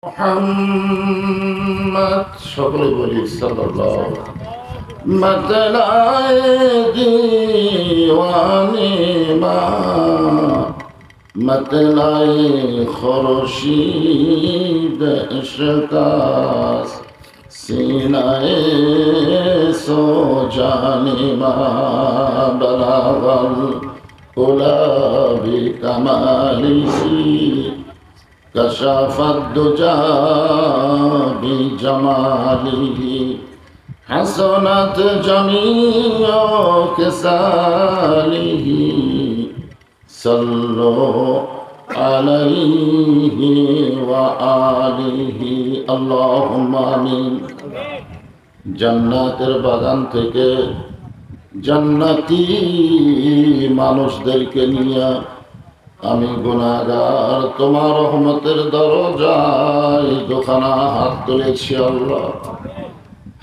محمد সকলে বলি সাল্লাল্লাহু मतलाए दीवानी मा मतलाए खुर्शीद इश्क़ास सीनाए सो जाने मा बलागल उला बि कमालिही कशफ़त दुजा बि जमालिही हसनत जमीओ के सालिही सल्लो अलैहि व आलिहि अल्लाहुम्मा आमीन। জান্নাতের বাগান থেকে জান্নাতি মানুষদেরকে নিয়ে আমি গুনাহগার তোমার রহমতের দরজায় দুখানা হাত তুলেছি আল্লাহ।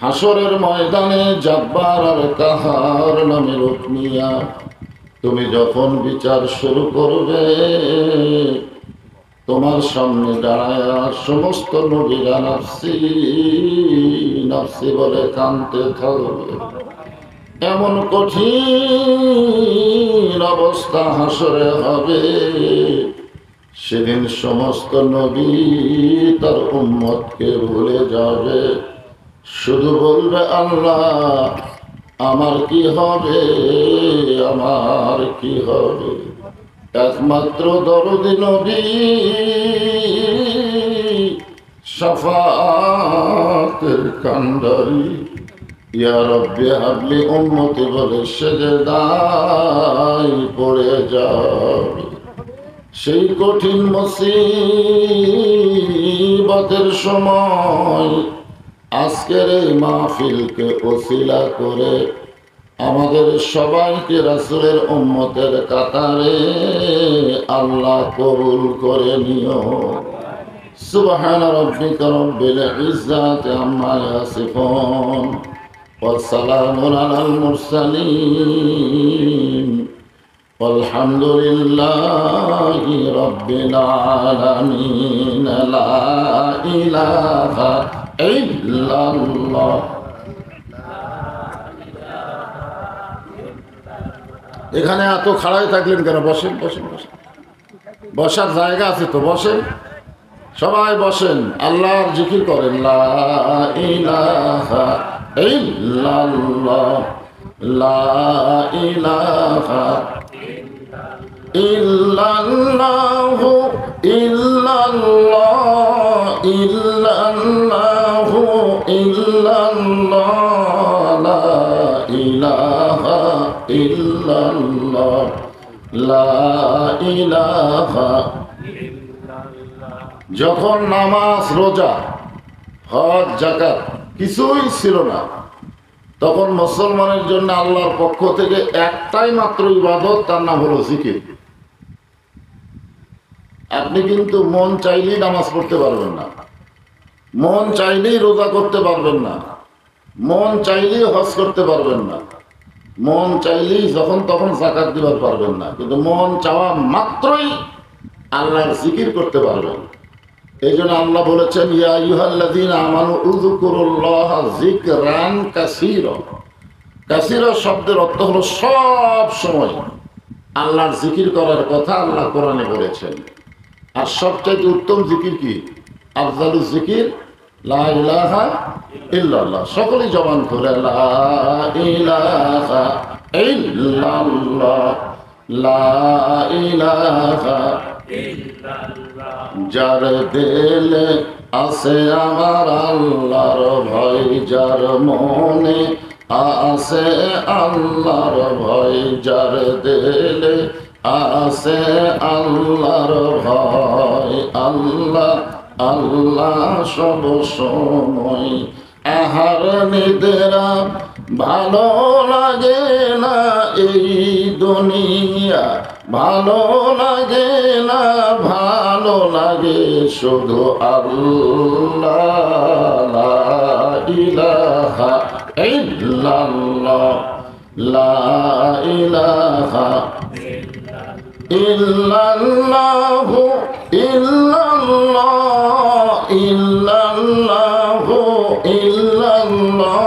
হাসরের ময়দানে জব্বার আর কাহার নামে রূপ নিয়া তুমি যখন বিচার শুরু করবে, তোমার সামনে দাঁড়ায় সমস্ত নবীরা নাফসি নাফসি বলে কাঁদতে থাকবে। এমন কঠিন অবস্থা হাসরে হবে, সেদিন সমস্ত নবী তার উম্মতকে ভুলে যাবে, শুধু বলবে আল্লাহ আমার কি হবে, আমার কি হবে। একমাত্র দরদি নবী শাফাতের কান্ডারি ইয়া রব্বি হাবলি উম্মতি বলে সেজদায় পড়ে যাবে। সেই কঠিন মুসিবতের সময় আজকের এই মাহফিলকে ওসিলা করে আমাদের সবাইকে রাসূলের উম্মতের কাতারে আল্লাহ কবুল করে নিও। সুবহান রাব্বিকা রব্বিল ইজ্জাতি আম্মা ইয়াসিফুন ওয়া সালামুন আলাল মুরসালিন আলহামদুলিল্লাহি রাব্বিল আলামিন। লা ইলাহা ইল্লাল্লাহ। এখানে এত খাড়াই থাকলেন কেন? বসেন বসেন বসেন, বসার জায়গা আছে তো, বসেন সবাই বসেন, আল্লাহর জিকির করেন। লা ইলাহা ইল্লাল্লাহ লা ইলাহা ইল্লাল্লাহু ইল্লাল্লাহ ইল্লাল্লাহু ইল্লাল্লাহ লা ইলাহা ইল্লাল্লাহ লা ইলাহা। যখন নামাজ রোজা হজ যাকাত কিছুই ছিল না, তখন মুসলমানের জন্য আল্লাহর পক্ষ থেকে একটাই মাত্র ইবাদত, তার নাম হলো জিকির। আপনি কিন্তু মন চাইলেই নামাজ পড়তে পারবেন না, মন চাইলেই রোজা করতে পারবেন না, মন চাইলেই হজ করতে পারবেন না, মন চাইলেই যখন তখন যাকাত দিতে পারবেন না, কিন্তু মন চাওয়া মাত্রই আল্লাহর জিকির করতে পারবেন। এই জন্য আল্লাহ বলেছেন ইয়া আইয়ুহাল্লাযীনা আমানু উযকুরুল্লাহা যিকরান কাসীরা। কাসীরা শব্দের অর্থ হলো সব সময় আল্লাহর জিকির করার কথা আল্লাহ কোরআনে বলেছেন। আর সবচেয়ে উত্তম জিকির কি? আফজালুজ জিকির লা ইলাহা ইল্লাল্লাহ। সকলেই জবান করে লা ইলাহা ইল্লাল্লাহ লা ইলাহা ইল্লাল্লাহ। যার দিলে আছে আমার আল্লাহর ভয়, যার মনে আছে আল্লাহর ভয়, যার দিলে আছে আল্লাহর ভয়, আল্লাহ আল্লাহ সব সময়। আহার নিদ্রা ভালো লাগে না এই দুনিয়া, ভালো লাগে না, ভালো লাগে শুধু আল্লাহ। লা ইলাহা ইল্লাল্লাহ লা ইলাহা ইল্লাল্লাহু ইল্লাল্লাহ ইল্লাল্লাহু ইল্লাল্লাহ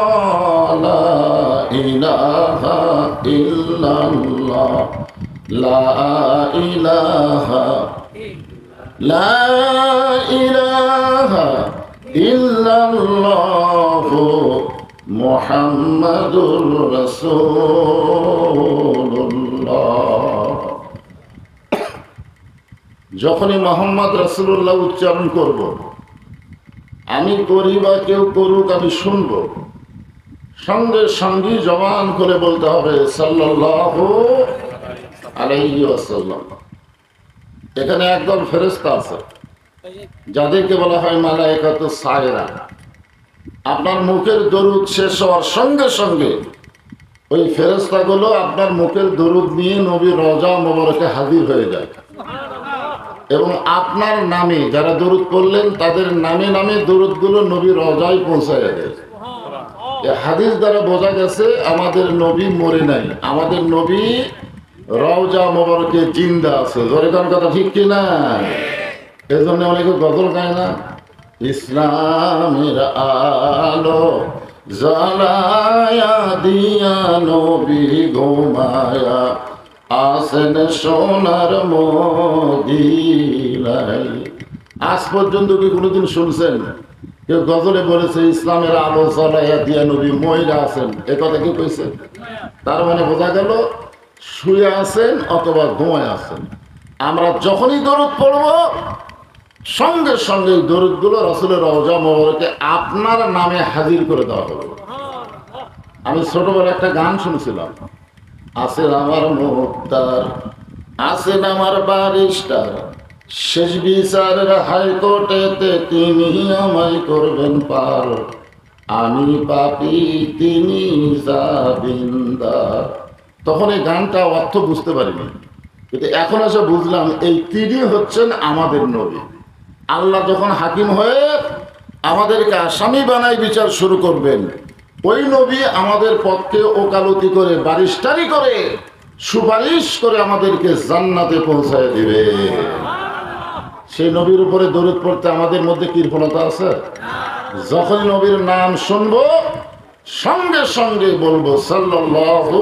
লা ইলাহা ইল্লাল্লাহ লা ইলাহা লা ইলাহা ইল্লাল্লাহু মুহাম্মাদুর রাসূলুল্লাহ। যখনই মোহাম্মদ রাসূলুল্লাহ উচ্চারণ করব, আমি করি বা কেউ করুক, আমি শুনব, সঙ্গে সঙ্গে জবান করে বলতে হবে সাল্লাল্লাহু আলাইহি ওয়াসাল্লাম। এখানে একদল ফেরেশতা আছে যাদেরকে বলা হয় মালায়েকাতুস সায়রা। আপনার মুখের দরুদ শেষ হওয়ার সঙ্গে সঙ্গে ওই ফেরেশতাগুলো আপনার মুখের দরুদ নিয়ে নবীর রওজা মোবারকে হাজির হয়ে যায় এবং আপনার নামে যারা দরুদ পড়লেন তাদের নামে নামে দরুদগুলো নবীর রওজায় পৌঁছায় দেয়। হাদিস দ্বারা বোঝা গেছে আমাদের নবী মরে নাই, আমাদের নবী রওজা মোবারকে জিন্দা আছে। ধরে কোন কথা ঠিক কিনা? এই জন্য অনেকে গজল গায় না, ইসলামের আলো জ্বালায়া দিয়া নবী ঘুমায়া আসেন সোনার মদিনায়। আজ পর্যন্ত কি কোনোদিন শুনছেন কেউ গজলে বলেছে ইসলামের আলো জ্বালায়া দিয়া নবী মহিলা আছেন? এ কথা কি কইছে? তার মানে বোঝা গেল শুয়ে আছেন অথবা ঘুমায় আছেন। আমরা যখনই দরুদ পড়ব সঙ্গে সঙ্গে দরুদগুলো রাসূলের রওজা মোবারকে আপনার নামে হাজির করে দেওয়া হবে। আমি ছোটবেলা একটা গান শুনছিলাম, আছেন আমার মুক্তার, আছেন আমার ব্যারিস্টার, শেষ বিচারের হাইকোর্টেতে তিনি আমায় করবেন পার, আমি পাপী তিনি জামিনদার। তখন এই গানটা অর্থ বুঝতে পারিনি, কিন্তু এখন এসে বুঝলাম এই তিনি হচ্ছেন আমাদের নবী। আল্লাহ যখন হাকিম হয়ে আমাদেরকে আসামি বানাই বিচার শুরু করবেন, ওই নবী আমাদের পক্ষে ওকালতি করে ব্যারিস্টারি করে সুপারিশ করে আমাদেরকে জান্নাতে পৌঁছায় দিবে। সেই নবীর উপরে দরুদ পড়তে আমাদের মধ্যে কৃপণতা আছে? যখন নবীর নাম শুনবো সঙ্গে সঙ্গে বলবো সাল্লাল্লাহু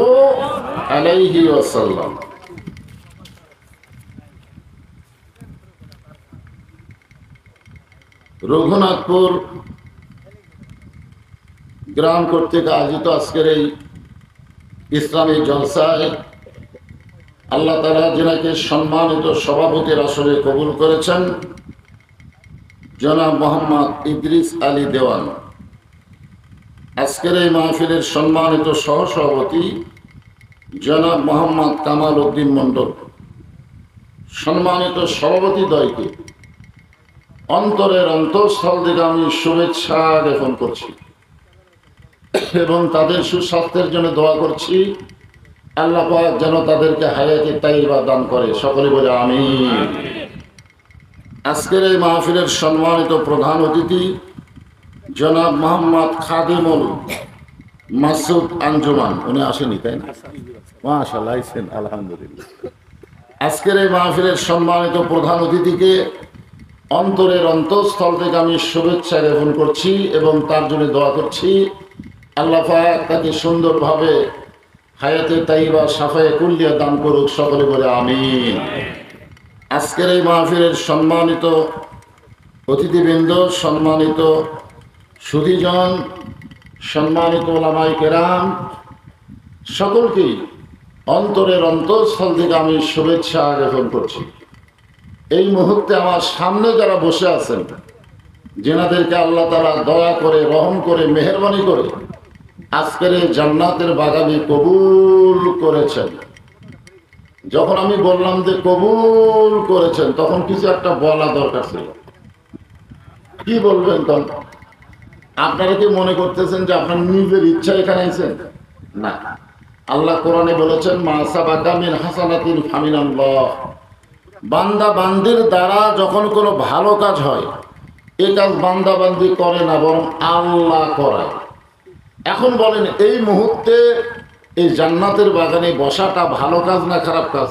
আলাইহি ওয়াসাল্লাম। রঘুনাথপুর গ্রাম কর্তৃক আয়োজিত আজকের এই ইসলামী জলসায় আল্লাহ তাআলা যিনাকে সম্মানিত সভাপতির আসরে কবুল করেছেন, জনাব মোহাম্মদ ইদ্রিস আলী দেওয়ান। আজকের এই মাহফিলের সম্মানিত সহসভাপতি জনাব মোহাম্মদ কামাল উদ্দিন মণ্ডল। সম্মানিত সভাপতিদ্বয়কে অন্তরের অন্তঃস্থল থেকে আমি শুভেচ্ছা জ্ঞাপন করছি এবং তাদের সুস্বাস্থ্যের জন্য দোয়া করছি। আল্লাহ পাক যেন তাদেরকে হায়াতে তাইয়্যিবা দান করে, সকলে বলে আমিন। আজকের এই মাহফিলের সম্মানিত প্রধান অতিথি জনাব মোহাম্মদ খাদিমুল মাসুদ আঞ্জুমান, উনি আসেনি তাই না? মাশাআল্লাহ আইছেন, আলহামদুলিল্লাহ। আজকের এই মাহফিলের সম্মানিত প্রধান অতিথিকে অন্তরের অন্তঃস্থল থেকে আমি শুভেচ্ছা জ্ঞাপন করছি এবং তার জন্য দোয়া করছি আল্লাহ পাক তাকে সুন্দরভাবে হায়াতে তাইয়্যিবা সাফায়ে কুল্লিয়া দান করুক, সকলে বলে আমিন। আজকের এই মাহফিলের সম্মানিত অতিথিবৃন্দ, সম্মানিত সুধীজন, সম্মানিত ওলামায়ে কেরাম, সকলকেই অন্তরের অন্তঃস্থল থেকে আমি শুভেচ্ছা জ্ঞাপন করছি। এই মুহূর্তে আমার সামনে যারা বসে আছেন, যেনাদেরকে আল্লাহ তাআলা দয়া করে, রহম করে, মেহেরবানি করে আজকের এই জান্নাতের বাগানে কবুল করেছেন। যখন আমি বললাম যে কবুল করেছেন, তখন কিছু একটা বলা দরকার ছিল। কি বলবেন তখন? আপনারা কি মনে করতেছেন যে আপনার নিজের ইচ্ছা এখানে আইছেন? না, আল্লাহ কোরআনে বলেছেন মা সাবাকা মিন হাসানাতিন ফামিনাল্লাহ। বান্দা বান্দির দ্বারা যখন কোনো ভালো কাজ হয়, এই কাজ বান্দা বান্দি করে না, বরং আল্লাহ করায়। এখন বলেন, এই মুহূর্তে এই জান্নাতের বাগানে বসাটা ভালো কাজ না খারাপ কাজ?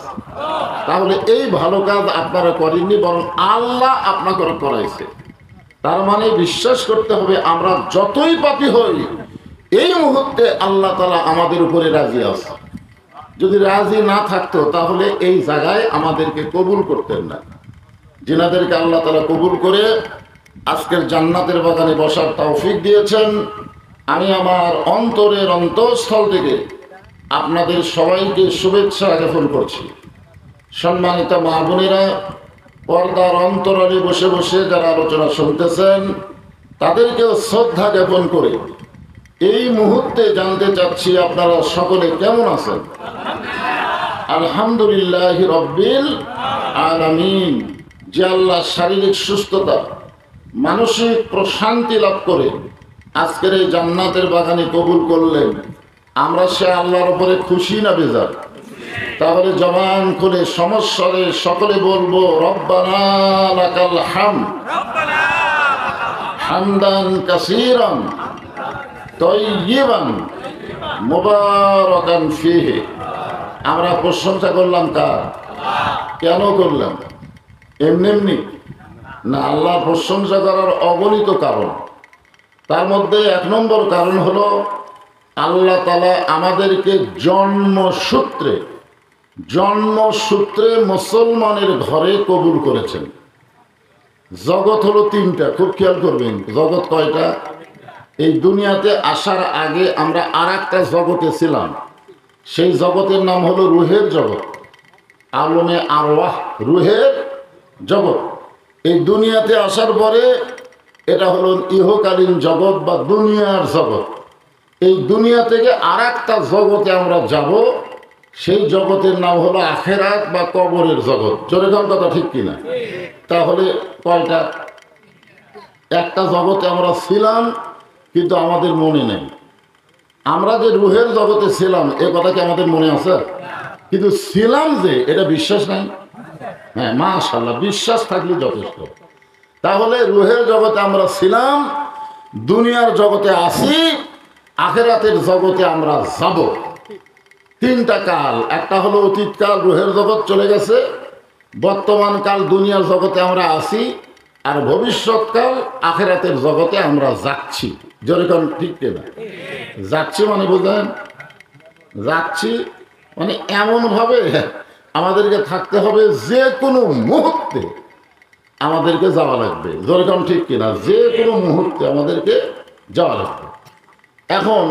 তাহলে এই ভালো কাজ আপনারা করেননি, বরং আল্লাহ আপনাকে করাইছে। তার মানে বিশ্বাস করতে হবে আমরা যতই পাপী হই এই মুহূর্তে আল্লাহ তাআলা আমাদের উপরে রাজি আছে। যদি রাজি না থাকতো তাহলে এই জায়গায় আমাদেরকে কবুল করতেন না। যিনাদেরকে আল্লাহ তাআলা কবুল করে আজকের জান্নাতের বাগানে বসার তৌফিক দিয়েছেন, আমি আমার অন্তরের অন্তঃস্থল থেকে আপনাদের সবাইকে শুভেচ্ছা জ্ঞাপন করছি। সম্মানিত মা বোনেরা, পর্দার অন্তরালে বসে বসে যারা আলোচনা শুনতেছেন তাদেরকেও শ্রদ্ধা জ্ঞাপন করে এই মুহূর্তে জানতে চাচ্ছি আপনারা সকলে কেমন আছেন? আলহামদুলিল্লাহ রব্বিল আলামিন। যে আল্লাহ শারীরিক সুস্থতা, মানসিক প্রশান্তি লাভ করে আজকের এই জান্নাতের বাগানে কবুল করলেন, আমরা সে আল্লাহর উপরে খুশি না বেজার? তাহলে জবান খুলে সমস্যারে সকলে বলবো রব্বানা লাকাল হামদ হামদান কাসীরান তাইয়িবান মুবারাকান ফীহি। আমরা প্রশংসা করলাম কার? কেন করলাম? এমনি এমনি না, আল্লাহর প্রশংসা করার অগণিত কারণ। তার মধ্যে এক নম্বর কারণ হলো আল্লাহ তাআলা আমাদেরকে জন্মসূত্রে মুসলমানের ঘরে কবুল করেছেন। জগৎ হলো তিনটা, খুব খেয়াল করবেন। জগৎ কয়টা? এই দুনিয়াতে আসার আগে আমরা আর একটা জগতে ছিলাম, সেই জগতের নাম হলো রুহের জগৎ, আলমে আরওয়াহ, রুহের জগৎ। এই দুনিয়াতে আসার পরে এটা হলো ইহকালীন জগৎ বা দুনিয়ার জগৎ। এই দুনিয়া থেকে আর একটা জগতে আমরা যাব, সেই জগতের নাম হলো আখেরাত বা কবরের জগৎ। জোরে কোন কথা, ঠিক কিনা? তাহলে কয়টা? একটা জগতে আমরা ছিলাম কিন্তু আমাদের মনে নেই। আমরা যে রুহের জগতে ছিলাম এ কথা কি আমাদের মনে আছে? কিন্তু ছিলাম যে, এটা বিশ্বাস নাই। হ্যাঁ, মাশাআল্লাহ, বিশ্বাস থাকলে যথেষ্ট। তাহলে রুহের জগতে আমরা ছিলাম, দুনিয়ার জগতে আছি, আখেরাতের জগতে আমরা যাব। তিনটা কাল, একটা হলো অতীতকাল, রুহের জগৎ চলে গেছে, বর্তমান কাল দুনিয়ার জগতে আমরা আছি, আর ভবিষ্যৎকাল আখেরাতের জগতে আমরা যাচ্ছি। যেরকম, ঠিক কিনা? যাচ্ছি মানে বুঝলেন? যাচ্ছি মানে এমনভাবে আমাদেরকে থাকতে হবে যে কোনো মুহূর্তে আমাদেরকে যাওয়া লাগবে। যেরকম, ঠিক কিনা? যে কোনো মুহূর্তে আমাদেরকে যাওয়া লাগবে। এখন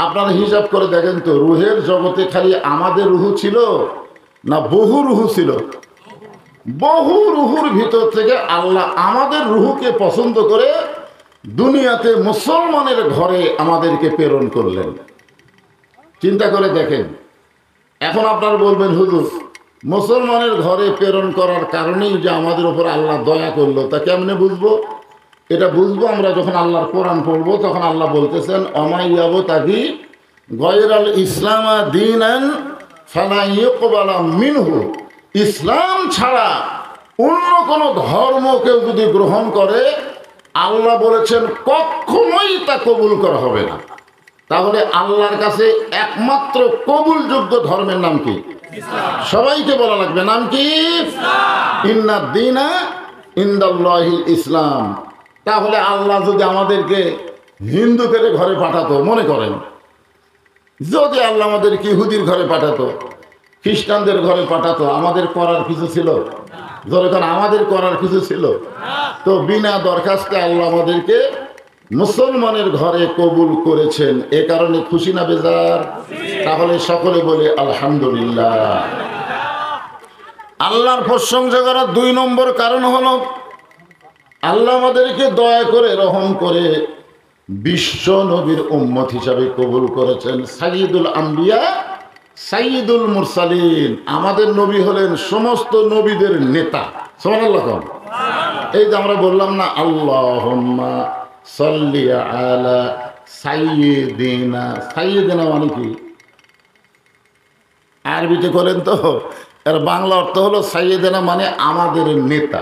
আপনারা হিসাব করে দেখেন তো, রুহের জগতে খালি আমাদের রুহু ছিল না বহু রুহু ছিল? বহু রুহুর ভিতর থেকে আল্লাহ আমাদের রুহুকে পছন্দ করে দুনিয়াতে মুসলমানের ঘরে আমাদেরকে প্রেরণ করলেন। চিন্তা করে দেখেন। এখন আপনারা বলবেন, হুজুর মুসলমানের ঘরে প্রেরণ করার কারণেই যে আমাদের উপর আল্লাহ দয়া করলো, তা কেমনে বুঝবো? এটা বুঝবো আমরা যখন আল্লাহর কোরআন পড়বো। তখন আল্লাহ বলতেছেন, অমাইয়াবতাগি গায়রাল ইসলামা দীনান ফালা ইউকবালা মিনহু। ইসলাম ছাড়া অন্য কোনো ধর্ম কেউ যদি গ্রহণ করে, আল্লাহ বলেছেন কখনোই তা কবুল করা হবে না। তাহলে আল্লাহর কাছে একমাত্র কবুলযোগ্য ধর্মের নাম কি? সবাইকে বলা লাগবে, নাম কি? ইন্না দীনা ইনদাল্লাহিল ইসলাম। তাহলে আল্লাহ যদি আমাদেরকে হিন্দু করে ঘরে পাঠাতো, মনে করেন যদি আল্লাহ আমাদেরকে ইহুদির ঘরে পাঠাতো, খ্রিস্টানদের ঘরে পাঠাতো, আমাদের করার কিছু ছিল? যখন আমাদের করার কিছু ছিল? তো বিনা দরখাস্তে আল্লাহ আমাদেরকে মুসলমানের ঘরে কবুল করেছেন। এ কারণে খুশি না বেজার? তাহলে সকলে বলে আলহামদুলিল্লাহ। আল্লাহর প্রশংসা করার দুই নম্বর কারণ হলো আল্লাহ আমাদেরকে দয়া করে, রহম করে বিশ্ব নবীর উম্মত হিসাবে কবুল করেছেন। সাইয়্যিদুল আম্বিয়া সাইয়্যিদুল মুরসালিন। আমাদের নবী হলেন সমস্ত নবীদের নেতা। সুবহানাল্লাহ। এই যে আমরা বললাম না, আল্লাহুম্মা সাল্লি আলা সাইয়্যিদিনা। সাইয়্যিদিনা মানে কি? আরবিতে করেন তো, এর বাংলা অর্থ হলো সাইয়্যিদিনা মানে আমাদের নেতা।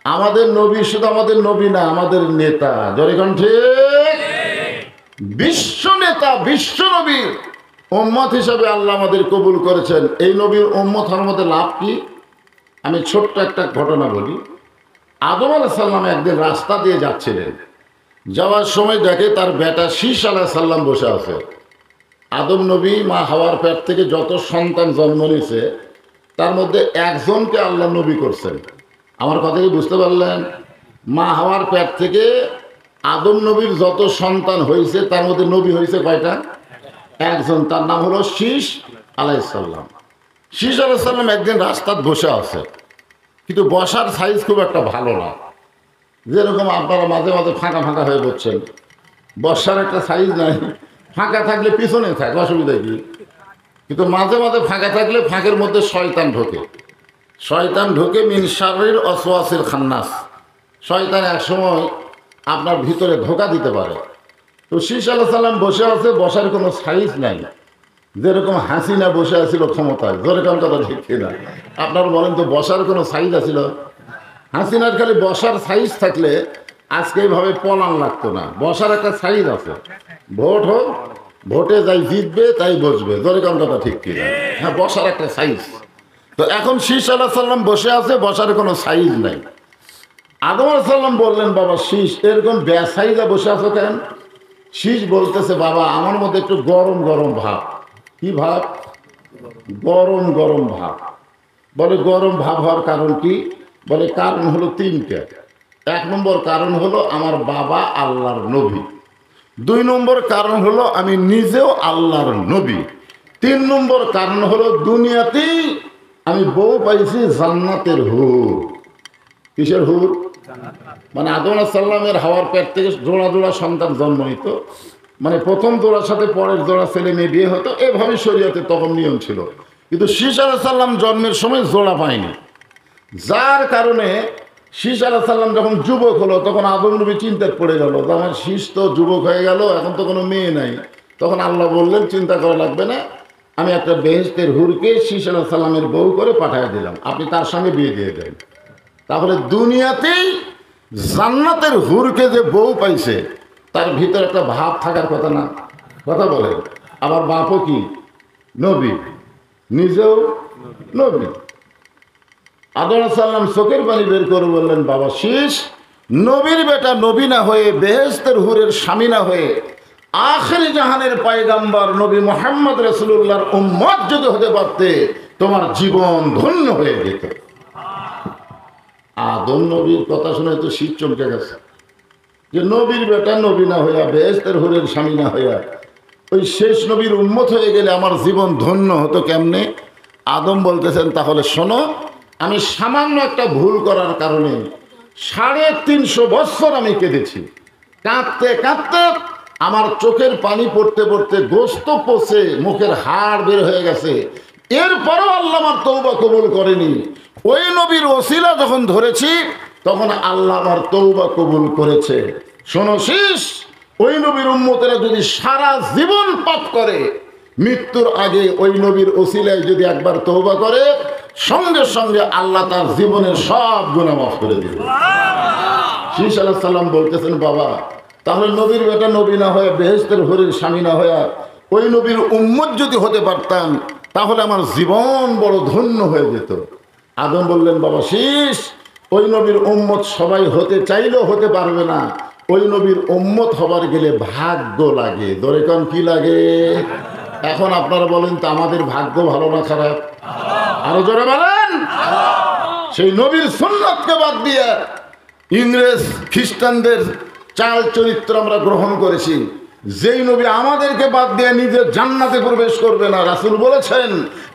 আমাদের নবী শুধু আমাদের নবী না, আমাদের নেতা। যখন ঠিক বিশ্ব নেতা, বিশ্ব নবীর উম্মত হিসাবে আল্লাহ আমাদের কবুল করেছেন। এই নবীর উম্মত হওয়ার মধ্যে লাভ কি? আমি ছোট্ট একটা ঘটনা বলি। আদম আলাইহিস সালাম একদিন রাস্তা দিয়ে যাচ্ছিলেন, যাওয়ার সময় দেখে তার বেটা শীষ আলাইহিস সালাম বসে আছে। আদম নবী মা হাওয়ার পেট থেকে যত সন্তান জন্ম নিয়েছে তার মধ্যে একজনকে আল্লাহ নবী করছেন। আমার কথা কি বুঝতে পারলেন? মা হাওয়ার পেট থেকে আদম নবীর যত সন্তান হয়েছে তার মধ্যে নবী হয়েছে কয়টা? একজন, তার নাম হলো শীষ আলাইহিস সালাম। শীষ আলাইহিস সালাম একদিন রাস্তায় বসে আছে, কিন্তু বসার সাইজ খুব একটা ভালো না। যেরকম আপনারা মাঝে মাঝে ফাঁকা ফাঁকা হয়ে বসছেন, বসার একটা সাইজ নাই। ফাঁকা থাকলে পিছনে থাকে, অসুবিধা কি? কিন্তু মাঝে মাঝে ফাঁকা থাকলে ফাঁকের মধ্যে শয়তান ঢোকে। শয়তান ঢোকে মিন শাররিল ওয়াসওয়াসিল খান্নাস। শয়তান একসময় আপনার ভিতরে ধোঁকা দিতে পারে। তো শীষ আলাইহিস সালাম বসে আছে, বসার কোনো সাইজ নাই। যেরকম হাসিনা বসে আছিল ক্ষমতায়, যেরকম কথা ঠিক না? আপনারা বলেন তো, বসার কোনো সাইজ আছিল? হাসিনার খালি বসার সাইজ থাকলে আজকে এইভাবে পলান লাগতো না। বসার একটা সাইজ আছে। ভোট হোক, ভোটে যাই জিতবে তাই বসবে, যেরকম কথা ঠিক কিনা? হ্যাঁ, বসার একটা সাইজ। তো এখন শীষ আলাইহিস সালাম বসে আছে, বসার কোনো সাইজ নাই। আদম আলাইহিস সালাম বললেন, বাবা শীষ, এরকম বেসাইজা বসে আছো কেন? শীষ বলতেছে, বাবা আমার মধ্যে একটু গরম গরম ভাব। কি ভাব? গরম গরম ভাব। বলে গরম ভাব হওয়ার কারণ কি? বলে কারণ হলো তিনটা। এক নম্বর কারণ হলো আমার বাবা আল্লাহর নবী। দুই নম্বর কারণ হলো আমি নিজেও আল্লাহর নবী। তিন নম্বর কারণ হলো দুনিয়াতেই আমি বউ পাইছি জান্নাতের হুর। কিসের হুর? মানে আদম আলাইহিস সালামের হাওয়ার পেট থেকে জোড়া জোড়া সন্তান জন্ম নিত। মানে প্রথম জোড়ার সাথে পরের জোড়া ছেলে মেয়ে বিয়ে হতো, এভাবে শরীয়তে তখন নিয়ম ছিল। কিন্তু শীষ আলাইহিস সালাম জন্মের সময় জোড়া পায়নি, যার কারণে শীষ আলাইহিস সালাম যখন যুবক হলো তখন আদম নবী চিন্তায় পড়ে গেল যে আমার শীষ তো যুবক হয়ে গেল, এখন তো কোনো মেয়ে নাই। তখন আল্লাহ বললেন, চিন্তা করা লাগবে না, আমি একটা বেহেশতের হুরকে শীষ আলাইহিস সালামের বউ করে পাঠিয়ে দিলাম, আপনি তার সঙ্গে বিয়ে দিয়ে দেন। তাহলে দুনিয়াতেই জান্নাতের হুরকে যে বউ পাইছে তার ভিতরে একটা ভাব থাকার কথা না? কথা বলে। আমার বাপও কি নবী, নিজেও নবী। আদম আলাইহিস সালাম চোখের পানি বের করে বললেন, বাবা শীষ, নবীর বেটা নবী না হয়ে, বেহেশতের হুরের স্বামী না হয়ে, আখিরি জাহানের পয়গম্বর নবী মুহাম্মদ রাসূলুল্লাহর উম্মত যদি হতে পারতে তোমার জীবন ধন্য হয়ে যেত। আদম নবীর কথা শুনে তো শীত চমকে গেছে, যে নবীর বেটা নবী না হইয়া, বেহেশতের হুরের স্বামী না হইয়া, ওই শেষ নবীর উম্মত হয়ে গেলে আমার জীবন ধন্য হতো কেমনে? আদম বলতেছেন, তাহলে শোনো, আমি সামান্য একটা ভুল করার কারণে 350 বছর আমি কেঁদেছি। কাঁদতে কাঁদতে আমার চোখের পানি পড়তে পড়তে গোস্ত পচে মুখের হাড় বের হয়ে গেছে। এরপরও আল্লাহ আমার তওবা কবুল করেনি। ওই নবীর ওসিলা যখন ধরেছি তখন আল্লাহ আমার তওবা কবুল করেছে। শোনো শীষ, ওই নবীর উম্মতেরা যদি সারা জীবন পাপ করে, মৃত্যুর আগে ওই নবীর ওসিলায় যদি একবার তওবা করে, সঙ্গে সঙ্গে আল্লাহ তার জীবনের সব গুনাহ মাফ করে দিবে। শীষ আলাইহিস সালাম বলতেছেন, বাবা তাহলে নবীর বেটা নবী না হয়ে, বেহেশতের হুরের স্বামী না হয়ে, ওই নবীর উম্মত যদি হতে পারতাম তাহলে আমার জীবন বড় ধন্য হয়ে যেত। আদম বললেন, বাবা শীষ, ওই নবীর উম্মত সবাই হতে চাইলেও হতে পারবে না। ওই নবীর উম্মত হবার গেলে ভাগ্য লাগে। ধরে কোন কি লাগে? এখন আপনারা বলেন তো, আমাদের ভাগ্য ভালো না খারাপ? আরো জোরে বলেন। সেই নবীর সুন্নাতকে বাদ দিয়ে ইংরেজ খ্রিস্টানদের চাল চরিত্র আমরা গ্রহণ করেছি। যেই নবী আমাদেরকে বাদ দিয়ে নিজে জান্নাতে প্রবেশ করবে না, রাসূল বলেছেন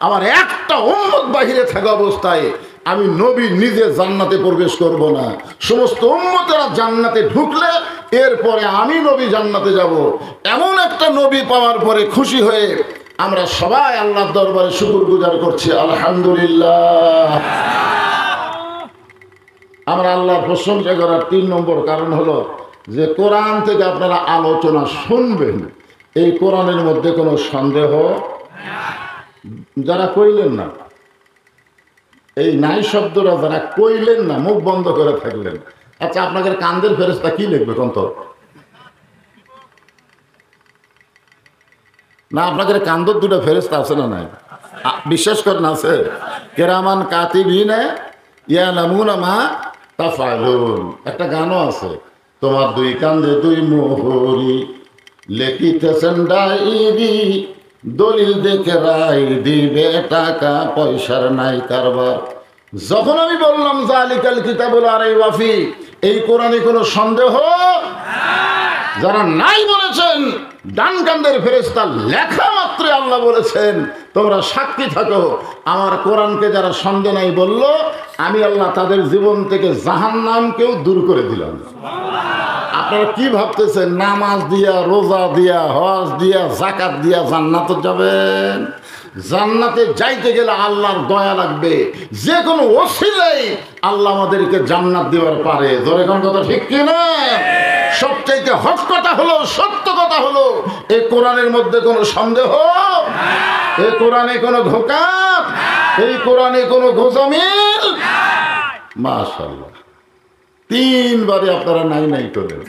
আমার একটা উম্মত বাহিরে থাকা অবস্থায় আমি নবী নিজে জান্নাতে প্রবেশ করব না। সমস্ত উম্মতেরা জান্নাতে ঢুকলে এরপরে আমি নবী জান্নাতে যাব। এমন একটা নবী পাওয়ার পরে খুশি হয়ে আমরা সবাই আল্লাহর দরবারে শুকরগুজার করছি, আলহামদুলিল্লাহ। আমরা আল্লাহর প্রশংসা করার 3 নম্বর কারণ হলো যে কোরআন থেকে আপনারা আলোচনা শুনবেন, এই কোরআনের মধ্যে কোনো সন্দেহ। যারা কইলেন না, এই নাই শব্দরা যারা কইলেন না, মুখ বন্ধ করে থাকলেন, আচ্ছা আপনাদের কান্দের ফেরেশতা কি লিখবে কোন? তো না আপনাদের কান্দর দুটো ফেরেশতা আছে না নাই? বিশ্বাস করেন আছে? কেরামান কাতিবিনা ইয়ালামুনা মা তাফআলুন। একটা গানও আছে, তোমার দুই কান্দে দুই মোহরি, লেখিতেছেন ডায়েরি, দলিল দেখে রায় দিবে, টাকা পয়সার নাই কারবার। যখন আমি বললাম জালিকাল কিতাবুল লা রাইবা ফি, এই কোরআনে কোনো সন্দেহ, যারা নাই বলেছেন ডান কান্দের ফেরেশতা লেখা মাত্র আল্লাহ বলেছেন তোমরা সাক্ষী থাকো, আমার কোরআনকে যারা সন্দেহ নাই বলল, আমি আল্লাহ তাদের জীবন থেকে জাহান্নামকেও দূর করে দিলাম। আপনারা কি ভাবতেছেন নামাজ দিয়া, রোজা দিয়া, হজ দিয়া, যাকাত দিয়া জান্নাতে যাবেন? জান্নাতে যাইতে গেলে আল্লাহর দয়া লাগবে। যে কোনো ওসিলাই আল্লাহ আমাদেরকে জান্নাত দেওয়ার পারে। ধরে কোন কথা ঠিক কি না? সবচাইতে হক কথা হলো, সত্য কথা হলো, এই কোরআনের মধ্যে কোনো সন্দেহ, এই কোরআনে কোনো ধোঁকা, এই কোরআনে কোনো গোজামিল। মাশাআল্লাহ, তিনবারে আপনারা নাই নাই করেন।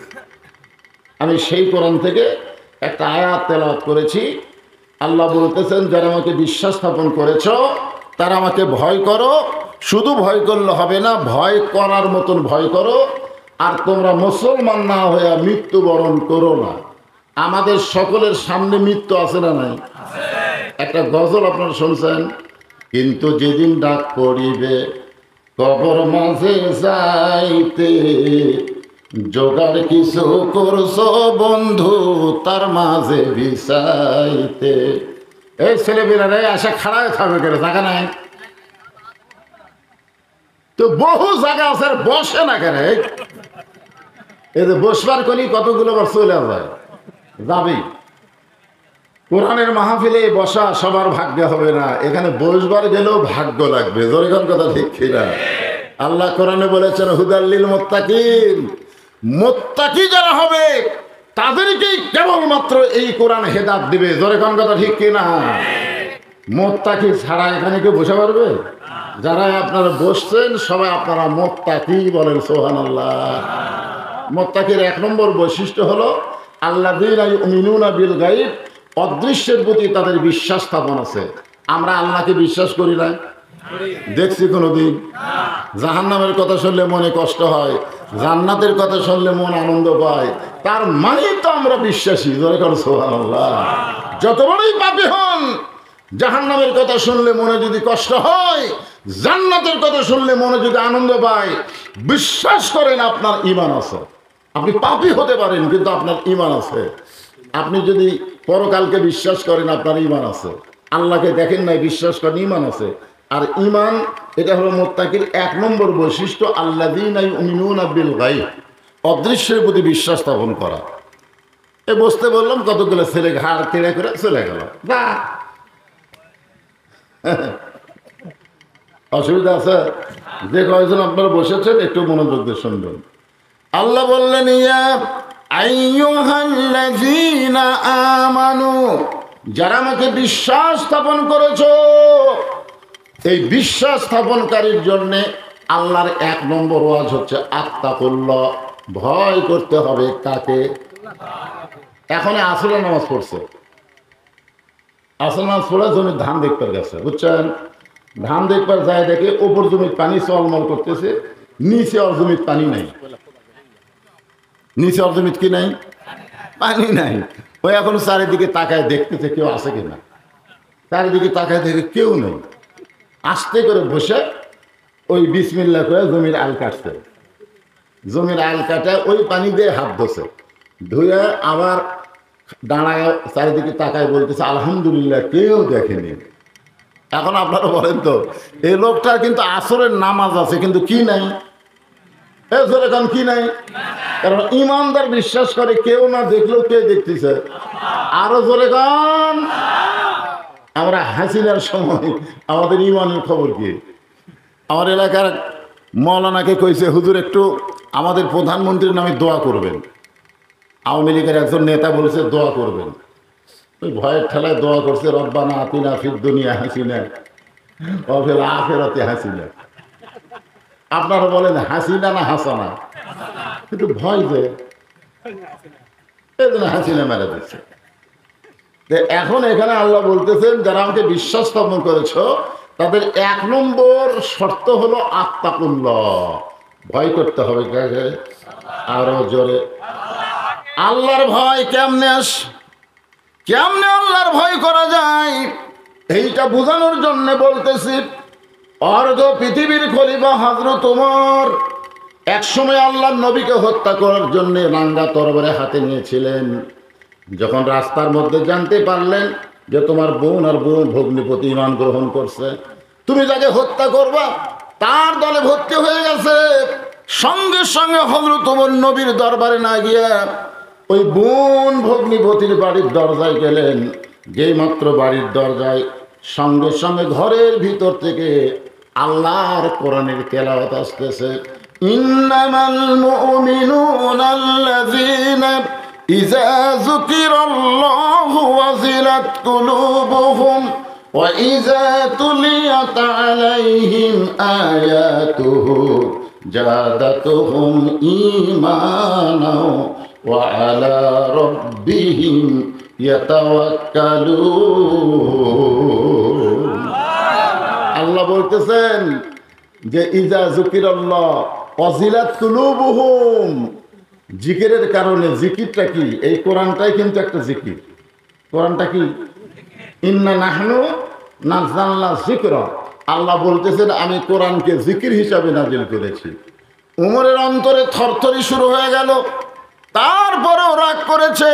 আমি সেই কোরআন থেকে একটা আয়াত তেলাওয়াত করেছি। আল্লাহ বলতেছেন, যারা আমাকে বিশ্বাস স্থাপন করেছ তারা আমাকে ভয় করো। শুধু ভয় করলে হবে না, ভয় করার মতন ভয় করো। আর তোমরা মুসলমান না হয়ে মৃত্যুবরণ করো না। আমাদের সকলের সামনে মৃত্যু আছে না নাই? একটা গজল আপনারা শুনছেন, কিন্তু যেদিন ডাক পড়িবে কবর মাঝে যাইতে, জোগাড় কিছু করছো বন্ধু তার মাঝে বিছাইতে। এই ছেলেমেয়েরা আসা খাড়ায় থাকবে কেন? জায়গা নাই তো? বহু জায়গা আছে, বসে না কেন? এই যে বসবার করি কতগুলো বার চলে যায়, যাবি। কোরআনের মাহফিলে বসা সবার ভাগ্য হবে না, এখানে বসবার গেলেও ভাগ্য লাগবে। জোরেখান কথা ঠিক কিনা? আল্লাহ কোরআনে বলেছেন হুদাল্লিল মুত্তাকিন, মুত্তাকি যারা হবে তাদেরকেই কেবলমাত্র এই কোরআন হেদায়েত দিবে। জোরেখান কথা ঠিক কিনা? মুত্তাকি ছাড়া এখানে কেউ বসে পারবে? যারা আপনারা বসছেন সবাই আপনারা মুত্তাকি বলেন সুবহানাল্লাহ। মুত্তাকির এক নম্বর বৈশিষ্ট্য হলো আল্লাযীনা ইউমিনুনা বিল গায়ব, অদৃশ্যের প্রতি তাদের বিশ্বাস স্থাপন আছে। আমরা আল্লাহকে বিশ্বাস করি না, দেখছি কোনোদিন? জাহান্নামের কথা শুনলে মনে কষ্ট হয়, জান্নাতের কথা শুনলে মন আনন্দ পায়। তার মানে তো আমরা বিশ্বাসী। সুবহানাল্লাহ। যত বড়ই পাপী হন, জাহান্নামের কথা শুনলে মনে যদি কষ্ট হয়, জান্নাতের কথা শুনলে মনে যদি আনন্দ পায়, বিশ্বাস করেন আপনার ঈমান আছে। আপনি পাপী হতে পারেন কিন্তু আপনার ঈমান আছে। আপনি যদি পরকালকে বিশ্বাস করেন আপনার ঈমান আছে। আল্লাহকে দেখেন নাই, বিশ্বাস করেন, ঈমান আছে। আর ঈমান এটা হলো মুত্তাকির এক নম্বর বৈশিষ্ট্য, আল্লাযীনা ইউমিনুনা বিল গায়ব, অদৃশ্যের প্রতি বিশ্বাস স্থাপন করা। এ বসতে বললাম, কতগুলো ছেলে ঘাড় তেড়ে করে চলে গেল। অসুবিধা আছে? যে কয়েকজন আপনারা বসেছেন একটু মনোযোগ দিয়ে শুনবেন। আল্লাহ বললেন, ইয়া আইয়ুহাল্লাযীনা আমানু, যারা আমাকে বিশ্বাস স্থাপন করেছো, এই বিশ্বাস স্থাপনকারীর জন্যে আল্লাহর এক নম্বর ওয়াজ হচ্ছে আত্তাকুল্লাহ, ভয় করতে হবে। কাকে? এখন আসরের নামাজ পড়ছে, আসর নামাজ পড়ে জমির ধান দেখতে গেছে, বুঝছেন? ধান দেখবার যায় দেখে ওপর জমির পানি চলমল করতেছে, নিচে ওর জমির পানি নাই। নিচে ওর জমির কি নাই? পানি নাই। ওই এখন চারিদিকে তাকায় দেখতেছে কেউ আছে কিনা। চারিদিকে তাকায় দেখে কেউ নেই। আস্তে করে বসে ওই বিসমিল্লাহ করে জমির আল কাটছে। জমির আল কাটায় ওই পানি দিয়ে হাত ধোছে, ধুয়ে আবার দাঁড়ায় চারিদিকে তাকায় বলতেছে আলহামদুলিল্লাহ, কেউ দেখেনি। এখন আপনারা বলেন তো, এই লোকটার কিন্তু আসরের নামাজ আছে কিন্তু কি নাই? এখন কি নাই? কারণ ইমানদার বিশ্বাস করে কেউ না দেখলেও কে দেখতেছে। আরো জোরে গান। আমরা হাসিনার সময় আমাদের ইমানের খবর কি? আমার এলাকার মৌলানাকে কইছে, হুজুর একটু আমাদের প্রধানমন্ত্রীর নামে দোয়া করবেন। আওয়ামী লীগের একজন নেতা বলেছে দোয়া করবেন। ওই ভয়ের ঠেলায় দোয়া করছে, রব্বানা আতিনা ফিদ দুনিয়া হাসিনা ওয়া ফিল আখিরাতি হাসিনা। আপনারা বলেন হাসিনা না হাসানা? কিন্তু ভয় যে এই জন্য হাসিনা মেরে দিচ্ছে। এখন এখানে আল্লাহ বলতেছেন যারা আমাকে বিশ্বাস স্থাপন করেছ তাদের 1 নম্বর শর্ত হলো আত্তাকুল্লাহ, ভয় করতে হবে কাকে? আরো জোরে। আল্লাহর ভয় কেমনে কেমনে আল্লাহর ভয় করা যায় এইটা বোঝানোর জন্য বলতেছি। অর্ধ পৃথিবীর খলিফা হযরত ওমর একসময় আল্লাহর নবীকে হত্যা করার জন্য রাঙ্গা তরবারি হাতে নিয়েছিলেন। যখন রাস্তার মধ্যে জানতে পারলেন যে তোমার বোন আর বোন ভগ্নিপতি ঈমান গ্রহণ করছে, তুমি যাকে হত্যা করবা তার দলে ভর্তি হয়ে গেছে, সঙ্গে সঙ্গে হযরত ওমর নবীর দরবারে না গিয়া ওই বোন ভগ্নিপতির বাড়ির দরজায় গেলেন। যেই মাত্র বাড়ির দরজায় সঙ্গে সঙ্গে ঘরের ভিতর থেকে আল্লাহর কোরআনের তেলাওয়াত আসতেছে। ইন্নামাল মুমিনুনা আল্লাযীনা ইযা যুকিরাল্লাহু ওয়াজিলাত কুলুবুহুম ওয়া ইযা তুলিয়াত আলাইহিম আয়াতুহু জাদাতুহুম ঈমানা ওয়া আলা রাব্বিহিম ইয়াতাওয়াক্কালুন। আল্লাহ বলতেছেন যে ইজা যুকিরাল্লাহ ওয়াজিলাত কুলুবুহুম, জিকিরের কারণে। জিকিরটা কি? এই কোরআনটাই কিন্তু একটা জিকির। কোরআনটা কি? ইন্না নাহনু নাযালনা যিকরা। আল্লাহ বলতেছেন আমি কোরআনকে জিকির হিসাবে নাজিল করেছি। উমরের অন্তরে থরথরি শুরু হয়ে গেল। তারপরেও রাগ করেছে,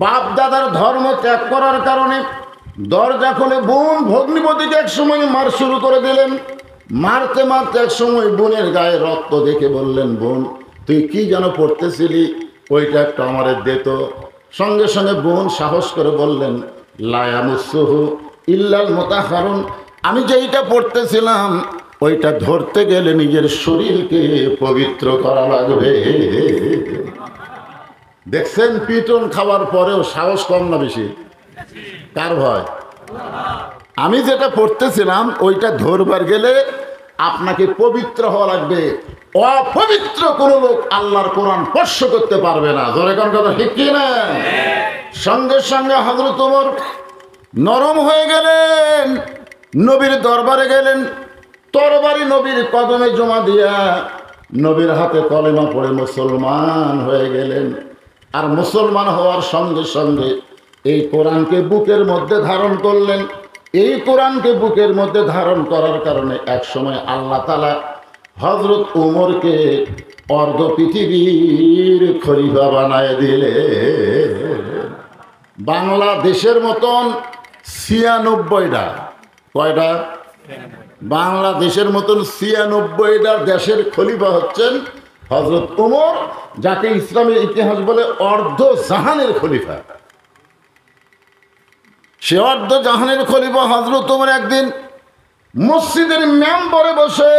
বাপ দাদার ধর্ম ত্যাগ করার কারণে। দরজা খুলে বোন ভগ্নিপতিকে এক সময় মার শুরু করে দিলেন। মারতে মারতে এক সময় বোনের গায়ে রক্ত দেখে বললেন, বোন তুই কি যেন পড়তেছিলি, ওইটা একটু আমারে দে তো। সঙ্গে সঙ্গে বোন সাহস করে বললেন, লা ইয়ামুসসুহু ইল্লাল মুতাহহারুন, আমি যেইটা পড়তেছিলাম ওইটা ধরতে গেলে নিজের শরীরকে পবিত্র করা লাগবে। দেখছেন, পিটন খাওয়ার পরেও সাহস কম না বেশি? কার ভয়? আমি যেটা পড়তেছিলাম ওইটা ধরবার গেলে আপনাকে পবিত্র হওয়া লাগবে। অপবিত্র কোন লোক আল্লাহর কোরআন স্পর্শ করতে পারবে না। জোরে কোন কথা ঠিক কি না? সঙ্গে সঙ্গে হযরত ওমর নরম হয়ে গেলেন, নবীর দরবারে গেলেন, তরবারি নবীর কদমে জমা দিয়া নবীর হাতে কলেমা পড়ে মুসলমান হয়ে গেলেন। আর মুসলমান হওয়ার সঙ্গে সঙ্গে এই কোরআনকে বুকের মধ্যে ধারণ করলেন। এই কোরআনকে বুকের মধ্যে ধারণ করার কারণে এক সময় আল্লাহ তাআলা হযরত ওমরকে অর্ধ পৃথিবীর খলিফা বানায় দিলে। বাংলাদেশের মতন ৯৬টা, কয়টা? বাংলাদেশের মতন ৯৬টা দেশের খলিফা হচ্ছেন হযরত ওমর, যাকে ইসলামের ইতিহাস বলে অর্ধ জাহানের খলিফা। সে অর্ধ জাহানের খলিফা হযরত ওমর একদিন মসজিদের মেম্বরে বসে,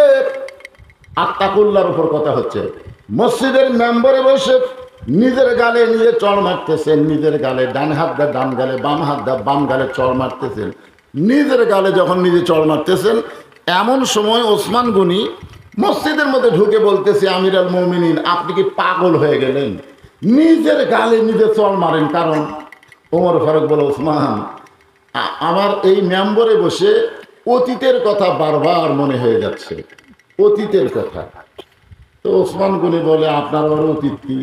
আত্তাকুল্লাহর উপর কথা হচ্ছে, মসজিদের মেম্বরে বসে নিজের গালে নিজে চড় মারতেছেন। নিজের গালে ডান হাত দা ডান গালে, বাম হাত দা বাম গালে চড় মারতেছেন। নিজের গালে যখন নিজে চড় মারতেছেন, এমন সময় ওসমান গনি মসজিদের মধ্যে ঢুকে বলতেছে, আমির আল মুমিনিন আপনি কি পাগল হয়ে গেলেন? নিজের গালে নিজে চড় মারেন। কারণ ওমর ফারুক বলে, ওসমান আমার এই মেম্বরে বসে অতীতের কথা বারবার মনে হয়ে যাচ্ছে, অতীতের কথা। তো ওসমান গনি বলে, আপনার আবার অতীত কি?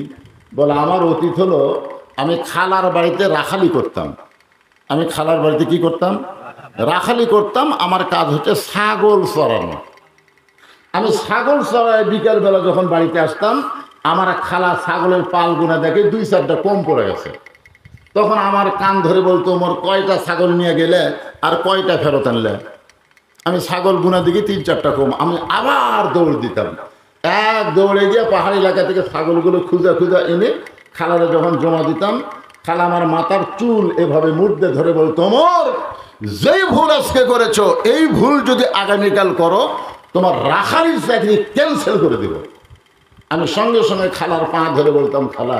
বলে, আমার অতীত হলো আমি খালার বাড়িতে রাখালি করতাম। আমি খালার বাড়িতে কি করতাম? রাখালি করতাম। আমার কাজ হচ্ছে ছাগল চড়ানো। আমি ছাগল চড়ায় বিকালবেলা যখন বাড়িতে আসতাম, আমার খালা ছাগলের পাল গুনা দেখে ২-৪টা কম পড়ে গেছে। তখন আমার কান ধরে বলতো, ওমর কয়টা ছাগল নিয়ে গেলে আর কয়টা ফেরত আনলে? আমি ছাগল গুনা দিকে ৩-৪টা কম। আমি আবার দৌড় দিতাম। এক দৌড়ে গিয়ে পাহাড়ি এলাকা থেকে ছাগলগুলো খুঁজা খুঁজা এনে খালারে যখন জমা দিতাম, খালা আমার মাথার চুল এভাবে মুড়তে ধরে বলতো, ওমর যেই ভুল আজকে করেছো এই ভুল যদি আগামীকাল করো তোমার রাখালির চাকরি ক্যান্সেল করে দিব। আমি সঙ্গে সঙ্গে খালার পা ধরে বলতাম, খালা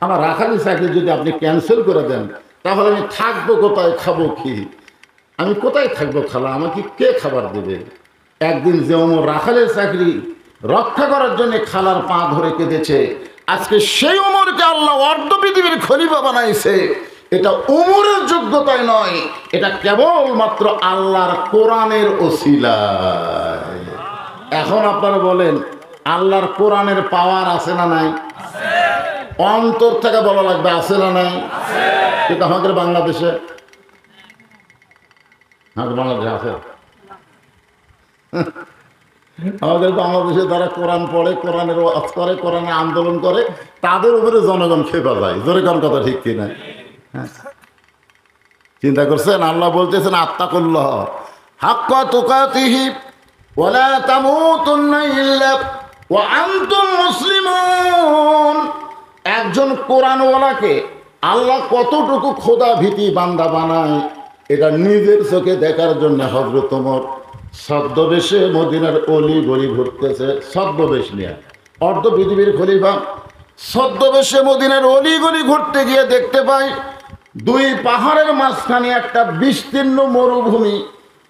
আমার রাখালির চাকরি যদি আপনি ক্যান্সেল করে দেন তাহলে আমি থাকবো কোথায়, খাবো কি? আমি কোথায় থাকবো খালা, আমাকে কে খাবার দেবে? একদিন যে ওমর রাখালের চাকরি রক্ষা করার জন্য খালার পা ধরে কেঁদেছে, আজকে সেই ওমরকে আল্লাহ অর্ধ পৃথিবীর খলিফা বানাইছে। এটা উমরের যোগ্যতায় নয়, এটা কেবলমাত্র আল্লাহর কোরআনের ওসিলায়। এখন আপনারা বলেন, আল্লাহর কোরআনের পাওয়ার আছে না নাই? অন্তর থেকে বলা লাগবে আছে না নাই? কিন্তু আমাদের বাংলাদেশে, বাংলাদেশে আছে, আমাদের বাংলাদেশে যারা কোরআন পড়ে, কোরআনের ওয়াজ করে, কোরআনের আন্দোলন করে, তাদের উপরে জনগণ খেপা যায়। জোরে কোন কথা ঠিক কিনা? চিন্তা করছেন? আল্লাহ বলতেছেন আত্তাকুল্লাহ হাক্কা তুকাতিহি ওয়ালা তামুতুন্না ইল্লা ওয়া আনতুম মুসলিমুন। একজন কোরআনওয়ালাকে আল্লাহ কতটুকু খোদা ভীতি বান্দা বানায়, এটা নিজের চোখে দেখার জন্য হযরত ওমর ছদ্মবেশে মদিনার অলি গলি ঘুরতেছে। ছদ্মবেশ নিয়ে, অর্ধ পৃথিবীর খলিফা, ছদ্মবেশে মদিনার অলি গলি ঘুরতে গিয়ে দেখতে পায় দুই পাহাড়ের মাঝখানে একটা বিস্তীর্ণ মরুভূমি।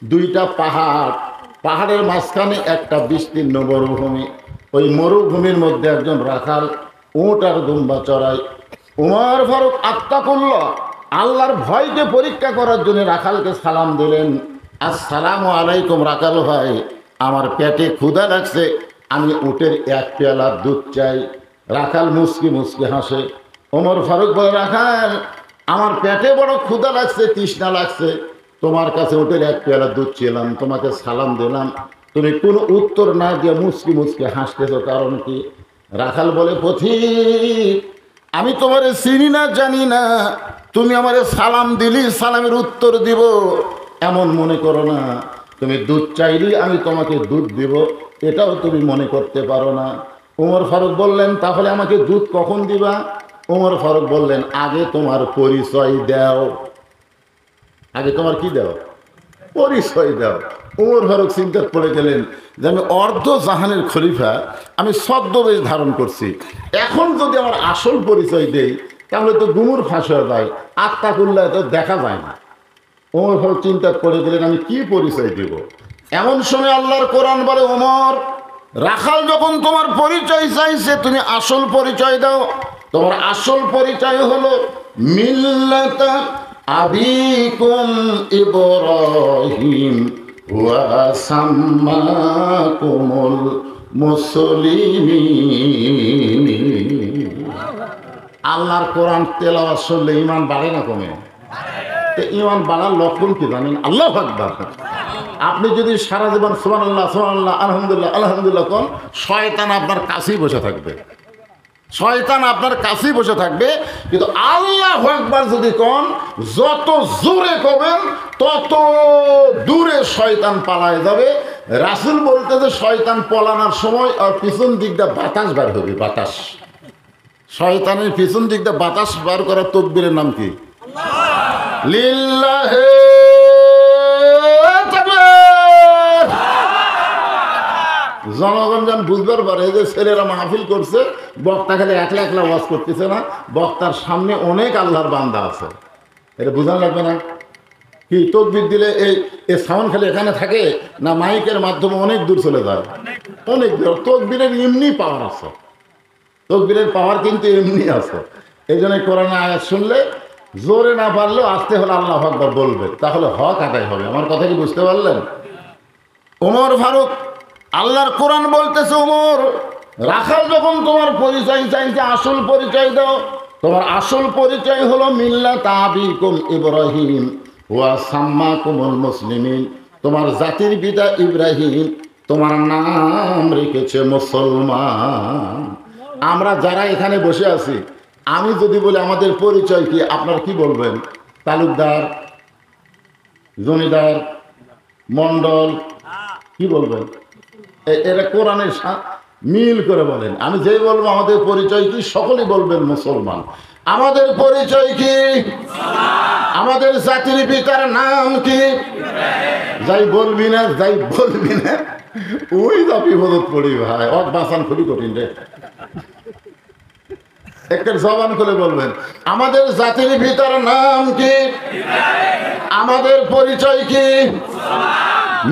দুইটা পাহাড়, পাহাড়ের মাঝখানে একটা বিস্তীর্ণ মরুভূমি। ওই মরুভূমির মধ্যে একজন রাখাল উট আর দুম্বা চড়ায়। উমর ফারুক আত্তাকুল্লাহ আল্লাহর ভয়কে পরীক্ষা করার জন্য রাখালকে সালাম দিলেন, আসসালামু আলাইকুম রাখাল ভাই, আমার পেটে ক্ষুধা লাগছে, আমি উটের এক পেয়ালা দুধ চাই। রাখাল মুসকি মুসকি হাসে। ওমর ফারুক বলে, রাখাল আমার পেটে বড় ক্ষুধা লাগছে, তৃষ্ণা লাগছে, তোমার কাছে উটের এক পেয়ালা দুধ ছিলাম, তোমাকে সালাম দিলাম, তুমি কোনো উত্তর না দিয়ে মুসকি মুসকি হাসতেছো, কারণ কি? রাখাল বলে, পথিক আমি তোমারে চিনি না জানি না, তুমি আমারে সালাম দিলি, সালামের উত্তর দিব এমন মনে করো না। তুমি দুধ চাইলি, আমি তোমাকে দুধ দিব, এটাও তুমি মনে করতে পারো না। ওমর ফারুক বললেন, তাহলে আমাকে দুধ কখন দিবা? ওমর ফারুক বললেন, আগে তোমার পরিচয় দাও। আগে তোমার কি দাও? পরিচয় দাও। ওমর ফারুক চিন্তা পড়ে গেলেন যে আমি অর্ধ জাহানের খলিফা, আমি ছদ্মবেশ ধারণ করছি, এখন যদি আমার আসল পরিচয় দেই তাহলে তো গুমুর ফাঁস হয়ে যায়, আত্তাকুল্লাহ তো দেখা যায় না। ওমর ফারুক চিন্তা করে দিলেন, আমি কি পরিচয় দিব? এমন সময় আল্লাহর কোরআন বলে, ওমর রাখাল যখন তোমার পরিচয় চাইছে, তুমি আসল পরিচয় দাও। তোমার আসল পরিচয় হলো মিল্লাতা আবিকুম ইব্রাহিম ওয়া সাম্মাকুমুল মুসলিমিন। আল্লাহর কোরআন তেলাওয়াত শুনলে ঈমান বাড়ে না কমে? ঈমান বাড়ার লক্ষণ কি জানেন? আল্লাহু আকবার। আপনি যদি সারা জীবন সুবহানাল্লাহ সুবহানাল্লাহ আলহামদুলিল্লাহ আলহামদুলিল্লাহ কোন, শয়তান আপনার কাছেই বসে থাকবে, শয়তান আপনার কাছেই বসে থাকবে। কিন্তু আল্লাহু আকবার যদি কোন, যত জোরে কবেন তত দূরে শয়তান পালায় যাবে। রাসূল বলতেছে, শয়তান পলানোর সময় আর পিছন দিকটা বাতাস বার হবে, বাতাস। শয়তানের পিছন দিকটা বাতাস বার করার তকবীরের নাম কি? লিল্লাহি তাকবীর। জনগণ যেন বুঝবার পারে যে ছেলেরা মাহফিল করছে, বক্তা খালি একলা একলা ওয়াজ করতেছে না, বক্তার সামনে অনেক আল্লাহর বান্দা আছে, এটা বোঝানো লাগবে না? কি তকবীর দিলে এই সাউন্ড খালি এখানে থাকে না, মাইকের মাধ্যমে অনেক দূর চলে যায়? অনেক দূর। তকবীরের এমনি পাওয়ার আছে, তকবীরের পাওয়ার কিন্তু এমনি আছে। এই জন্য কোরআনের আয়াত শুনলে জোরে না পারলেও আস্তে হলে আল্লাহু আকবার বলবে, তাহলে হক আদায় হবে। আমার কথা কি বুঝতে পারলেন? ওমর ফারুক, আল্লাহর কোরআন বলতেছে, ওমর রাখাল যখন তোমার পরিচয় চাইছে, আসল পরিচয় দাও। তোমার আসল পরিচয় হলো মিল্লাত আবিকুম ইব্রাহিম ওয়া সাম্মাকুমুল মুসলিমিন। তোমার জাতির পিতা ইব্রাহিম তোমার নাম রেখেছে মুসলমান। আমরা যারা এখানে বসে আছি, আমি যদি বলি আমাদের পরিচয় কি, আপনারা কি বলবেন? তালুকদার, জমিদার, মন্ডল, কি বলবেন? এরা কোরআনের মিল করে বলেন। আমি যেই বলবো আমাদের পরিচয় কি, সকলেই বলবেন মুসলমান। আমাদের পরিচয় কি? আমাদের জাতির পিতার নাম কি? যাই বলবি না, যাই বলবি না, ওই যা বিপদত পড়ি ভাই, অত বাঁচান খুবই কঠিন রে। একটা জবান খুলে বলবেন, আমাদের জাতির পিতার নাম কি? আমাদের পরিচয় কি?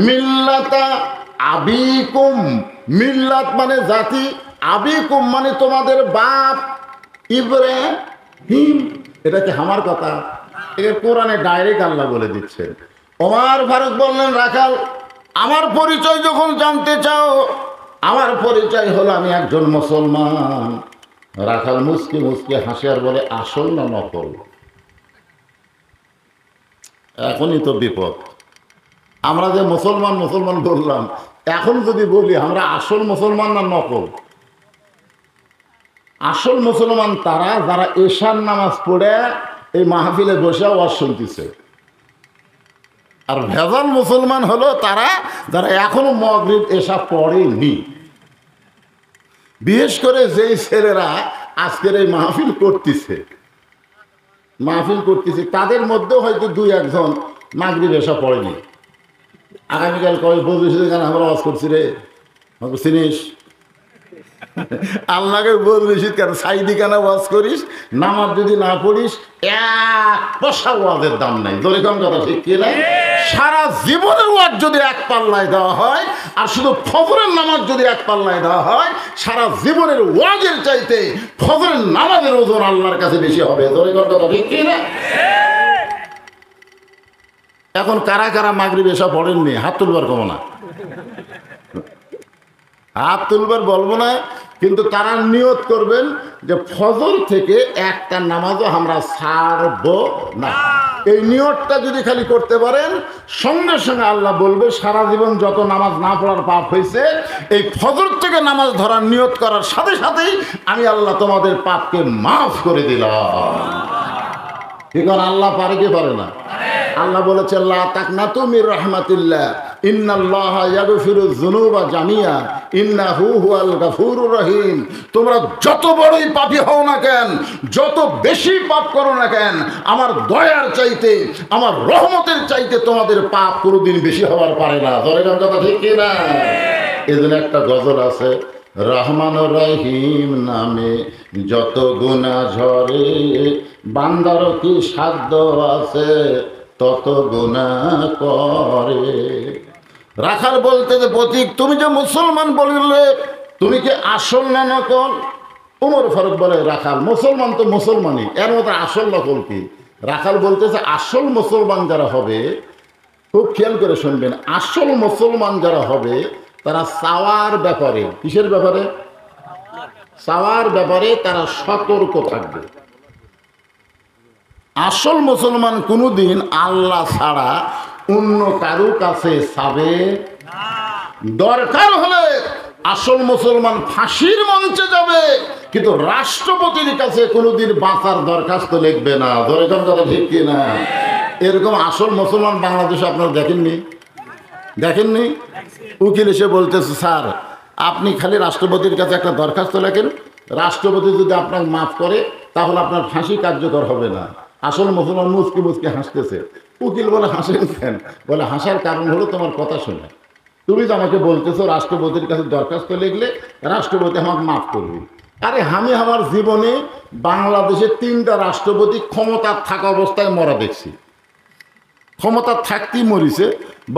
মিল্লাতা আবিকুম। মিল্লাত মানে জাতি, আবিকুম মানে তোমাদের বাপ ইব্রাহিম। এটা কি আমার কথা? এর কোরআনে ডাইরেক্ট আল্লাহ বলে দিচ্ছেন। ওমর ফারুক বললেন, রাখাল আমার পরিচয় যখন জানতে চাও, আমার পরিচয় হলো আমি একজন মুসলমান। রাখাল মুসকি মুসকি হাসি আর বলে, আসল না নকল? এখনই তো বিপদ। আমরা যে মুসলমান মুসলমান বললাম, এখন যদি বলি আমরা আসল মুসলমান না নকল? আসল মুসলমান তারা যারা এশার নামাজ পড়ে এই মাহফিলে বসে ওয়াজ শুনতেছে। আর ভেজাল মুসলমান হলো তারা যারা এখনো মাগরিব এশা পড়েনি। বিশেষ করে যেই ছেলেরা আজকের এই মাহফিল করতেছে তাদের মধ্যেও হয়তো দুই একজন মাগরিব এশা পড়েনি। আগামীকাল কবে বলছি কেন আমরা ওয়াজ করছি রে, চিনিস? আল্লাহকে বলছিস কেন সাইদি কেন ওয়াজ করিস? নামাজ যদি না পড়িস এক পয়সা ওয়াজের দাম নাই। দরিকম কথা ঠিক কি না? সারা জীবনের ওয়াজ যদি এক পাল্লায় দেওয়া হয়, আর শুধু ফজরের নামাজ যদি এক পাল্লায় দেওয়া হয়, সারা জীবনের ওয়াজের চাইতে ফজরের নামাজের ওজন আল্লাহর কাছে বেশি হবে। দরিকম কথা ঠিক কি না? এখন কারা কারা মাগরিব এসা পড়েননি হাত তুলবার কম না, হাত তুলবার বলবো না, কিন্তু তারা নিয়ত করবেন যে ফজর থেকে একটা নামাজও আমরা ছাড়বো না। এই নিয়তটা যদি খালি করতে পারেন, সঙ্গে সঙ্গে আল্লাহ বলবে সারা জীবন যত নামাজ না পড়ার পাপ হয়েছে, এই ফজর থেকে নামাজ ধরার নিয়ত করার সাথে সাথেই আমি আল্লাহ তোমাদের পাপকে মাফ করে দিলাম। ঠিক আছে? আল্লাহ পারে কি পারে না? আল্লাহ বলেছেন, লা তাকনাতু মির রাহমাতিল্লাহ ইন্নাল্লাহা ইয়াগফিরুয যুনুবা জামিয়া ইন্নাহু হুয়াল গাফুরুর রহিম। তোমরা যত বড়ই পাপী হও না কেন, যত বেশি পাপ করো না কেন, আমার দয়ার চাইতে, আমার রহমতের চাইতে তোমাদের পাপ কোনোদিন বেশি হওয়ার পারে না। ধরে কথা ঠিক কি না? এজন্য একটা গজল আছে, রহমান রহিম নামে যত গুনাহ ঝরে, বান্দার কি সাধ্য আছে তত গুনাহ করে। রাখাল বলতে যে প্রতীক, তুমি যে মুসলমান বললে, তুমি কি আসল না নকল? ওমর ফারুক বলে, রাখাল মুসলমান তো মুসলমানই, এর মধ্যে আসল নকল কি? রাখাল বলতেছে, আসল মুসলমান যারা হবে, খুব খেয়াল করে শুনবেন, আসল মুসলমান যারা হবে তারা চাওয়ার ব্যাপারে, কিসের ব্যাপারে? চাওয়ার ব্যাপারে তারা সতর্ক থাকবে। আসল মুসলমান কোনোদিন আল্লাহ ছাড়া অন্য কারো কাছে চাবে। দরকার হলে আসল মুসলমান ফাঁসির মঞ্চে যাবে, কিন্তু রাষ্ট্রপতির কাছে কোনোদিন বাঁচার দরখাস্ত লিখবে না। ধরে কথা ঠিক কি না? এরকম আসল মুসলমান বাংলাদেশে আপনারা দেখেননি? উকিল এসে বলতেছে, স্যার আপনি খালি রাষ্ট্রপতির কাছে একটা দরখাস্ত লেখেন, রাষ্ট্রপতি যদি আপনাকে মাফ করে তাহলে আপনার ফাঁসি কার্যকর হবে না। আসল মুসলমান মুচকি মুচকি হাসতেছে। উকিল বলে, হাসেন কেন? বলে, হাসার কারণ হলো তোমার কথা শুনে। তুমি যে আমাকে বলতেছো রাষ্ট্রপতির কাছে দরখাস্ত লিখলে রাষ্ট্রপতি আমাকে মাফ করবে। আরে আমি আমার জীবনে বাংলাদেশের 3টা রাষ্ট্রপতি ক্ষমতার থাকা অবস্থায় মরা দেখছি। ক্ষমতার থাকতেই মরিছে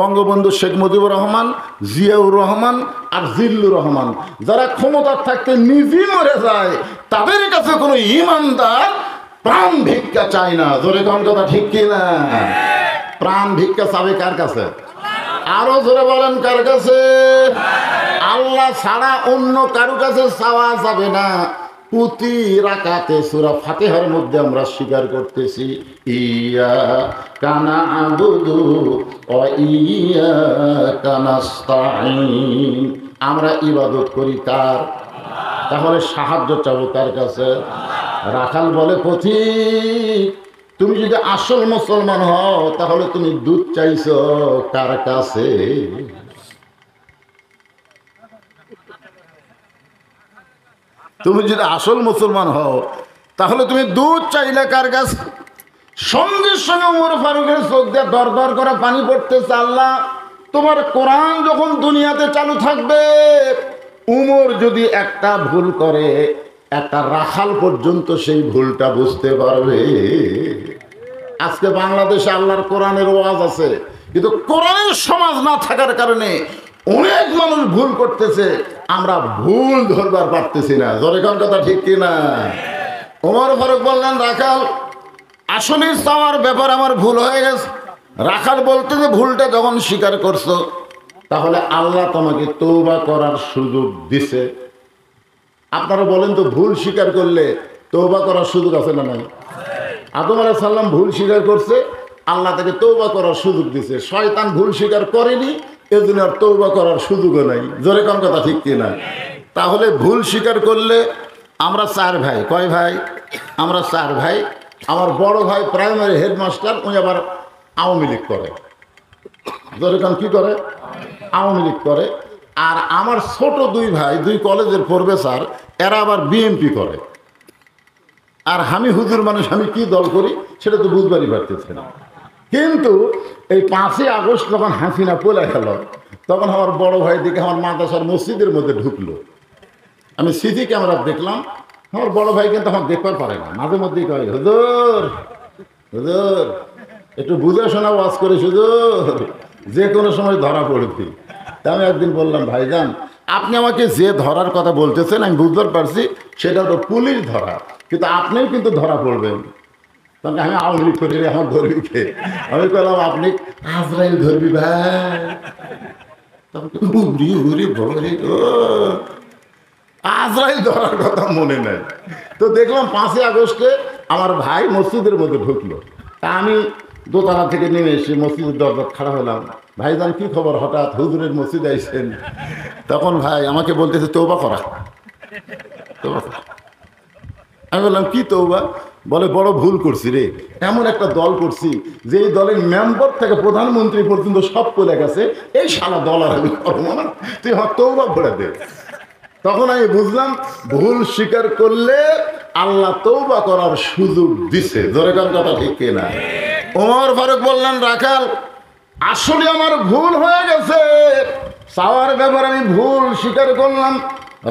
বঙ্গবন্ধু শেখ মুজিবুর রহমান, জিয়াউর রহমান আর জিল্লুর রহমান। যারা ক্ষমতার থাকতে নিজেই মরে যায়, তাদের কাছে কোনো ইমানদার প্রাণ ভিক্ষা চায় না। জোরে কোন কথা ঠিক কিনা? প্রাণ ভিক্ষা চাবে কার কাছে? আরো জোরে বলেন, কার কাছে? আল্লাহ ছাড়া অন্য কারো কাছে চাওয়া যাবে না। প্রতি রাকাতে সূরা ফাতিহার মধ্যে আমরা স্বীকার করতেছি, ইয়া কানা আবুদু ও ইয়া কানাস্তাইন। আমরা ইবাদত করি কার? তাহলে সাহায্য চাবো কার কাছে? রাখাল বলে, পথিক তুমি যদি আসল মুসলমান হও তাহলে তুমি দুধ চাইছো কার কাছে? তুমি যদি আসল মুসলমান হও তাহলে তুমি দুধ চাইলে কার কাছে? সঙ্গে সঙ্গে ওমর ফারুকের চোখ দিয়ে দর দর করে পানি পড়তেছে। আল্লাহ, তোমার কোরআন যখন দুনিয়াতে চালু থাকবে, উমর যদি একটা ভুল করে, একটা রাখাল পর্যন্ত সেই ভুলটা বুঝতে পারবে। আজকে বাংলাদেশে আল্লাহর কোরআনের ওয়াজ আছে, কিন্তু কোরআনের সমাজ না থাকার কারণে অনেক মানুষ ভুল করতেছে, আমরা ভুল ধরবার পারতেছি না। জোরে কোন কথা ঠিক কিনা? ওমর ফারুক বললেন, রাখাল আসলে চাওয়ার ব্যাপার আমার ভুল হয়ে গেছে। রাখাল বলতে যে ভুলটা যখন স্বীকার করছো, তাহলে আল্লাহ তোমাকে তওবা করার সুযোগ দিছে। আপনারা বলেন তো, ভুল স্বীকার করলে তওবা করার সুযোগ আছে না নাই? আদম আলাইহিস সালাম ভুল স্বীকার করছে, আল্লাহ তাকে তওবা করার সুযোগ দিছে। শয়তান ভুল স্বীকার করেনি, এজন্য আর তওবা করার সুযোগও নাই। জোরে কোন কথা ঠিক কিনা? তাহলে ভুল স্বীকার করলে আমরা চার ভাই। কয় ভাই? আমরা চার ভাই। আমার বড় ভাই প্রাইমারি হেডমাস্টার, উনি আবার আওয়ামী লীগ করে। জোরে কোন কি করে? আওয়ামী লীগ করে। আর আমার ছোট দুই ভাই দুই কলেজের প্রফেসর, এরা আবার বিএনপি করে। আর আমি হুজুর মানুষ, আমি কি দল করি সেটা তো বুঝবারই পারতেছে না। কিন্তু এই 5ই আগস্ট যখন হাসিনা পলে গেল, তখন আমার বড় ভাই দিকে আমার মাদ্রাসার মসজিদের মধ্যে ঢুকলো। আমি সিসি ক্যামেরা দেখলাম, আমার বড় ভাই কিন্তু আমার দেখতে পারে না, মাঝে মধ্যেই কয়, হুজুর হুজুর একটু বুঝে শোনা ওয়াজ করে, হুজুর যে কোনো সময় ধরা পড়বি। তা আমি একদিন বললাম, ভাইজান আপনি আমাকে যে ধরার কথা বলতেছেন আমি বুঝতে পারছি, সেটা তো পুলিশ ধরা, কিন্তু আপনিও কিন্তু ধরা পড়বেন। তখন আমি আওয়ামী লীগ করি, আমার ধরবি কে? আমি বললাম, আপনি আজরাইল ধরবি ভাই। আজরাইল ধরার কথা মনে নেই। তো দেখলাম 5ই আগস্টে আমার ভাই মসজিদের মধ্যে ঢুকলো। তা আমি দোতলা থেকে নেমে এসে মসজিদের দরজা খাড়া হলাম। ভাইজান কি খবর, হঠাৎ হুজুরের মসজিদে আইছেন? তখন ভাই আমাকে বলতেছে, তওবা করা, তওবা করা। আমি বললাম, কি তওবা? বলে, বড় ভুল করছি রে, এমন একটা দল করছি যে এই দলের মেম্বার থেকে প্রধানমন্ত্রী পর্যন্ত সব চলে গেছে, এই শালা দল আর আমি করবো না, তুই আমার তওবা করে দে। তখন আমি বুঝলাম, ভুল স্বীকার করলে আল্লাহ তওবা করার সুযোগ দিছে। ধরে কার কথা ঠিক কিনা? ওমর ফারুক বললেন, রাখাল আসলে আমার ভুল হয়ে গেছে, চাওয়ার ব্যাপারে আমি ভুল স্বীকার করলাম।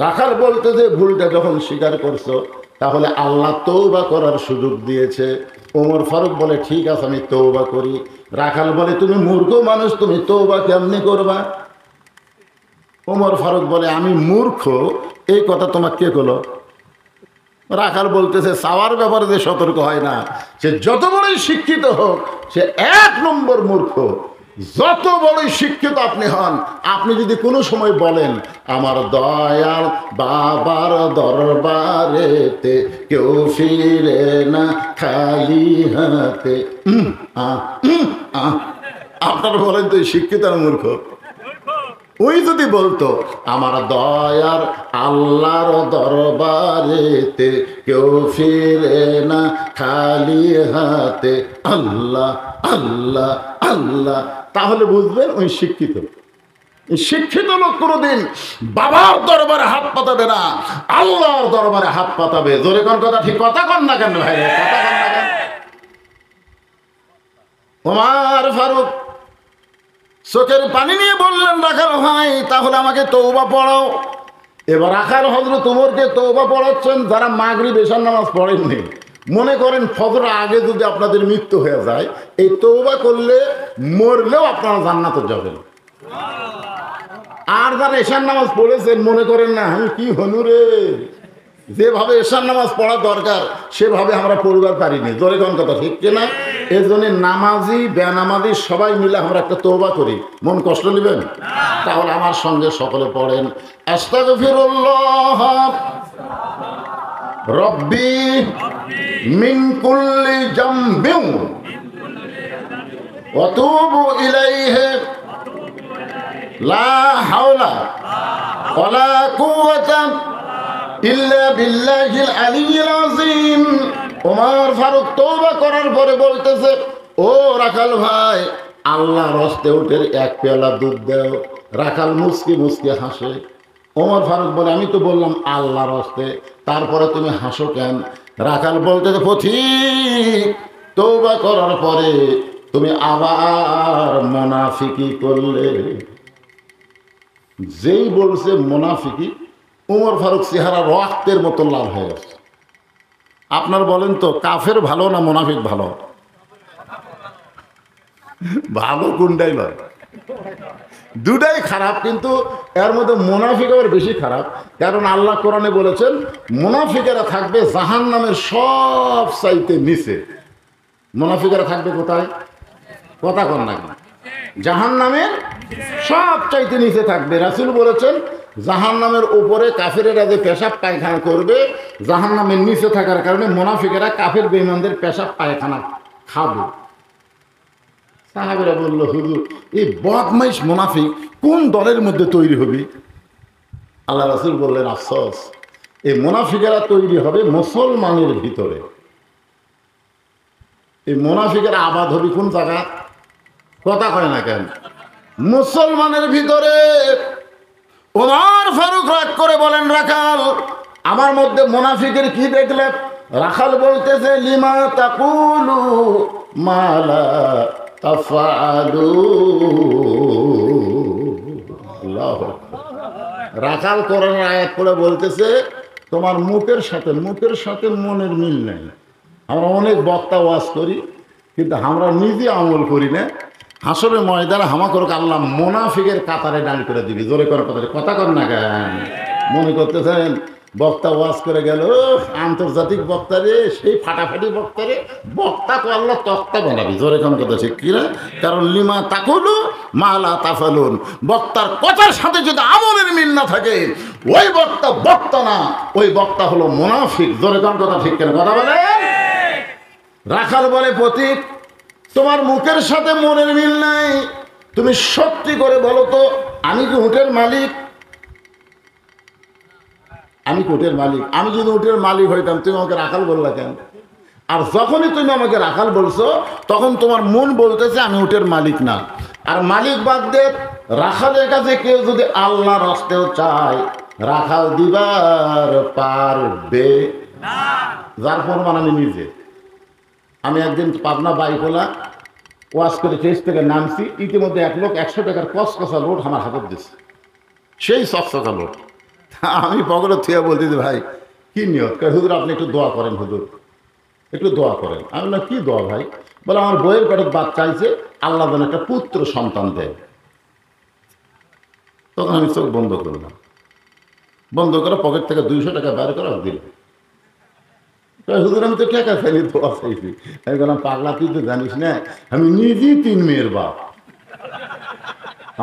রাখাল বলতে যে ভুলটা যখন স্বীকার করছো, তাহলে আল্লাহ তওবা করার সুযোগ দিয়েছে। ওমর ফারুক বলে, ঠিক আছে আমি তওবা করি। রাখাল বলে, তুমি মূর্খ মানুষ, তুমি তওবা কেমনি করবা? ওমর ফারুক বলে, আমি মূর্খ এই কথা তোমাকে কে বলো? রাখাল বলতেছে, চাওয়ার ব্যাপারে যে সতর্ক হয় না, সে যত বড়ই শিক্ষিত হোক, সে 1 নম্বর মূর্খ। যত বড়ই শিক্ষিত আপনি হন, আপনি যদি কোনো সময় বলেন, আমার দয়াল বাবার দরবারেতে কেউ ফিরে না খালি হাতে, আপনারা বলেন তো শিক্ষিত আর মূর্খ? ওই যদি বলতো, আমার দয়ার আল্লাহর দরবারেতে কেউ ফিরে না খালি হাতে, আল্লাহ আল্লাহ আল্লাহ, তাহলে বুঝবেন ওই শিক্ষিত। শিক্ষিত লোক কোনোদিন বাবার দরবারে হাত পাতাবে না, আল্লাহর দরবারে হাত পাতাবে। জোরে কোন কথা ঠিক কথা কন না কেন ভাই? কথা কন না কেন? ওমর ফারুক চোখের পানি নিয়ে বললেন, রাখাল ভাই তাহলে আমাকে তওবা পড়াও। এবার রাখাল হযরত ওমরকে তওবা পড়াচ্ছেন যারা মাগরিব এশার নামাজ পড়েননি। মনে করেন ফজর আগে যদি আপনাদের মৃত্যু হয়ে যায়, এই তওবা করলে মরলেও আপনারা জান্নাতে যাবেন। আর যারা এশার নামাজ পড়েছেন, মনে করেন না আমি কি হনু রে, যেভাবে এশার নামাজ পড়া দরকার সেভাবে আমরা পড়বার পারিনি। জোরে কোন কথা ঠিক কিনা? এই জন্য নামাজি বেনামাজি সবাই মিলে আমরা একটা তওবা করি। মন কষ্ট নেবেন? তাহলে আমার সঙ্গে সকলে পড়েন, আস্তাগফিরুল্লাহ রব্বি মিন কুল্লি জামবিন ওয়া তুবু ইলাইহি লা হাওলা ওয়ালা কুওয়াতা ইল্লা বিল্লাহিল আলিয়্যিল আযীম। ওমর ফারুক তওবা করার পরে বলতেছে, ও রাখাল ভাই, আল্লাহর হস্তে উঠে 1 পেয়ালা দুধ দাও। রাখাল মুসকি মুসকি হাসে। ওমর ফারুক বলে, আমি তো বললাম আল্লাহর হস্তে, তারপরে তুমি হাসো কেন? রাখাল বলতেছে, পথিক তওবা করার পরে তুমি আবার মুনাফিকি করলে। যেই বলছে মুনাফিকি, ওমর ফারুক চেহারা রক্তের মতো লাল হয়ে গেছে। আপনার বলেন তো, কাফের ভালো না মুনাফিক ভালো? ভালো কোনটাই নয়, দুটাই খারাপ, কিন্তু এর মধ্যে মুনাফিক আবার বেশি খারাপ। কারণ আল্লাহ কোরআনে বলেছেন, মুনাফিকেরা থাকবে জাহান্নামের সব চাইতে নিচে। মুনাফিকরা থাকবে কোথায়? কথা কর না কেন? জাহান্নামের সব চাইতে নিচে থাকবে। রাসূল বলেছেন জাহান্নামের উপরে কাফেরেরা যে পেশাব পায়খানা করবে, জাহান্নামের নিচে থাকার কারণে মুনাফিকেরা কাফের বেঈমানদের পেশাব পায়খানা খাবে। সাহাবীরা বলল, হুজুর এই বদমাইশ মুনাফিক কোন দলের মধ্যে তৈরি হবে? আল্লাহ রাসূল বললেন, আফসোস, এই মুনাফিকেরা তৈরি হবে মুসলমানের ভিতরে। এই মুনাফিকেরা আবাদ হবে কোন জায়গা? কথা কয় না কেন? মুসলমানের ভিতরে। ওমর ফারুক রাগ করে বলেন, রাখাল আমার মধ্যে মুনাফিকের কি দেখলে? রাখাল বলতেছে, লিমা তাকুলু মা লা তাফআলু। আল্লাহু আকবার। রাখাল কোরআনের আয়াত পড়ে বলতেছে, তোমার মুখের সাথে মনের মিল নাই। আমরা অনেক বক্তা ওয়াজ করি, কিন্তু আমরা নিজে আমল করি না। হাসরের ময়দানে হামা করুক আল্লাহ মুনাফিকের কাতারে দাঁড় করে দিবি। জোরে করে কথা কর না কেন? মনে করতেছেন বক্তা ওয়াজ করে গেল, আন্তর্জাতিক বক্তা রে, সেই ফাটাফাটি বক্তা রে, বক্তা তো আল্লাহ তক্তা বানাবি। জোরে কোন কথা ঠিক কিনা? কারণ লিমা তাকুলু মা লা তাফালুন, বক্তার কথার সাথে যদি আমলের মিল না থাকে ওই বক্তা না, ওই বক্তা হলো মুনাফিক। জোরে কোন কথা ঠিক কিনা? কথা বলে। রাখাল বলে, পথিক তোমার মুখের সাথে মনের মিল নাই, তুমি সত্যি করে বলো তো আমি কি উটের মালিক? আমি কি উটের মালিক? আমি যদি উটের মালিক হইতাম তুমি আমাকে রাখাল বললা কেন? আর যখনই তুমি আমাকে রাখাল বলছো তখন তোমার মন বলতেছে আমি উটের মালিক না। আর মালিক বাদ দে, রাখালের কাছে কেউ যদি আল্লাহর হস্তেও চায় রাখাল দিবার পারবে না। যার প্রমাণ আমি নিজে। আমি একদিন পাবনা বাইকোলা ওয়াশ করে ট্রেস থেকে নামছি, ইতিমধ্যে এক লোক 100 টাকার কসকসা নোট আমার হাতে দিচ্ছে, সেই চকচকা নোট। আমি পকেটে থুয়ে বলতেছি, ভাই কি নিয়ত? হুজুর আপনি একটু দোয়া করেন, হুজুর একটু দোয়া করেন। আমি বললাম কি দোয়া ভাই? বলে আমার বইয়ের পেটে বাচ্চা চাইছে, আল্লাহ যেন একটা পুত্র সন্তান দেয়। তখন আমি চোখ বন্ধ করলাম, বন্ধ করে পকেট থেকে 200 টাকা বের করে দিল। হুজুর আমি তো টাকা চাইনি, দোয়া চাইছি। আমি বললাম পাগলা তুই তো জানিস না আমি নিজেই 3 মেয়ের বাপ,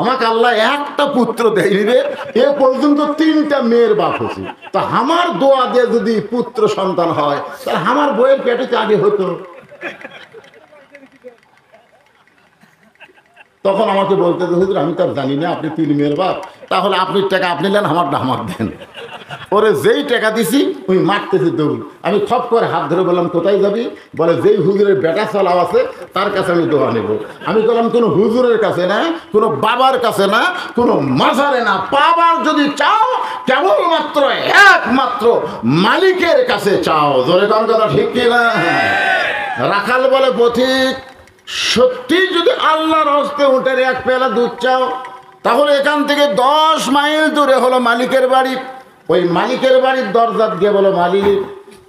আমাকে আল্লাহ একটা পুত্র দেয়নি রে, এ পর্যন্ত 3টা মেয়ের বাপ হচ্ছে। তা আমার দোয়া দিয়ে যদি পুত্র সন্তান হয় তাহলে আমার বইয়ের পেটে আগে হতো। তখন আমাকে বলতে হুজুর আমি তো আর জানি না আপনি 3 মেয়ের বাপ, তাহলে আপনি টাকা আপনি নেন, আমারটা আমার দেন। ওরে যেই টাকা দিছি ওই মারতেছি দৌড়। আমি খপ করে হাত ধরে বললাম কোথায় যাবি? বলে যেই হুজুরের বেটা চালাও আছে তার কাছে আমি দোয়া নেব। আমি বললাম কোনো হুজুরের কাছে না, কোনো বাবার কাছে না, কোনো মাজারে না, পাবার যদি চাও কেবলমাত্র একমাত্র মালিকের কাছে চাও। জোরে কোন কথা ঠিক কিনা? রাখাল বলে, পথিক সত্যি যদি আল্লাহর হস্তে উটের 1 পেয়ালা দুধ চাও তাহলে এখান থেকে 10 মাইল দূরে হলো মালিকের বাড়ি। ওই মালিকের বাড়ির দরজা গিয়ে বলো, মালিক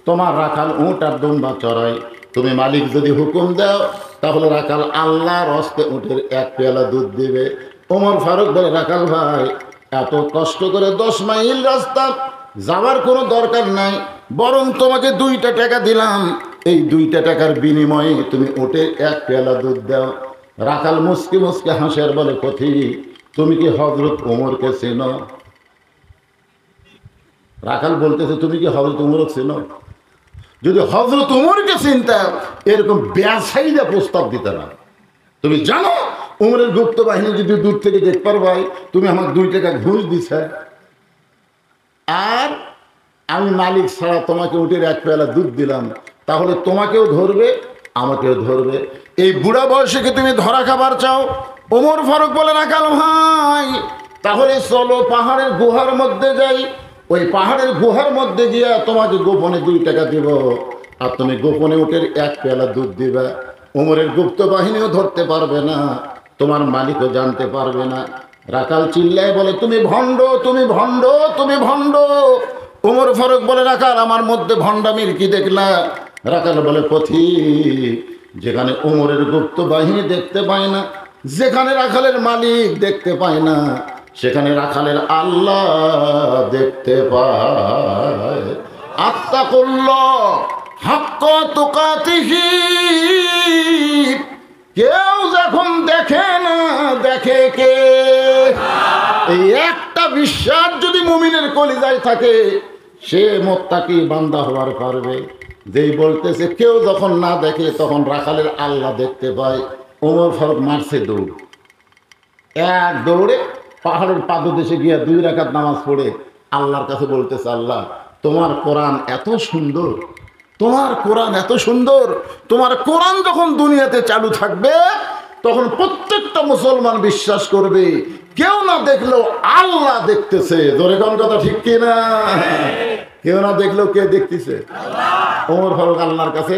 তোমার রাখাল উট আর দুম্বা চড়াই, তুমি মালিক যদি হুকুম দাও তাহলে রাখাল আল্লাহর হস্তে উটের 1 পেয়ালা দুধ দিবে। ওমর ফারুক বলে, রাখাল ভাই এত কষ্ট করে 10 মাইল রাস্তা যাওয়ার কোনো দরকার নাই, বরং তোমাকে 2টা টাকা দিলাম, এই 2টা টাকার বিনিময়ে তুমি উটের 1 পেয়ালা দুধ দাও। রাখাল মুসকে মুসকে হাসে আর বলে, পথিক তুমি কি হযরত ওমরকে চেনো? রাখাল বলতেছে, তুমি কি হযরত ওমরকে চেনো? যদি হযরত ওমরকে চিনতাম এরকম বেসাইদা প্রস্তাব দিতে না। তুমি জানো ওমরের গুপ্ত বাহিনী যদি দূর থেকে দেখতে পারবাই তুমি আমাকে 2 টাকা ঘুষ দিছে, আর আমি মালিক ছাড়া তোমাকে উটের 1 পেয়ালা দুধ দিলাম, তাহলে তোমাকেও ধরবে আমাকেও ধরবে। এই বুড়া বয়সে কি তুমি ধরা খাবার চাও? ওমর ফারুক বলে, রাখাল ভাই তাহলে চলো পাহাড়ের গুহার মধ্যে যাই, ওই পাহাড়ের গুহার মধ্যে গিয়া তোমাকে গোপনে 2 টাকা দিব, আর তুমি গোপনে উটের 1 পেয়ালা দুধ দিবা। ওমরের গুপ্ত বাহিনীও ধরতে পারবে না, তোমার মালিকও জানতে পারবে না। রাখাল চিল্লায় বলে, তুমি ভণ্ড, তুমি ভণ্ড, তুমি ভণ্ড। ওমর ফারুক বলে, রাখাল আমার মধ্যে ভণ্ডামির কি দেখলা? রাখাল বলে, পথিক যেখানে ওমরের গুপ্ত বাহিনী দেখতে পায় না, যেখানে রাখালের মালিক দেখতে পায় না, সেখানে রাখালের আল্লাহ দেখতে পায়। আত্তাকুল্লাহ হাক্কা তুকাতিহি কেউ যখন দেখে না, দেখে কে? এই একটা বিশ্বাস যদি মুমিনের কলিজায় থাকে, সে মুত্তাকি বান্দা হওয়ার পারবে। যেই বলতেছে কেউ যখন না দেখে, তখন রাখালের আল্লাহ দেখতে পায়। ওমর ফারুক মারছে দৌড়, এক দৌড়ে পাহাড়ের পাদদেশে গিয়ে 2 রাকাত নামাজ পড়ে আল্লাহর কাছে বলতেছে, আল্লাহ তোমার কোরআন এত সুন্দর, তোমার কোরআন এত সুন্দর, তোমার কোরআন যখন দুনিয়াতে চালু থাকবে তখন প্রত্যেকটা মুসলমান বিশ্বাস করবে কেউ না দেখলেও আল্লাহ দেখতেছে। জোরে কোন কথা ঠিক কিনা? কেউ না দেখলেও কে দেখতেছে? ওমর ফারুক আল্লাহর কাছে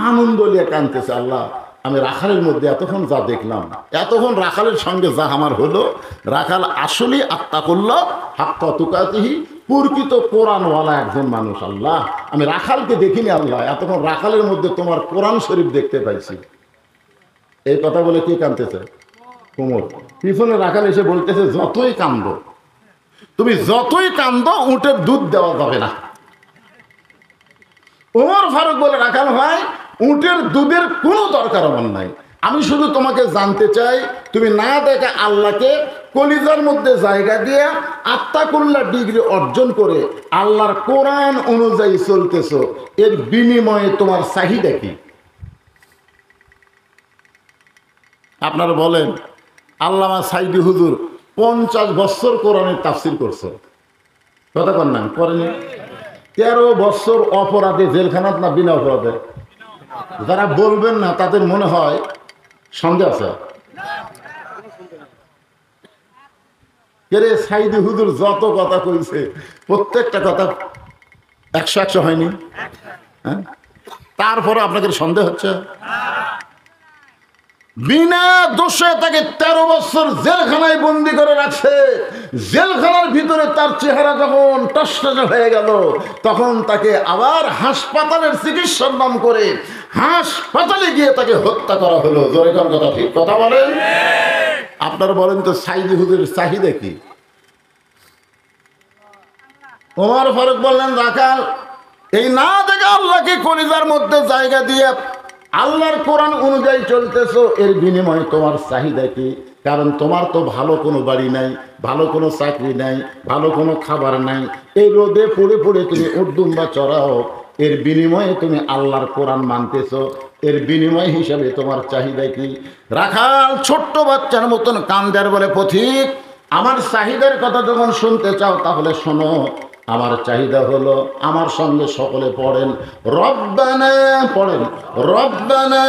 আনন্দ নিয়ে কাঁদতেছে, আল্লাহ আমি রাখালের মধ্যে এতক্ষণ যা দেখলাম, এতক্ষণ রাখালের সঙ্গে যা আমার হলো, রাখাল আসলেই আত্মা করল হাক্কা তুকাতিহি, প্রকৃত কোরআনওয়ালা একজন মানুষ। আল্লাহ আমি রাখালকে দেখিনি, আল্লাহ এতক্ষণ রাখালের মধ্যে তোমার কোরআন শরীফ দেখতে পাইছি। এই কথা বলে কে কাঁদতেছে? ওমর। পিছনে রাখাল এসে বলতেছে, যতই কান্দো তুমি, যতই কান্দো, উটের দুধ দেওয়া যাবে না। ওমর ফারুক বলে, রাখাল ভাই উটের দুধের কোনো দরকার আমার নাই, আমি শুধু তোমাকে জানতে চাই তুমি না দেখে আল্লাহকে কলিজার মধ্যে জায়গা দিয়ে আত্মাকুল্লাহ ডিগ্রি অর্জন করে আল্লাহর কোরআন অনুযায়ী চলতেছো, এর বিনিময়ে তোমার চাহিদা কি? আপনারা বলেন, আল্লামা সাইদি হুজুর 50 বছর কোরআনের তাফসীর করছে, কথা কন না করেনি? 13 বছর অপরাধে জেলখানাত না বিনা অপরাধে? যারা বলবেন না তাদের মনে হয় সন্দেহ আছে। সাইদি হুজুর যত কথা কইছে প্রত্যেকটা কথা 100 হয়নি, হ্যাঁ? তারপরে আপনাদের সন্দেহ হচ্ছে? বিনা দোষে তাকে 13 বছর জেলখানায় বন্দি করে রাখছে। জেলখানার ভিতরে তার চেহারা যখন টসটসে হয়ে গেল, তখন তাকে আবার হাসপাতালের চিকিৎসার নাম করে হাসপাতালে গিয়ে তাকে হত্যা করা হলো। জোরে কোন কথা ঠিক কথা বলেন? আপনারা বলেন তো সাইদি হুজুরের চাহিদা কি? ওমর ফারুক বললেন, রাখাল এই না দেখে আল্লাহকে কলিজার মধ্যে জায়গা দিয়ে আল্লাহর কোরআন অনুযায়ী চলতেছো, এর বিনিময়ে তোমার চাহিদা কি? কারণ তোমার তো ভালো কোনো বাড়ি নাই, ভালো কোনো চাকরি নাই, ভালো কোনো খাবার নাই, এই রোদে পড়ে পড়ে তুমি উটদুম্বা চড়াও, এর বিনিময়ে তুমি আল্লাহর কোরআন মানতেছো, এর বিনিময় হিসাবে তোমার চাহিদা কি? রাখাল ছোট্ট বাচ্চার মতন কান্দার বলে, পথিক আমার চাহিদার কথা যখন শুনতে চাও তাহলে শোনো। আমার চাহিদা হলো, আমার সঙ্গে সকলে পড়েন, রব্বানা পড়েন, রব্বানা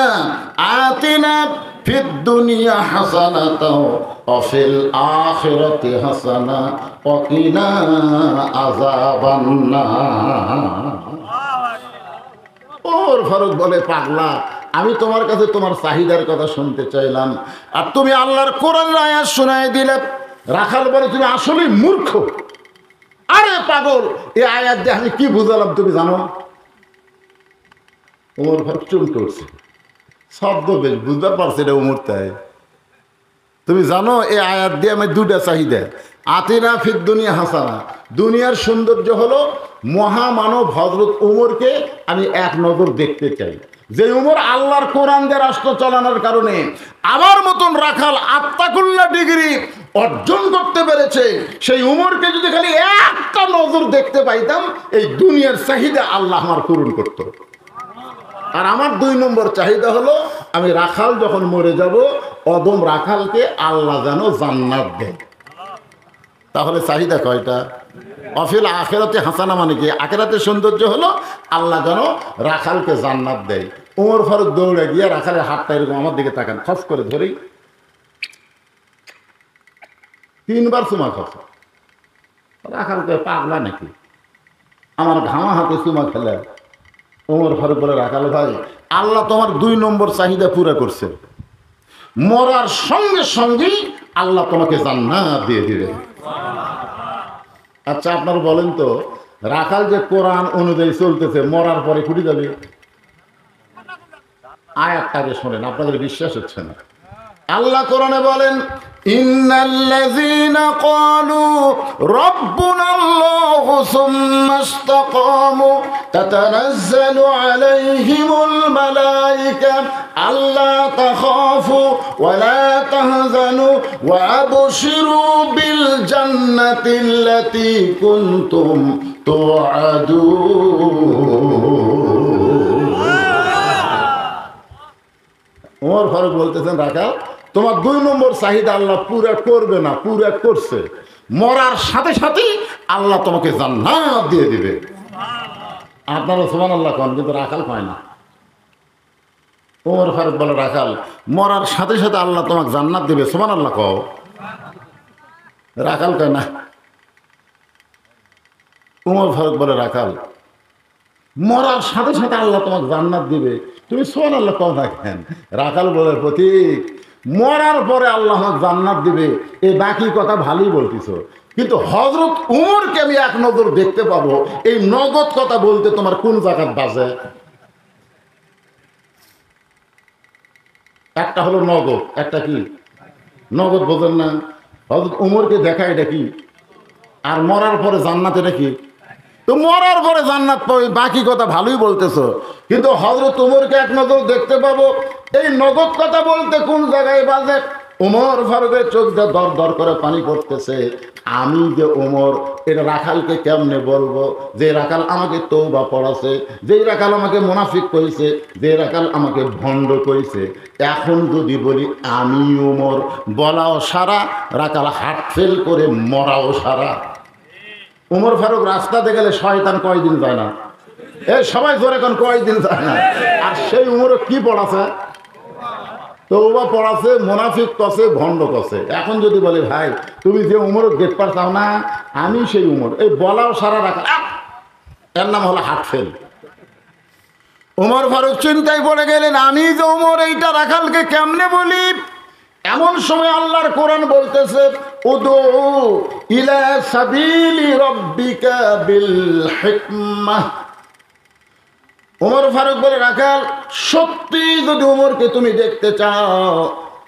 আতিনা ফিদ দুনিয়া হাসানাতাও ওয়া ফিল আখিরাতি হাসানা ওয়া কিনা আযাবান্নার। ওমর ফারুক বলে, পাগলা আমি তোমার কাছে তোমার চাহিদার কথা শুনতে চাইলাম, আর তুমি আল্লাহর কোরআনের আয়াত শোনায় দিলে। রাখাল বলে, তুমি আসলেই মূর্খ। আরে পাগল, এই আয়াত দিয়ে আমি কি বুঝালাম তুমি জানো? ওমর ফারুক চুপ করছে, শব্দ বেশ বুঝতে পারছে এটা ওমর। তাই তুমি জানো এই আয়াত দিয়ে আমি 2টা চাহিদা, আতিনা ফিদ দুনিয়া হাসানা, দুনিয়ার সৌন্দর্য হলো মহামানব হযরত ওমরকে আমি এক নজর দেখতে চাই। যে ওমর আল্লাহর কোরআন দিয়ে রাষ্ট্র চালানোর কারণে আমার মতন রাখাল আত্মাকুল্লাহ ডিগ্রি অর্জন করতে পেরেছে, সেই ওমরকে যদি খালি একটা নজর দেখতে পাইতাম, এই দুনিয়ার চাহিদা আল্লাহ আমার পূরণ করত। আর আমার 2 নম্বর চাহিদা হলো, আমি রাখাল যখন মরে যাব, অদম রাখালকে আল্লাহ যেন জান্নাত দেয়। তাহলে চাহিদা কয়টা? অফিল আখেরাতে হাসানা মানে কি? আখেরাতের সৌন্দর্য হলো আল্লাহ যেন রাখালকে জান্নাত দেয়। ওমর ফারুক দৌড়ে গিয়ে রাখালের হাতটা এরকম আমার দিকে তাকান, খস করে ধরেই 3 বার চুমা খাস। রাখালকে পাগলা নাকি, আমার ঘামা হাতে চুমা খেলে? ওমর ফারুক বলে, রাখাল ভাই আল্লাহ তোমার 2 নম্বর চাহিদা পুরা করছে, মরার সঙ্গে সঙ্গেই আল্লাহ তোমাকে জান্নাত দিয়ে দিবে। আচ্ছা আপনারা বলেন তো, রাখাল যে কোরআন অনুযায়ী চলতেছে, মরার পরে কুটি যাবে? আয়াতটাকে শোনেন, আপনাদের বিশ্বাস হচ্ছে না। আল্লাহ কোরআনে বলেন, ইন্নাল্লাযীনা ক্বালু রাব্বুনাল্লাহু সুম্মা ইসতাকামু তাতানাজ্জালু আলাইহিমুল মালায়েকা আল্লা তাখাফু ওয়া লা তাহজানু ওয়া আবশিরু বিল জান্নাতিল্লাতী কুনতুম তুআদুন। ওমর ফারুক বলতেছেন, রাখাল তোমার 2 নম্বর চাহিদা আল্লাহ পুরা করবে না, পুরা করছে। মরার সাথে সাথেই আল্লাহ তোমাকে জান্নাত দিয়ে দিবে। আপনারা সুবহানাল্লাহ কোন, কিন্তু রাখাল পায় না। ওমর ফারুক বলে, রাখাল মরার সাথে সাথে আল্লাহ তোমাকে জান্নাত দিবে, সুবহানাল্লাহ কও। রাখাল কয় না। ওমর ফারুক বলে, রাখাল মরার সাথে সাথে আল্লাহ তোমাকে জান্নাত দিবে, তুমি সুবহানাল্লাহ কও না কেন? রাখাল বলে, প্রতীক মরার পরে আল্লাহ আমাকে জান্নাত দিবে, এই বাকি কথা ভালোই বলতেছো, কিন্তু হযরত উমরকে আমি এক নজর দেখতে পাবো, এই নগদ কথা বলতে তোমার কোন জাকাত বাজে? একটা হলো নগদ, একটা কি নগদ, বোঝেন না? হযরত উমরকে দেখা এটা কি, আর মরার পরে জান্নাত এটা কি? তো মরার পরে জান্নাত পাবে, বাকি কথা ভালোই বলতেছো, কিন্তু হযরত উমরকে এক নজর দেখতে পাবো, এই নগদ কথা বলতে কোন জায়গায় বাজে? উমর ফারুকের চোখ দিয়ে দর দর করে পানি পড়তেছে। আমি যে উমর, এটা রাখালকে কেমনে বলবো? যে রাখাল আমাকে তওবা পড়াছে, যে রাখাল আমাকে মুনাফিক করেছে, যে রাখাল আমাকে ভণ্ড করেছে, এখন যদি বলি আমি উমর, বলাও সারা, রাখাল হার্ট ফেল করে মরাও সারা। উমর ফারুক রাস্তাতে গেলে শয়তান কয়দিন যায় না? এই সবাই জোরে কোন কয়দিন যায় না? আর সেই উমর কি পড়াছে? তওবা পড়াছে, মুনাফিক কছে, ভণ্ড কছে। এখন যদি বলে ভাই তুমি যে উমর দেখতে চাও না, আমি সেই উমর, এই বলাও সারা রাখা, এর নাম হলো হার্ট ফেল। উমর ফারুক চিন্তায় পড়ে গেলেন, আমি যে উমর, এইটা রাখালকে কেমনে বলি? এমন সময় আল্লাহর কোরআন বলতেছে, উদু ইলা সাবিলি রাব্বিকা বিল হিকমাহ। উমর ফারুক বলে, রাখাল সত্যি যদি উমরকে তুমি দেখতে চাও,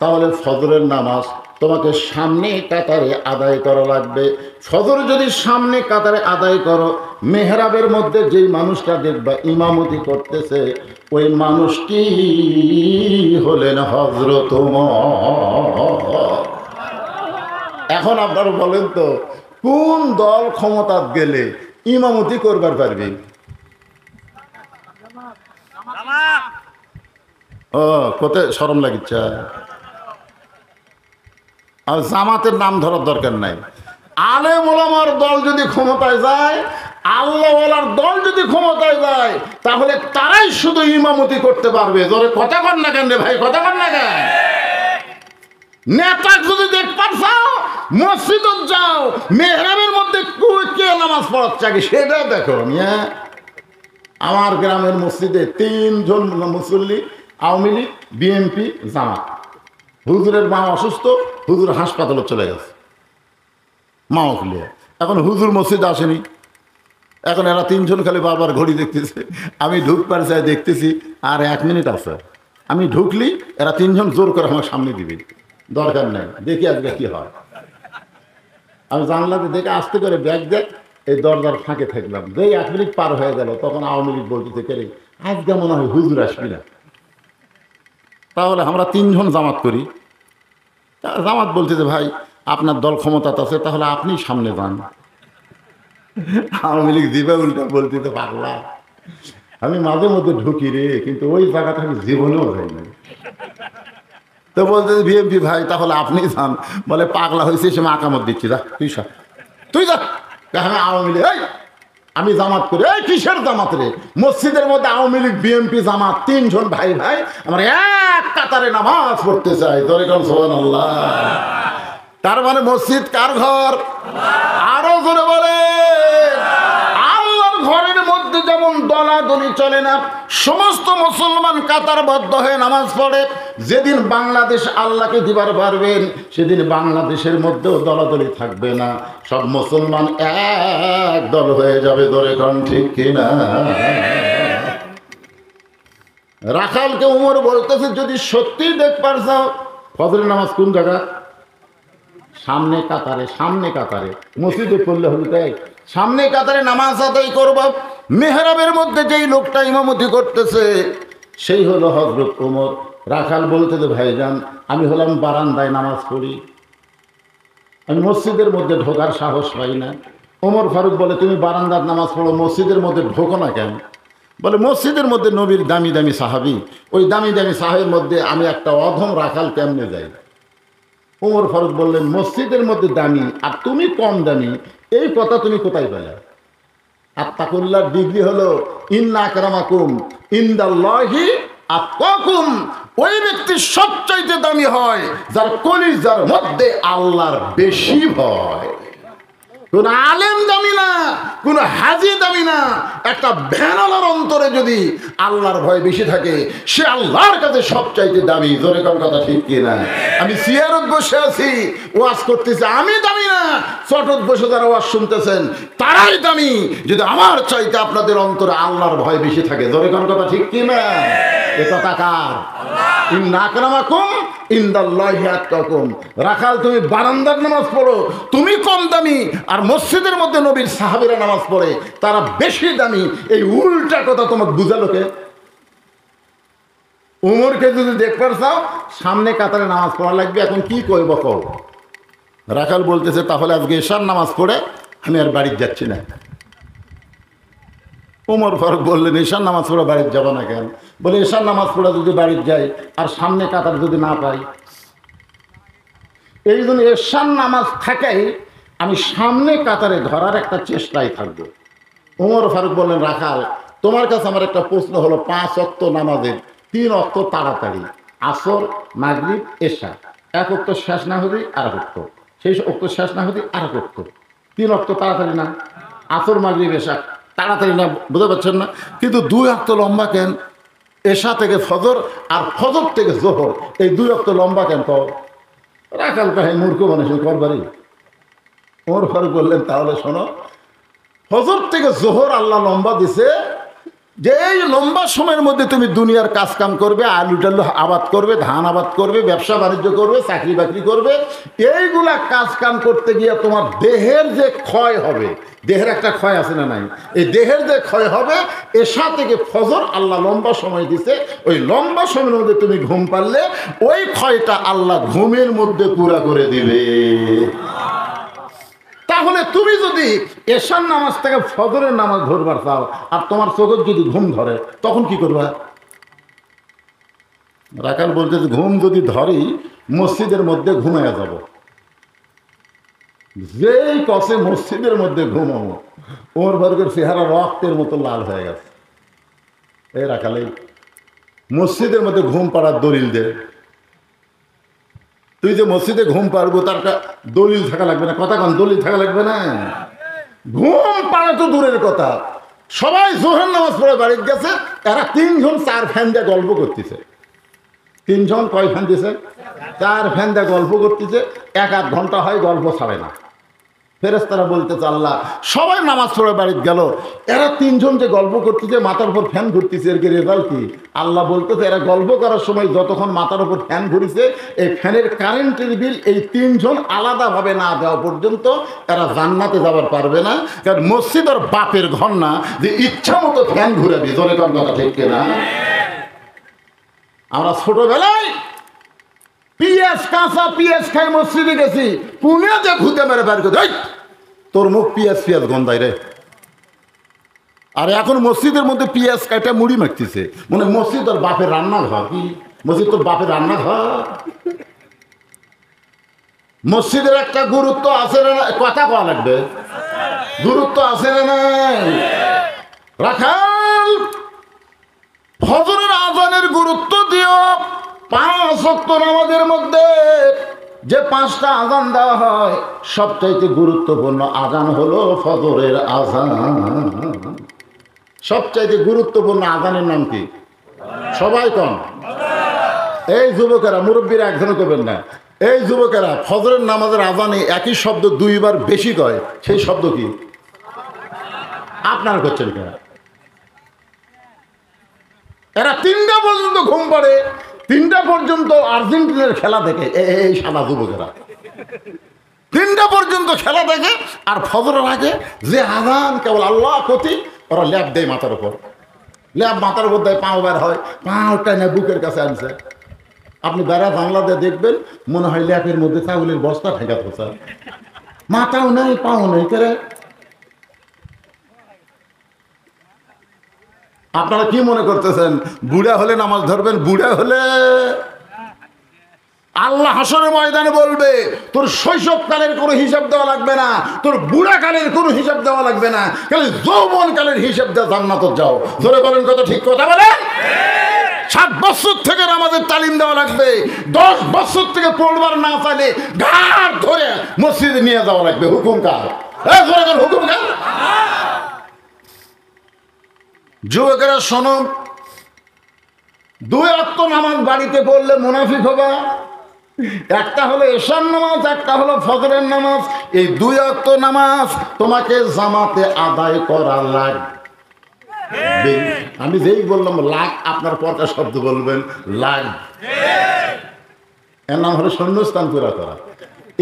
তাহলে ফজরের নামাজ তোমাকে সামনে কাতারে আদায় করা লাগবে। ফজর যদি সামনে কাতারে আদায় করো, মেহরাবের মধ্যে যেই মানুষটা দেখবা ইমামতি করতেছে, ওই মানুষটি হলেন হযরত ওমর। এখন আপনারা বলেন তো, কোন দল ক্ষমতা গেলে ইমামতি করবার পারবে? ও কোথায় শরম লাগিচ্ছে? আর জামাতের নাম ধরার দরকার নাই। আলেম ওলামার দল যদি ক্ষমতায় যায়, আল্লাহওয়ালার দল যদি ক্ষমতায় যায়, তাহলে তারাই শুধু ইমামতি করতে পারবে। ধরে কথা কর না কেন রে ভাই, কথা কর না কেন? নেতা যদি দেখবার চাও, মসজিদত যাও, মেহরাবের মধ্যে কে নামাজ পড়াচ্ছে আগে সেটা দেখো। আমার গ্রামের মসজিদে 3 জন মুসল্লি, আওয়ামী লীগ, বিএনপি, জামাত। হুজুরের মা অসুস্থ, হুজুর হাসপাতালে চলে গেছে, মাও খুলিয়া। এখন হুজুর মসজিদে আসেনি, এখন এরা 3 জন খালি বারবার ঘড়ি দেখতেছে। আমি ঢুকবার চাই, দেখতেছি আর 1 মিনিট আছে। আমি ঢুকলি এরা 3 জন জোর করে আমার সামনে দিবি, দরকার নেই, দেখি আজকে কি হয়। আমি জানলাতে দেখে আসতে করে ব্যাগ দেখ, এই দরজার ফাঁকে থাকলাম। যেই 1 মিনিট পার হয়ে গেল, তখন আওয়ামী লীগ বলতে কে, আজকে মনে হয় হুজুর আসবি না। তাহলে আমরা 3 জন জামাত করি। জামাত বলতেছে, ভাই আপনার দল ক্ষমতাতে আছে, তাহলে আপনি সামনে যান। আওয়ামী লীগ দিবে উল্টা বলতে, পাগলা আমি মাঝে মধ্যে ঢুকি রে, কিন্তু ওই জায়গাটা আমি জীবনেও যাই না। তো বলতে বিএমপি, ভাই তাহলে আপনি যান। বলে পাগলা হয়েছে, সে আকামত দিচ্ছি, যা তুই যা। আমি আওয়ামী লীগ, আমি জামাত করি। এই কিসের জামাত রে? মসজিদের মধ্যে আওয়ামী লীগ, বিএনপি, জামাত 3 জন ভাই ভাই আমরা এক কাতারে নামাজ পড়তে চাই। সুবহানাল্লাহ। তার মানে মসজিদ কার ঘর? আরো জোরে বলে, আল্লাহর ঘরের মধ্যে যেমন দলাদলি চলে না, সমস্ত মুসলমান কাতারবদ্ধ হয়ে নামাজ পড়ে। যেদিন বাংলাদেশ আল্লাহকে দিবার পারবেন, সেদিন বাংলাদেশের মধ্যেও দলাদলি থাকবে না, সব মুসলমান এক দল হয়ে যাবে। ধরে কোন ঠিক কিনা? রাখালকে উমর বলতেছে, যদি সত্যি দেখবার চাও, ফজরের নামাজ কোন জায়গা? সামনে কাতারে। সামনে কাতারে মসজিদে পড়লে হল তাই, সামনে কাতারে নামাজ আদায় করব। মেহরাবের মধ্যে যেই লোকটা ইমামতি করতেছে, সেই হলো হযরত ওমর। রাখাল বলতে যে ভাইজান আমি হলাম বারান্দায় নামাজ পড়ি, আমি মসজিদের মধ্যে ঢোকার সাহস পাই না। ওমর ফারুক বলে তুমি বারান্দার নামাজ পড়ো, মসজিদের মধ্যে ঢোকো না কেন? বলে মসজিদের মধ্যে নবীর দামি দামি সাহাবী, ওই দামি দামি সাহাবের মধ্যে আমি একটা অধম রাখাল কেমনে যাই? ওমর ফারুক বললেন মসজিদের মধ্যে দামি আর তুমি কম দামি, এই কথা তুমি কোথায় পেলে? আত্তাকুল্লাহর ডিগ্রি হলো ইন্না আকরামাকুম ইনদাল্লাহি আতকাকুম। ওই ব্যক্তি সবচাইতে দামি হয় যার কলিজার মধ্যে আল্লাহর বেশি ভয়। কোন আলেম দামি না, কোন হাজি দামি না, একটা ভ্যানালার অন্তরে যদি আল্লাহর ভয় বেশি থাকে সে আল্লাহর কাছে সবচাইতে দামি। জোরে কোন কথা ঠিক কিনা? আমি সিয়ারত বসে আছি ওয়াজ করতেছি, আমি দামি না, চটত বসে যারা ওয়াজ শুনতেছেন তারাই দামি যদি আমার চাইতে আপনাদের অন্তরে আল্লাহর ভয় বেশি থাকে। জোরে কোন কথা ঠিক কিনা? এ কথা কার? ইন্না আকরামাকুম ইনদাল্লাহি আতকাকুম। রাখাল তুমি বারান্দার নামাজ পড়ো, তুমি কম দামি, আর মসজিদের মধ্যে নবীর সাহাবীরা নামাজ পড়ে তারা বেশি দামি। এই উল্টা কথা তোমাকে বুঝালো কে? উমরকে যদি দেখবার চাও সামনে কাতারে নামাজ পড়া লাগবে, এখন কি কইব কও? রাখাল বলতেছে তাহলে আজকে এশার নামাজ পড়ে আমি আর বাড়ি যাচ্ছি না। ওমর ফারুক বললেন এশার নামাজ পড়ে বাড়িতে যাব না কেন? বলে এশার নামাজ পড়ে যদি বাড়িতে যাই আর সামনে কাতার যদি না পাই, এই জন্য এশার নামাজ থাকাই আমি সামনে কাতারে ধরার একটা চেষ্টায় থাকবো। ওমর ফারুক বললেন রাখাল তোমার কাছে আমার একটা প্রশ্ন হলো, 5 ওয়াক্ত নামাজের 3 ওয়াক্ত তাড়াতাড়ি, আসর মাগরিব এশা, 1 ওয়াক্ত শেষ না হলে আর 1 ওয়াক্ত, সেই ওয়াক্ত শেষ না হলে আর 1 ওয়াক্ত, 3 ওয়াক্ত তাড়াতাড়ি না? আসর মাগরিব এশা তাড়াতাড়ি না, বুঝতে পারছেন না? কিন্তু 2 ওয়াক্ত লম্বা কেন? এশা থেকে ফজর আর ফজর থেকে জোহর, এই 2 ওয়াক্ত লম্বা কেন? তো রাখাল কাহে মূর্খ মানুষ করবারই। ওমর ফারুক বললেন তাহলে শোনো, ফজর থেকে জোহর আল্লাহ লম্বা দিছে যে এই লম্বা সময়ের মধ্যে তুমি দুনিয়ার কাজ কাম করবে, আলু টালু আবাদ করবে, ধান আবাদ করবে, ব্যবসা বাণিজ্য করবে, চাকরি বাকরি করবে, এইগুলা কাজ কাম করতে গিয়ে তোমার দেহের যে ক্ষয় হবে, দেহের একটা ক্ষয় আছে না নাই? এই দেহের যে ক্ষয় হবে, এশা থেকে ফজর আল্লাহ লম্বা সময় দিছে, ওই লম্বা সময়ের মধ্যে তুমি ঘুম পারলে ওই ক্ষয়টা আল্লাহ ঘুমের মধ্যে পুরা করে দিবে। তাহলে তুমি যদি এশার নামাজ থেকে ফজরের নামাজ ধরবার চাও আর তোমার চোখে যদি ঘুম ধরে তখন কি করবা? রাখাল বলতে ঘুম যদি ধরি মসজিদের মধ্যে ঘুমাইয়া যাব। যেই কষে মসজিদের মধ্যে ঘুমাবো ওমর ফারুকের চেহারা রক্তের মতো লাল হয়ে গেছে। এই রাখালেই মসজিদের মধ্যে ঘুম পাড়ার দলিল দে। তুই যে মসজিদে ঘুম পারবো তার একটা দলিল থাকা লাগবে না? কথা কন, দলিল থাকা লাগবে না? ঘুম পাড়া তো দূরের কথা, সবাই জোহর নামাজ পড়ে বাড়িতে গেছে, এরা 3 জন 4 ফ্যান দিয়ে গল্প করতেছে। 3 জন কয় ফ্যান দিছে? 4 ফ্যান দিয়ে গল্প করতেছে, 1-1 ঘন্টা হয় গল্প ছাড়ে না। ফেরেশতারা বলতেছে আল্লাহ সবাই নামাজ পড়ে বাড়িতে গেল, এরা 3 জন যে গল্প করতেছে মাথার উপর ফ্যান ঘুরতেছে, এর রেজাল্ট কি? আল্লাহ বলতেছে এরা গল্প করার সময় যতক্ষণ মাথার উপর ফ্যান ঘুরেছে এই ফ্যানের কারেন্টের বিল এই 3 জন আলাদাভাবে না দেওয়া পর্যন্ত এরা জান্নাতে যাবার পারবে না। কারণ মসজিদ আর বাপের ঘর না যে ইচ্ছা মতো ফ্যান ঘুরাবি। জোরে কোন কথা ঠিক কিনা? আমরা ছোটবেলায় পিএস কাঁচা পিএস খাই মসজিদে গেছি, পুনে যে ঘুতে মেরে বের করে তোর মুখ পিএস গন্ধাই রে। আর এখন মসজিদের মধ্যে পিএস কাটা মুড়ি মাখতেছে, মানে মসজিদ তোর বাপের রান্নাঘর। কি মসজিদ তোর বাপের রান্নাঘর? মসজিদের একটা গুরুত্ব আছে না? কথা কওয়া লাগবে, গুরুত্ব আছে না নাই? রাখাল ফজরের আজানের গুরুত্ব দিও। 5 ওয়াক্ত নামাজের মধ্যে যে 5টা আজান দেওয়া হয় সবচাইতে গুরুত্বপূর্ণ আজান হলো ফজরের আজান। সবচাইতে গুরুত্বপূর্ণ আজানের নাম কি? সবাই কন। এই যুবকেরা, মুরব্বীরা একজনও করবেন না, এই যুবকেরা ফজরের নামাজের আজানে একই শব্দ 2 বার বেশি কয়, সেই শব্দ কি? আপনারা করছেন কেন? এরা 3টা পর্যন্ত ঘুম পড়ে, 3টা পর্যন্ত আর্জেন্টিনার খেলা দেখে। এই সাদা যুবকেরা 3টা পর্যন্ত খেলা দেখে, আর ফজরের আগে যে আজান কেবল আল্লাহ প্রতি ওরা ল্যাপ দেয় মাথার উপর। ল্যাব মাথার মধ্যে পাও বের হয়, পাওটা না বুকের কাছে আনছে। আপনি বেড়া বাংলা দিয়ে দেখবেন মনে হয় ল্যাপের মধ্যে চাউলের বস্তা ঠেকা থাকছে, মাথাও নেই পাও নেই করে। আপনারা কি মনে করতেছেন বুড়া হলে নামাজ ধরবেন? বুড়া হলে আল্লাহ হাসরের ময়দানে বলবে তোর শৈশবকালের কোনো হিসাব দেওয়া লাগবে না, তোর বুড়াকালের কোনো হিসাব দেওয়া লাগবে না, খালি যৌবনকালের হিসাব দেওয়া জান্নাতে যাও। ধরে বলেন কত ঠিক কথা বলেন? 7 বছর থেকে নামাজের তালিম দেওয়া লাগবে, 10 বছর থেকে পড়বার না চাইলে ঘাট ধরে মসজিদে নিয়ে যাওয়া লাগবে। হুকুম কার? হুকুম কার? যুবকেরা শোনো, 2 ওয়াক্ত নামাজ বাড়িতে পড়লে মুনাফিক হবে। একটা হলো এশার নামাজ, একটা হলো ফজরের নামাজ। এই 2 ওয়াক্ত নামাজ তোমাকে জামাতে আদায় করা লাগবে। আমি যেই বললাম লাগ, আপনার পরটা শব্দ বলবেন লাগ। এর নাম হলো শূন্যস্থান পুরা করা।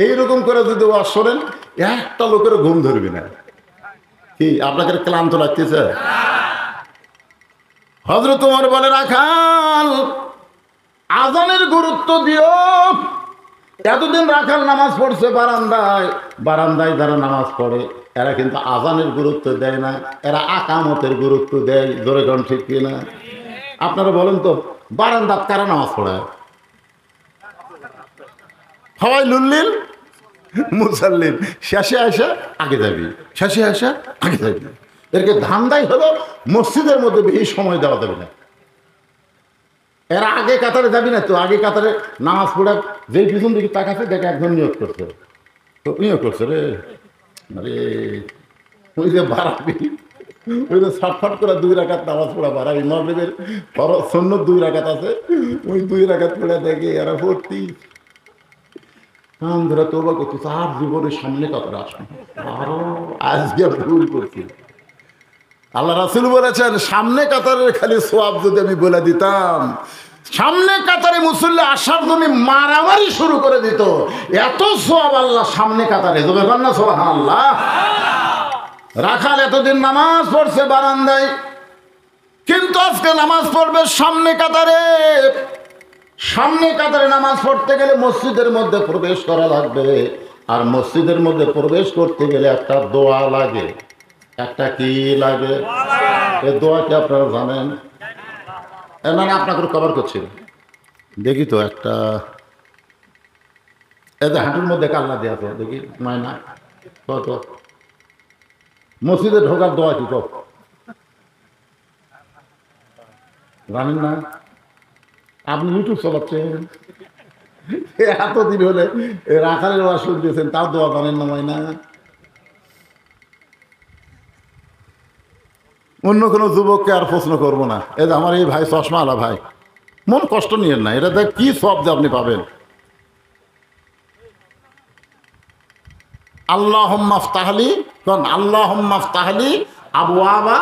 এইরকম করে যদি ওয়াজ শোনেন একটা লোকের ঘুম ধরবি না। কি আপনাকে ক্লান্ত লাগতেছে? হযরত ওমর বলে রাখাল আজানের গুরুত্ব দিও। এতদিন রাখাল নামাজ পড়ছে বারান্দায়, বারান্দায় যারা নামাজ পড়ে এরা কিন্তু আজানের গুরুত্ব দেয় না, এরা আকামতের গুরুত্ব দেয়। জোরে কোন ঠিক কিনা? আপনারা বলেন তো বারান্দাত কারা নামাজ পড়ায়? সবাই লুল্লিল মুসাল্লিল, শেষে আসা আগে যাবি, শেষে আসা আগে যাবি। এরকে ধান্দাই হলো মসজিদের মধ্যে বেশি সময় দেওয়া যাবে না। এরা আগে কাতারে যাবি না তো, আগে কাতারে নামাজ পড়ে যেই পিছন দিকে তাকাচ্ছে দেখে একজন নিয়োগ করছে, তো নিয়োগ করছে রে আরে ওই যে বাড়াবি, ওই যে ছটফট করে 2 রাকাত নামাজ পড়া বাড়াবি। মাগরিবের সুন্নত 2 রাকাত আছে, ওই 2 রাকাত পড়ে দেখে এরা ভর্তি কান ধরে তওবা করতেছে। আর জীবনের সামনে কাতারে আসবে আরো আজকে ভুল করছি। আল্লাহ রাসূল বলেছেন সামনে কাতারের খালি সওয়াব যদি আমি বলে দিতাম, সামনে কাতারে মুসল্লি আসার জন্য মারামারি শুরু করে দিত, এত সওয়াব আল্লাহ সামনে কাতারে দেবে না। সুবহানাল্লাহ। রাখাল এতদিন নামাজ পড়ছে বারান্দায়, কিন্তু আজকে নামাজ পড়বে সামনে কাতারে। সামনে কাতারে নামাজ পড়তে গেলে মসজিদের মধ্যে প্রবেশ করা লাগবে, আর মসজিদের মধ্যে প্রবেশ করতে গেলে একটা দোয়া লাগে। একটা কি লাগে? এই দোয়া কি আপনারা জানেন? মানে আপনাকে কভার করছিল দেখি তো একটা এই যে হাঁটুর মধ্যে কান্না দেওয়া তো দেখি মায়না কত মসজিদে ঢোকার দোয়া কি কব জানেন না? আপনি ইউটিউব চালাচ্ছেন, এতদিন হলে রাখালের ওয়াজ শুনতেছেন, তাও দোয়া জানেন না মায়না? অন্য কোনো যুবককে আর প্রশ্ন করবো না। এই যে আমার এই ভাই চশমা আলা ভাই, মন কষ্ট নিয়েন না, এটা দেখ কি সব যে আপনি পাবেন। আল্লাহুম্মা ফতাহলি কোন আল্লাহুম্মা ফতাহলি আবওয়াবা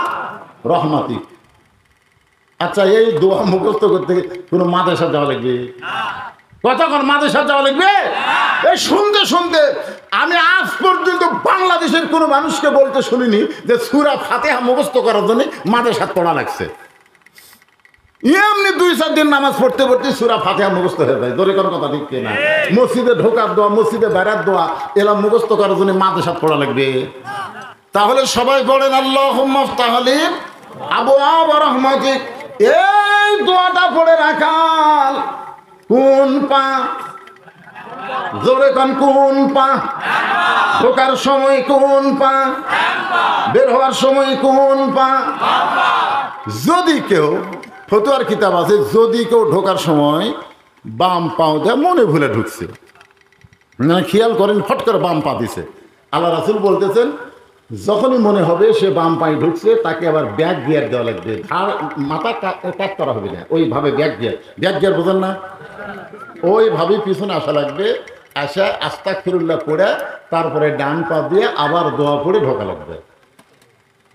রহমাতিক। আচ্ছা এই দোয়া মুখস্থ করতে কোনো মাদ্রাসা যাওয়া লাগবে? কতক্ষণ মাদ্রাসা যাওয়া লাগবে? এই শুনতে শুনতে আমি আজ পর্যন্ত বাংলাদেশের কোনো মানুষকে বলতে শুনিনি যে সূরা ফাতিহা মুখস্থ করার জন্য মাদ্রাসা পড়া লাগছে। এমনি 2-4 দিন নামাজ পড়তে পড়তে সূরা ফাতিহা মুখস্থ হয়ে যায়। ধরে কোনো কথা ঠিক কিনা? মসজিদে ঢোকার দোয়া, মসজিদে বেড়ার দোয়া এলা মুখস্থ করার জন্য মাদ্রাসা পড়া লাগবে? তাহলে সবাই বলেন আল্লাহুম্মা ফতাহলি আবওয়াবা রহমাতিক। এই দোয়াটা পড়ে রাখাল কোন পা? জোরে কোন কোন পা? ঢোকার সময় কোন পা? বের হওয়ার সময় কোন পা? যদি কেউ ফতোয়ার কিতাব আছে, যদি কেউ ঢোকার সময় বাম পাও দেয় মনে ভুলে ঢুকছে, মানে খেয়াল করেন ফট করে বাম পা দিছে, আল্লাহ রাসূল বলতেছেন যখনই মনে হবে সে বাম পায়ে ঢুকছে তাকে আবার ব্যাক গিয়ার দেওয়া লাগবে। আর মাথা কাট করা হবে না, ওইভাবে ব্যাক গিয়ার বোঝেন না? ওইভাবেই পিছনে আসা লাগবে, আসা আস্তাগফিরুল্লাহ পড়ে তারপরে ডান পা দিয়ে আবার দোয়া পড়ে ঢোকা লাগবে।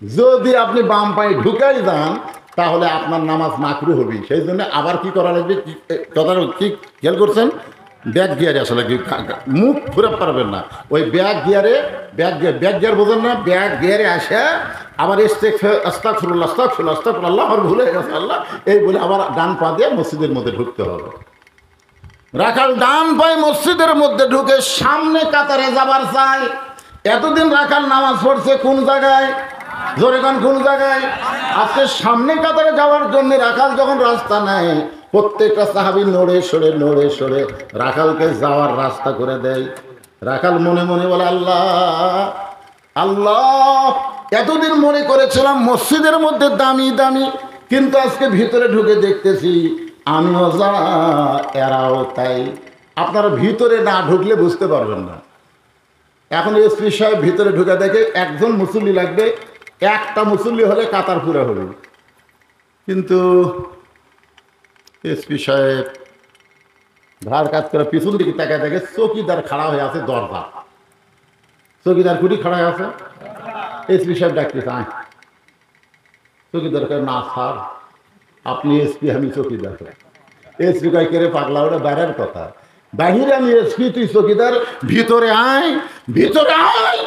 যদি আপনি বাম পায়ে ঢুকাই যান তাহলে আপনার নামাজ মাকরু হবে। সেই জন্য আবার কি করা লাগবে? কথা কি খেয়াল করছেন? ব্যাক গিয়ারে আসলে কি মুখ ঘুরে পারবেন না, ওই ব্যাক গিয়ার বোঝেন না, ব্যাক গিয়ারে আসে আবার আস্তাগফিরুল্লাহ আস্তাগফিরুল্লাহ আস্তাগফিরুল্লাহ, আমার ভুলে গেছে আল্লাহ, এই বলে আবার ডান পা দিয়ে মসজিদের মধ্যে ঢুকতে হবে। রাখাল ডান পায়ে মসজিদের মধ্যে ঢুকে সামনে কাতারে যাবার চায়। এতদিন রাখাল নামাজ পড়ছে কোন জায়গায়, জোরে গান কোন জায়গায়? আজকে সামনে কাতারে যাওয়ার জন্য রাখাল যখন রাস্তা নেয়, প্রত্যেকটা সাহাবী নড়ে সরে রাখালকে যাওয়ার রাস্তা করে দেয়। রাখাল মনে মনে বলে, আল্লাহ আল্লাহ, এতদিন মনে করেছিলাম মসজিদের মধ্যে দামি দামি, কিন্তু আজকে ভিতরে ঢুকে দেখতেছি আমিও যা এরাও তাই। আপনারা ভিতরে না ঢুকলে বুঝতে পারবেন না। এখন এসপি সাহেব ভিতরে ঢুকে দেখে একজন মুসল্লি লাগবে, একটা মুসল্লি হলে কাতার পুরা হবে, কিন্তু এসপি সাহেব ধার কাজ করে পিছন দিকে তাকায় দেখে চৌকিদার খাড়া হয়ে আছে দরজা, চৌকিদার কুটি খাড়া হয়ে আছে। এসপি সাহেব ডাকতেছে, আয়। চৌকিদার কয়, না স্যার আপনি এসপি, আমি চৌকিদার। এসপি কয়, কে রে পাগলা, ওটা বাইরের কথা, বাহিরে আমি এসপি, তুই চৌকিদার, ভিতরে আয় ভিতরে আয়।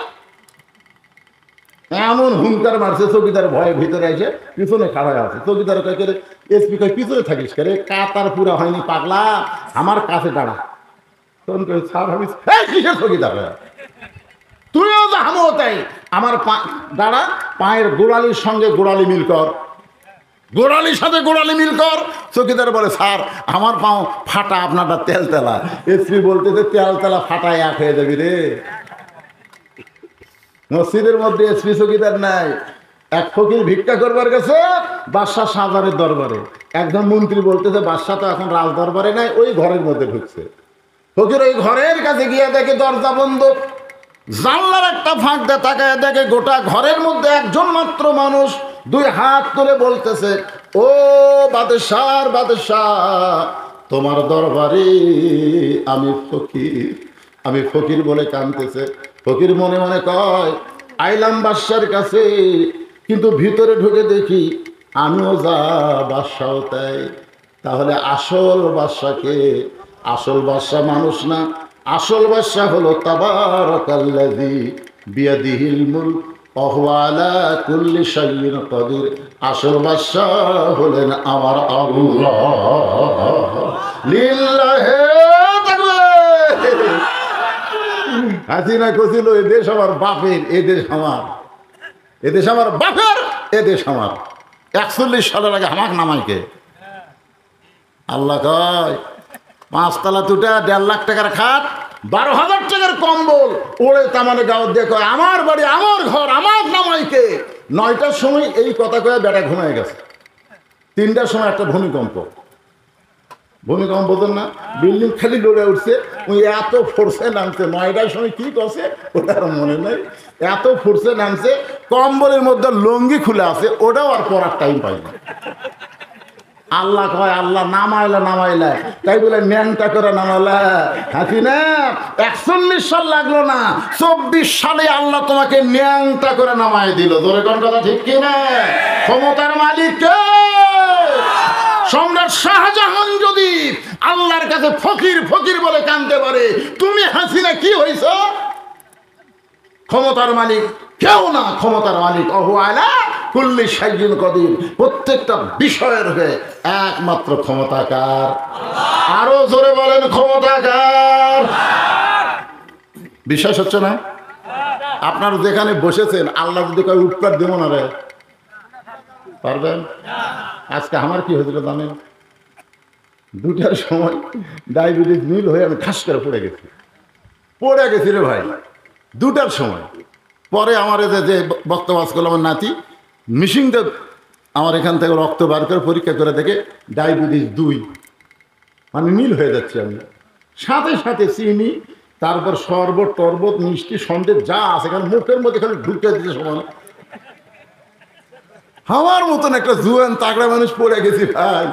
এমন হুঙ্কার মারছে, চৌকিদার ভয়ে ভিতরে এসে পিছনে খাড়া আছে। চৌকিদার কয়, কে রে? এসপি কয়, পিছনে থাকিস কে রে, কাতার পুরা হয়নি পাগলা, আমার কাছে দাঁড়া। তখন কয়, স্যার আমি কিসের চৌকিদার, তুইও যা আমিও তাই, আমার দাঁড়া, পায়ের গোড়ালির সঙ্গে গোড়ালি মিল কর, গোড়ালির সাথে গোড়ালি মিল কর। চৌকিদার বলে, স্যার আমার পাও ফাটা, আপনারটা তেলতেলা। এসপি বলতেছে, তেলতেলা ফাটায় এক হয়ে যাবি রে। মসজিদের মধ্যে এসপি চৌকিদার নাই। এক ফকির ভিক্ষা করবার গেছে বাদশাহ শাহজাহানের দরবারে। একজন মন্ত্রী বলতেছে, বাদশাহ তো এখন রাজ দরবারে নাই, ওই ঘরের মধ্যে ঢুকছে। ফকির ওই ঘরের কাছে গিয়ে দেখে দরজা বন্ধ, জানলার একটা ফাঁক দিয়ে তাকায় দেখে গোটা ঘরের মধ্যে একজন মাত্র মানুষ দুই হাত তুলে বলতেছে, ও বাদশাহ, তোমার দরবারে আমি ফকির বলে কাঁদতেছে। ফকির মনে মনে কয়, আইলাম বাদশার কাছে, কিন্তু ভিতরে ঢুকে দেখি আমিও যা বাদশাও তাই। তাহলে আসল বাদশাকে? আসল বাদশা মানুষ না, আসল বাদশা হলো তাবারাকাল্লাযী বিয়াদিহিল মুলক ওয়া হুয়া আলা কুল্লি শাইইন কাদির। আসল বাদশা হলেন আমার আল্লাহ। লিল্লাহি তাকবীর। হাসিনা কছিল, এ দেশ আমার বাপের, এ দেশ আমার, এ দেশ আমার বাপের, এ দেশ আমার। 41 সালের আগে হামাক নামাইকে আল্লাহ কয়, 5 তলা দুটা 1.5 লাখ টাকার খাট, 12,000 টাকার কম্বল ওড়ে তামানে গাঁত দিয়ে কয়, আমার বাড়ি, আমার ঘর, আমার নামাইকে। 9টার সময় এই কথা কয়ে বেটা ঘুমিয়ে গেছে। 3টার সময় একটা ভূমিকম্প বোঝেন না, বিল্ডিং খালি লড়ে উঠছে, ওই এত ফোর্সে নামছে। 9টার সময় কি করছে ওটা আর মনে নেই, এত ফোর্সে নামছে, কম্বলের মধ্যে লুঙ্গি খুলে আছে, ওটাও আর পরার টাইম পাইনি। আল্লাহ কয়, আল্লাহ নামাইলা, তাই বলে ন্যাংটা করে নামালা। হাসিনা 41 সাল লাগলো না, 24 সালে আল্লাহ তোমাকে ন্যাংটা করে নামাই দিল। ধরে কোন কথা ঠিক কিনা? ক্ষমতার মালিক কে? সম্রাট শাহজাহান যদি আল্লাহর কাছে ফকির বলে কাঁদতে পারে, তুমি হাসিনা কি হইছ? ক্ষমতার মালিক কেউ না, ক্ষমতার মালিক ওয়া হুয়া আলা কুল্লি শাইইন কাদির। প্রত্যেকটা বিষয়ের হয়ে একমাত্র ক্ষমতাকার। আরো জোরে বলেন, ক্ষমতাকার। বিশ্বাস হচ্ছে না? আপনারা যেখানে বসেছেন, আল্লাহ যদি কয় উপকার দেব না রে, পারবেন? আজকে আমার কি হয়েছিল জানেন? 2টার সময় ডায়াবেটিস মিল হয়ে আমি ঠাস করে পড়ে গেছি রে ভাই। 2টার সময় পরে আমার যে বক্তব্য করলো, আমার নাতি মিশিংটা আমার এখান থেকে রক্ত বার করে পরীক্ষা করে দেখে ডায়াবেটিস 2, মানে মিল হয়ে যাচ্ছে। আমি সাথে চিনি, তারপর শরবত টরবত মিষ্টি সন্দেশ যা আছে এখানে মুখের মধ্যে খালি ঢুকে দিতে সমান। আমার মতন একটা জুয়ান তাগড়া মানুষ পড়ে গেছি ভাই।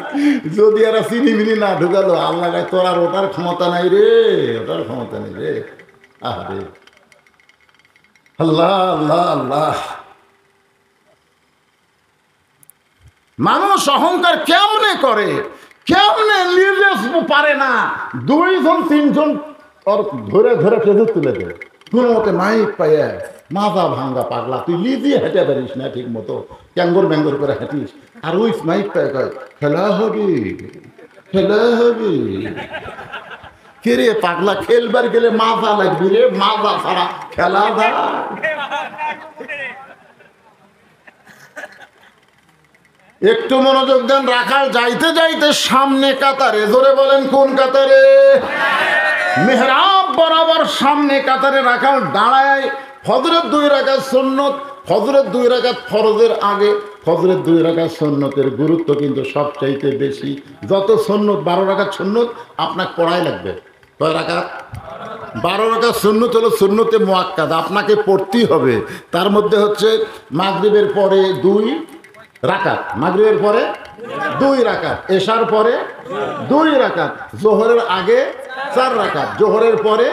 যদি এরা চিনি মিনি না ঢুকালো, আল্লাহ তোর আর ওটার ক্ষমতা নাই রে, ওটার ক্ষমতা নেই রে। আরে আল্লাহ আল্লাহ আল্লাহ। মানুষ অহংকার কেমনে করে, কেমনে নিজে পারে না, 2 জন 3 জন ওর ধরে ধরে খেজুর তুলে দেয়। কোনো মতে মাইক পাইয়া মাজা ভাঙ্গা পাগলা, তুই লিজিয়ে হেঁটে পারিস না ঠিক মতো, ক্যাঙ্গর ব্যাঙ্গর করে হাঁটিস। আর ওই মাইক পায় কয় খেলা হবি, খেলা হবি। কে রে পাগলা, খেলবার গেলে মাজা লাগবি রে, মাজা ছাড়া খেলা যায়? একটু মনোযোগ দেন। রাখাল যাইতে যাইতে সামনে কাতারে, জোরে বলেন কোন কাতারে? মেহরাব বরাবর সামনে কাতারে রাখাল দাঁড়ায়। ফজরের 2 রাকাত সুন্নত, ফজরের 2 রাকাত ফরজের আগে। ফজরের 2 রাকাত সুন্নতের গুরুত্ব কিন্তু সবচাইতে বেশি। যত সুন্নত, 12 রাকাত সুন্নত আপনাকে পড়াই লাগবে। কয় রাকাত? 12 রাকাত সুন্নত হলো সুন্নতে মুআক্কাদ, আপনাকে পড়তেই হবে। তার মধ্যে হচ্ছে মাগরিবের পরে 2 রাকাত, মাগরিবের পরে 2 রাকাত, এশার পরে 2 রাকাত, জোহরের আগে 4 রাকাত, জোহরের পরে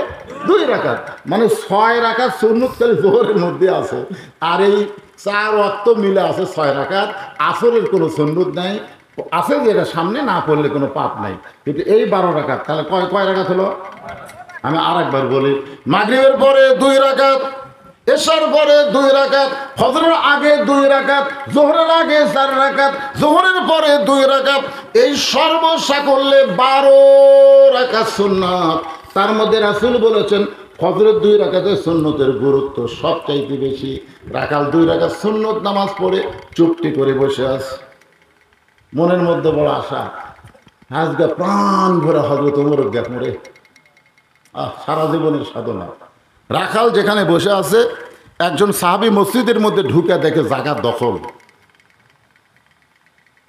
2 রাকাত, মানে 6 রাকাত সুন্নত খালি জোহরের মধ্যে আছে। আর এই 4 ওয়াক্ত মিলে আছে 6 রাকাত। আসরের কোনো সুন্নত নাই, আছে যেটা সামনে না পড়লে কোনো পাপ নাই। কিন্তু এই 12 রাকাত, তাহলে কয় রাকাত হলো? আমি আরেকবার বলি, মাগরিবের পরে 2 রাকাত, এশার পরে 2 রাকাত, ফজরের আগে 2 রাকাত, জোহরের আগে 4 রাকাত, জোহরের পরে 2 রাকাত, এই সর্বসাকল্যে 12 রাকাত সুন্নাত। তার মধ্যে রাসূল বলেছেন ফজরের 2 রাকাতের সুন্নতের গুরুত্ব সবচাইতে বেশি। রাখাল 2 রাকাত সুন্নত নামাজ পড়ে চুপটি করে বসে আছে। মনের মধ্যে বড় আশা, আজকে প্রাণ ভরে হযরত ওমর মরে, সারা জীবনের সাধনা। রাখাল যেখানে বসে আছে, একজন সাহাবী মসজিদের মধ্যে ঢুকে দেখে জায়গা দখল।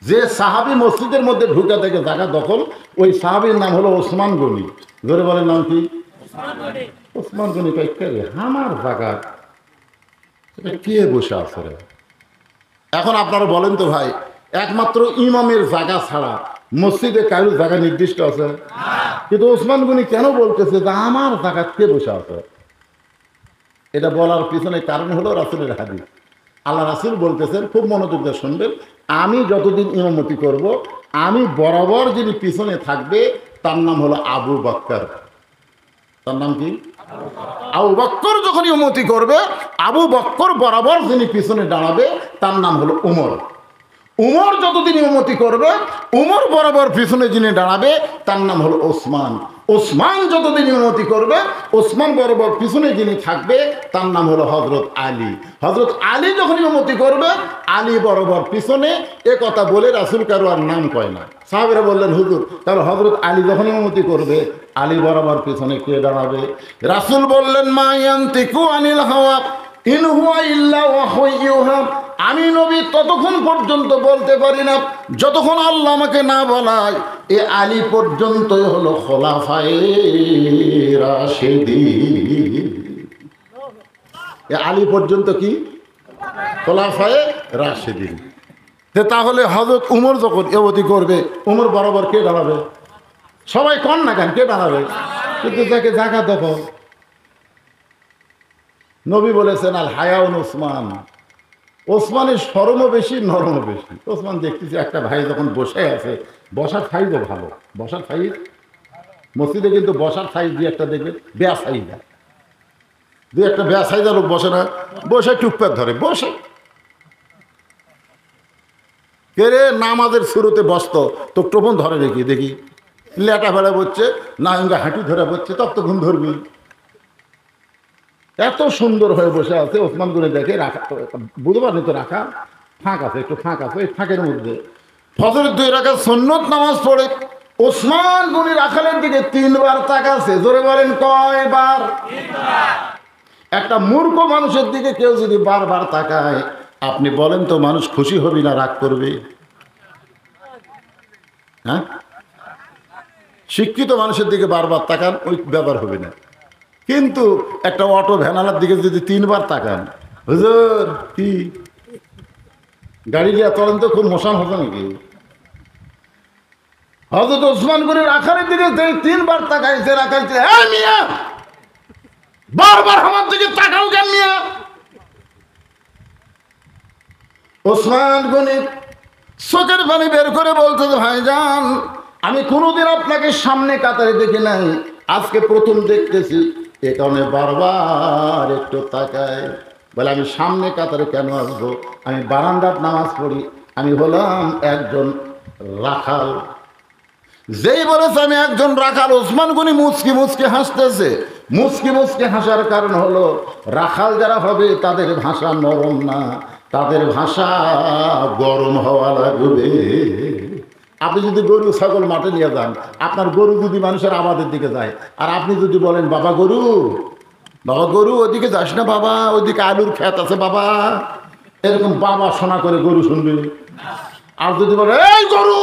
যে সাহাবী মসজিদের মধ্যে ঢুকে দেখে জায়গা দখল, ওই সাহাবীর নাম হলো ওসমান গনি। ধরে বলেন নাম কি? ওসমান গনি। আমার জায়গা কে বসে আছে রে? এখন আপনারা বলেন তো ভাই, একমাত্র ইমামের জায়গা ছাড়া মসজিদে কারোর জায়গা নির্দিষ্ট আছে? কিন্তু ওসমান গনি কেন বলতেছে যে আমার জায়গা কে বসে আছে? এটা বলার পিছনে কারণ হলো রাসূলের হাদিস। আল্লাহ রাসূল বলতেছেন, খুব মনোযোগ দিয়ে শুনবেন, আমি যতদিন ইমামতি করব, আমি বরাবর যিনি পিছনে থাকবে তার নাম হলো আবু বকর। তার নাম কি? আবু বকর যখন ইমামতি করবে, আবু বকর বরাবর যিনি পিছনে দাঁড়াবে তার নাম হলো উমর। উমর যতদিন ইমামতি করবে, উমর বরাবর পিছনে যিনি দাঁড়াবে তার নাম হলো ওসমান। ওসমান যতদিন ইমামতি করবে, ওসমান বরাবর পিছনে যিনি থাকবে তার নাম হলো হযরত আলী। হযরত আলী যখন ইমামতি করবে, আলী বরাবর পিছনে। এ কথা বলে রাসূল কারো আর নাম কয় না। সাহাবীরা বললেন, হুজুর তাহলে হযরত আলী যখন ইমামতি করবে, আলী বরাবর পিছনে কে দাঁড়াবে? রাসূল বললেন, মা ইয়ানতিকু আনিল হাওয়া ইন হুয়া ইল্লা ওয়াহয়ু ইউহা। আমি নবী ততক্ষণ পর্যন্ত বলতে পারি না যতক্ষণ আল্লাহ আমাকে না বলায়। এ আলী পর্যন্তই হলো খোলাফায়ে রাশেদিন। এ আলী পর্যন্ত কি? খোলাফায়ে রাশেদিন। তাহলে হযরত উমর যখন ইমামতি করবে, উমর বরাবর কে দাঁড়াবে? সবাই কন না কেন, কে দাঁড়াবে? কিন্তু যাকে জায়গা দখল। নবী বলেছেন, আল হায়াউন ওসমান। ওসমানের শরমও বেশি, নরমও বেশি। ওসমান দেখতেছি একটা ভাই যখন বসে আছে, বসার সাইজও ভালো। বসার সাইজ মসজিদে কিন্তু বসার সাইজ দিয়ে একটা দেখবে বেয়া সাইজা, দুই একটা বেয়া সাইজা লোক বসে না, বসে টুকপ্যাক ধরে বসে। কে রে নামাজের শুরুতে বসতো তো টোপন ধরে দেখি দেখি লেটা ফেলা বলছে না, হাঁটু ধরে বলছে, ততক্ষণ ধরবি। এত সুন্দর হয়ে বসে আছে। ওসমান গনি দেখে রাখা, বুধবার তো রাখা ফাঁক আছে, একটু ফাঁক আছে, ওই ফাঁকের মধ্যে ফজরের 2 রাকাত সুন্নত নামাজ পড়ে ওসমান গনি রাখালের দিকে 3 বার তাকাচ্ছে। জোরে বলেন কয়বার? একটা মূর্খ মানুষের দিকে কেউ যদি বারবার তাকায়, আপনি বলেন তো মানুষ খুশি হবি না রাগ করবে? হ্যাঁ, শিক্ষিত মানুষের দিকে বারবার তাকান, ওই ব্যাপার হবে না। কিন্তু একটা অটো ভ্যানালার দিকে যদি 3 বার তাকান, হুজুর কি গাড়ি দিয়ে চলেন তো, খুব মশান হতো নাকি? হযরত ওসমান গনি রাখালের দিকে 3 বার তাকাইছে। রাখাইছে, এই মিয়া বারবার আমার দিকে তাকাও কেন মিয়া? ওসমান গনি চোখের পানি বের করে বলতে, ভাইজান আমি কোনোদিন আপনাকে সামনে কাতারে দেখি নাই, আজকে প্রথম দেখতেছি। এ কারণে বারবার একটু তাকায়, বলে আমি সামনে কাতারে কেন আসবো? আমি বারান্দার নামাজ পড়ি, আমি হলাম একজন রাখাল। যেই বলেছে আমি একজন রাখাল, ওসমান গনি মুচকি মুচকি হাসতেছে। মুচকি মুচকি হাসার কারণ হলো রাখাল যারা হবে তাদের ভাষা নরম না, তাদের ভাষা গরম হওয়া লাগবে। আপনি যদি গরু ছাগল মাঠে নিয়ে যান, আপনার গরু যদি মানুষের আবাদের দিকে যায়, আর আপনি যদি বলেন বাবা গরু, বাবা গরু ওইদিকে যাস না বাবা, ওইদিকে আলুর ক্ষেত আছে বাবা, এরকম বাবা শোনা করে গরু শুনবে। আর যদি বলে এই গরু,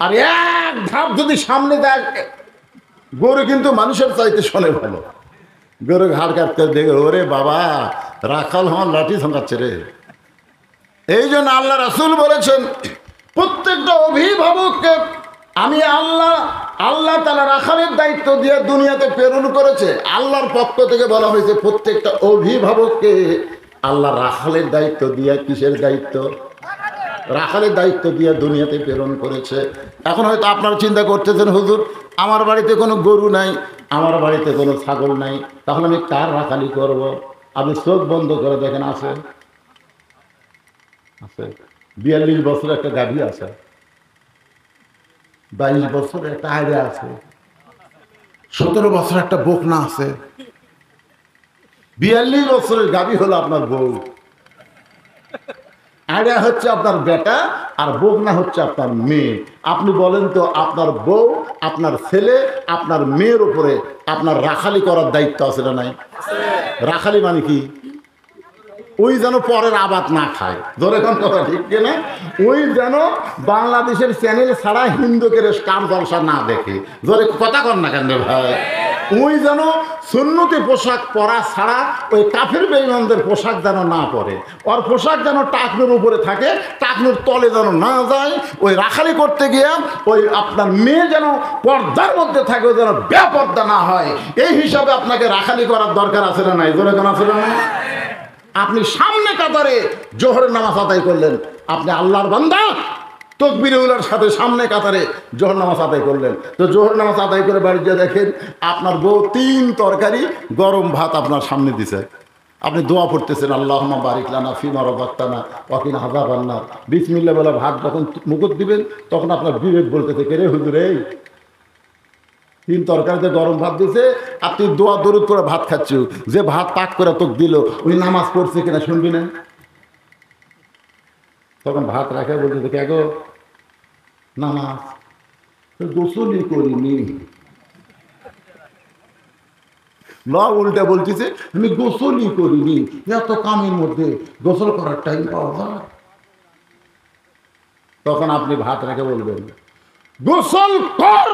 আর এক ধাপ যদি সামনে দেয়, গরু কিন্তু মানুষের চাইতে শোনে ভালো। গরু ঘাড় কাটতে দেখে ওরে বাবা রাখাল হন লাঠি ঝঙ্কাচ্ছে রে। এই জন্য আল্লাহ রাসূল বলেছেন প্রত্যেকটা অভিভাবককে আমি আল্লাহ তাআলা রাখালের দায়িত্ব দিয়ে দুনিয়াতে প্রেরণ করেছে। আল্লাহর পক্ষ থেকে বলা হয়েছে প্রত্যেকটা অভিভাবককে আল্লাহ রাখালের দায়িত্ব দিয়ে, কিসের দায়িত্ব? রাখালের দায়িত্ব দিয়ে দুনিয়াতে প্রেরণ করেছে। এখন হয়তো আপনারা চিন্তা করতেছেন হুজুর আমার বাড়িতে কোনো গরু নাই, আমার বাড়িতে কোনো ছাগল নাই, তাহলে আমি কার রাখালি করব? আপনি চোখ বন্ধ করে দেখেন, আছে 42 বছর একটা গাভী আছে, 22 বছর একটা আইডিয়া আছে, 17 বছর একটা বকনা আছে। 42 বছরের গাভী হলো আপনার বউ, আইডিয়া হচ্ছে আপনার বেটা, আর বকনা হচ্ছে আপনার মেয়ে। আপনি বলেন তো আপনার বউ, আপনার ছেলে, আপনার মেয়ের উপরে আপনার রাখালি করার দায়িত্ব আছে না নাই? রাখালি মানে কি? ওই যেন পরের আবাদ না খায়, ধরে কোন কথা ঠিক কিনা? ওই যেন বাংলাদেশের চ্যানেল ছাড়া হিন্দুকে কাম জলসা না দেখে, ধরে কথা কর না কেন ভাই? ওই যেন সুন্নতি পোশাক পরা ছাড়া ওই কাফের বেঈমানদের পোশাক যেন না পরে, ওর পোশাক যেন টাকনুর উপরে থাকে, টাকনুর তলে যেন না যায়। ওই রাখালি করতে গিয়ে ওই আপনার মেয়ে যেন পর্দার মধ্যে থাকে, যেন বেপর্দা না হয়। এই হিসাবে আপনাকে রাখালি করার দরকার আছে না নাই? ধরে কোন আছে না নাই? আপনি সামনে কাতারে জোহরের নামাজ আদায় করলেন, আপনি আল্লাহর বান্দা, তাকবীরুল্লাহর সাথে সামনে কাতারে জোহর নামাজ আদায় করলেন। তো জোহর নামাজ আদায় করে বাড়ি গিয়ে দেখেন আপনার বউ 3 তরকারি গরম ভাত আপনার সামনে দিছে। আপনি দোয়া পড়তেছেন আল্লাহুম্মা বারিক লানা ফিমা রাযাকতানা ওয়া কিনা আযাবান নার। বিসমিল্লাহ বলে ভাত যখন মুখত দিবেন তখন আপনার বিবেক বলতেছে কে রে হুজুর, এই 3 তরকারিতে গরম ভাত দিছে, আর তুই দোয়া দরুদ করে ভাত খাচ্ছ, যে ভাত পাক করে তোকে দিল ওই নামাজ পড়ছে কিনা শুনবি না? তখন ভাত রাখা বলতেছে কে গো, নামাজ গোসলই করিনি। উল্টা বলতেছে আমি গোসলই করিনি, এত কামের মধ্যে গোসল করার টাইম পাওয়া যায়? তখন আপনি ভাত রেখে বলবেন গোসল কর,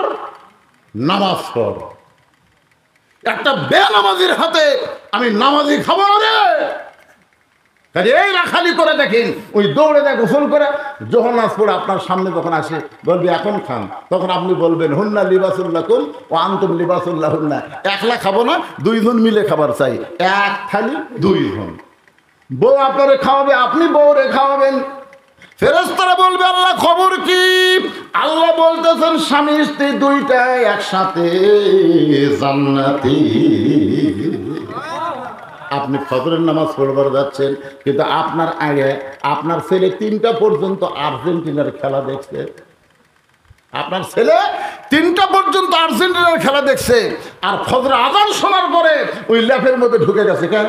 নামাজ পড়। একটা বেনামাজির হাতে আমি নামাজি খাবো না রে। কাজে এই রাখালি করে দেখেন, ওই দৌড়ে দেয় গোসল করে যখন নামাজ পড়ে আপনার সামনে যখন আসে বলবে এখন খান, তখন আপনি বলবেন হুন্না লিবাসুল্লাকুম ওয়া আনতুম লিবাসুল্লাহুন্না। একলা খাবো না, 2 জন মিলে খাবার চাই, এক থালি 2 জন। বউ আপনারে খাওয়াবে, আপনি বউরে খাওয়াবেন। ফেরেশতারা বলবে আল্লাহ খবর কি? আল্লাহ বলতেছেন স্বামী স্ত্রী দুইটাই একসাথে জান্নাতি। আপনি ফজরের নামাজ পড়বার যাচ্ছেন, কিন্তু আপনার আগে আপনার ছেলে 3টা পর্যন্ত আর্জেন্টিনার খেলা দেখছে। আপনার ছেলে 3টা পর্যন্ত আর্জেন্টিনার খেলা দেখছে, আর ফজর আজান শোনার পরে ওই ল্যাপের মধ্যে ঢুকে গেছে। কেন?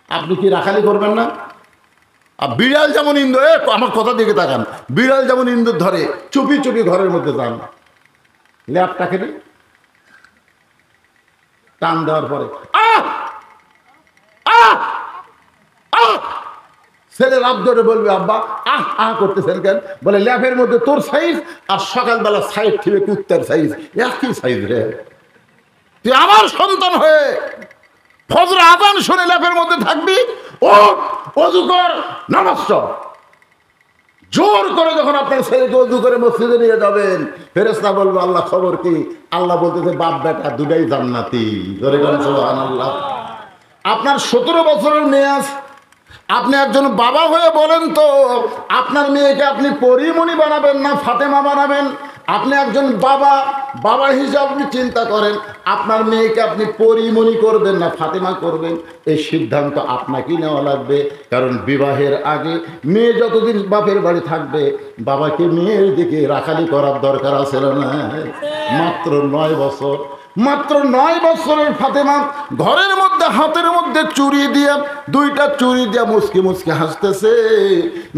আপনি কি রাখালি করবেন না? আর বিড়াল যেমন ইন্দুর, আমার কথা দিকে তাকান, বিড়াল যেমন ইন্দুর ধরে চুপি চুপি ঘরের মধ্যে যান, ল্যাপটাকে টান দেওয়ার পরে ছেলে লাভ ধরে বলবে আব্বা করতেছেন কেন? বলে ল্যাপের মধ্যে তোর সাইজ আর সকালবেলা সাইজ ঠিক কুত্তার সাইজ একই সাইজ রে। তুই আমার সন্তান হয়ে ফজর আযান শুনে ল্যাপের মধ্যে থাকবি? ও ওযু কর, নামাজ পড়। জোর করে যখন আপনার ছেলেকে ওযু করে মসজিদে নিয়ে যাবেন, ফেরেশতা বলবে আল্লাহ খবর কি? আল্লাহ বলতেছে বাপ বেটা দুটাই জান্নাতি। জোরে বলেন সুবহানাল্লাহ। আপনার 17 বছরের মেয়ে আছে, আপনি একজন বাবা হয়ে বলেন তো, আপনার মেয়েকে আপনি পরিমণি বানাবেন না ফাতেমা বানাবেন? আপনি একজন বাবা, বাবা হিসাবে আপনি চিন্তা করেন, আপনার মেয়েকে আপনি পরিমণি করবেন না ফাতেমা করবেন? এই সিদ্ধান্ত আপনাকেই নেওয়া লাগবে। কারণ বিবাহের আগে মেয়ে যতদিন বাপের বাড়ি থাকবে, বাবাকে মেয়ের দিকে রাখালি করার দরকার আছে না? মাত্র 9 বছর, মাত্র 9 বছরের ফাতেমা ঘরের মধ্যে হাতের মধ্যে চুরি দিয়ে, 2টা চুরি দিয়ে মুসকি মুসকি হাসতেছে।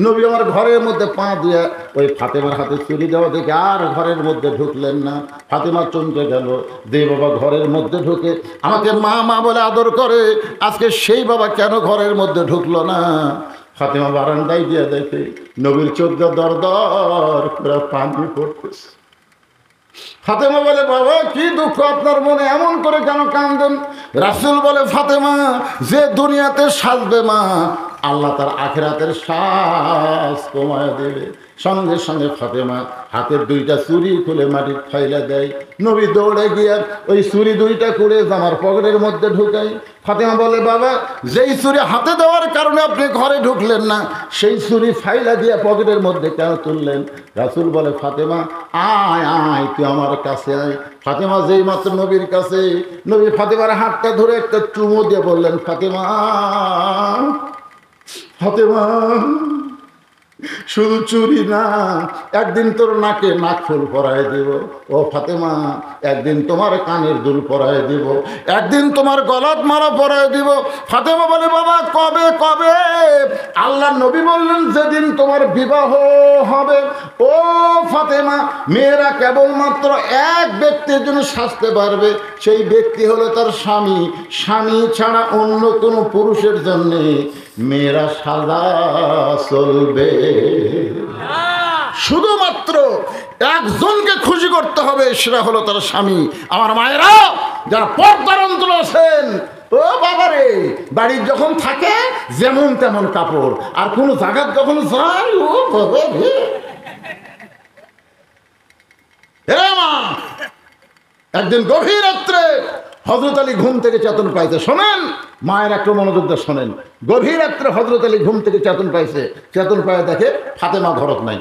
নবী আমার ঘরের মধ্যে পা দিয়ে ওই ফাতেমার হাতে চুরি দেওয়া দেখে আর ঘরের মধ্যে ঢুকলেন না। ফাতেমা চমকে গেল, যে বাবা ঘরের মধ্যে ঢুকে আমাকে মা মা বলে আদর করে, আজকে সেই বাবা কেন ঘরের মধ্যে ঢুকলো না? ফাতেমা বারান্দায় দিয়ে দেখে নবীর চোখ দিয়ে দর দর করে পানি পড়তেছে। ফাতেমা বলে, বাবা কি দুঃখ আপনার মনে, এমন করে কেন কাঁদেন? রাসূল বলে, ফাতেমা যে দুনিয়াতে সাজবে মা, আল্লাহ তার আখিরাতের শ্বাস কমায় দেবে। সঙ্গে সঙ্গে ফাতেমা হাতের 2টা চুরি খুলে মাটি ফাইলা দেয়। নবী দৌড়ে গিয়ে ওই চুরি 2টা করে জামার পকেটের মধ্যে ঢুকাই। ফাতেমা বলে, বাবা যেই চুরি হাতে দেওয়ার কারণে আপনি ঘরে ঢুকলেন না, সেই চুরি ফাইলা দিয়ে পকেটের মধ্যে কেন তুললেন? রাসূল বলে, ফাতেমা আয় আয় তুই আমার কাছে আয়। ফাতেমা যেই মাত্র নবীর কাছে, নবী ফাতেমার হাতটা ধরে একটা চুমু দিয়ে বললেন, ফাতেমা ফাতেমা শুধু চুরি না, একদিন তোর নাকে নাকফুল পরায় দিব। ও ফাতেমা একদিন তোমার কানের দুল পরায় দিব, একদিন তোমার গলাত মারা পরায় দিব। ফাতেমা বলে, বাবা কবে কবে? আল্লাহ নবী বললেন, যেদিন তোমার বিবাহ হবে। ও ফাতেমা, মেয়েরা কেবলমাত্র এক ব্যক্তির জন্য সাজতে পারবে, সেই ব্যক্তি হলো তার স্বামী। স্বামী ছাড়া অন্য কোনো পুরুষের জন্যে মেয়েরা সাজা চলবে। শুধুমাত্র একজনকে খুশি করতে হবে, সেটা হলো তার স্বামী। আমার মায়েরা যারা পর্দার অন্তর আছেন, ও বাবারে, বাড়ির যখন থাকে যেমন তেমন কাপড়, আর কোন জায়গা যখন যায়, ও বাবা রে মা। একদিন গভীর রাত্রে হযরত আলী ঘুম থেকে চেতন পাইছে। শোনেন মায়ের একটু মনোযোগ দিয়ে শোনেন। গভীর রাত্রে হযরত আলী ঘুম থেকে চেতন পাইছে। চেতন পায় দেখে ফাতেমা ঘরত নাই।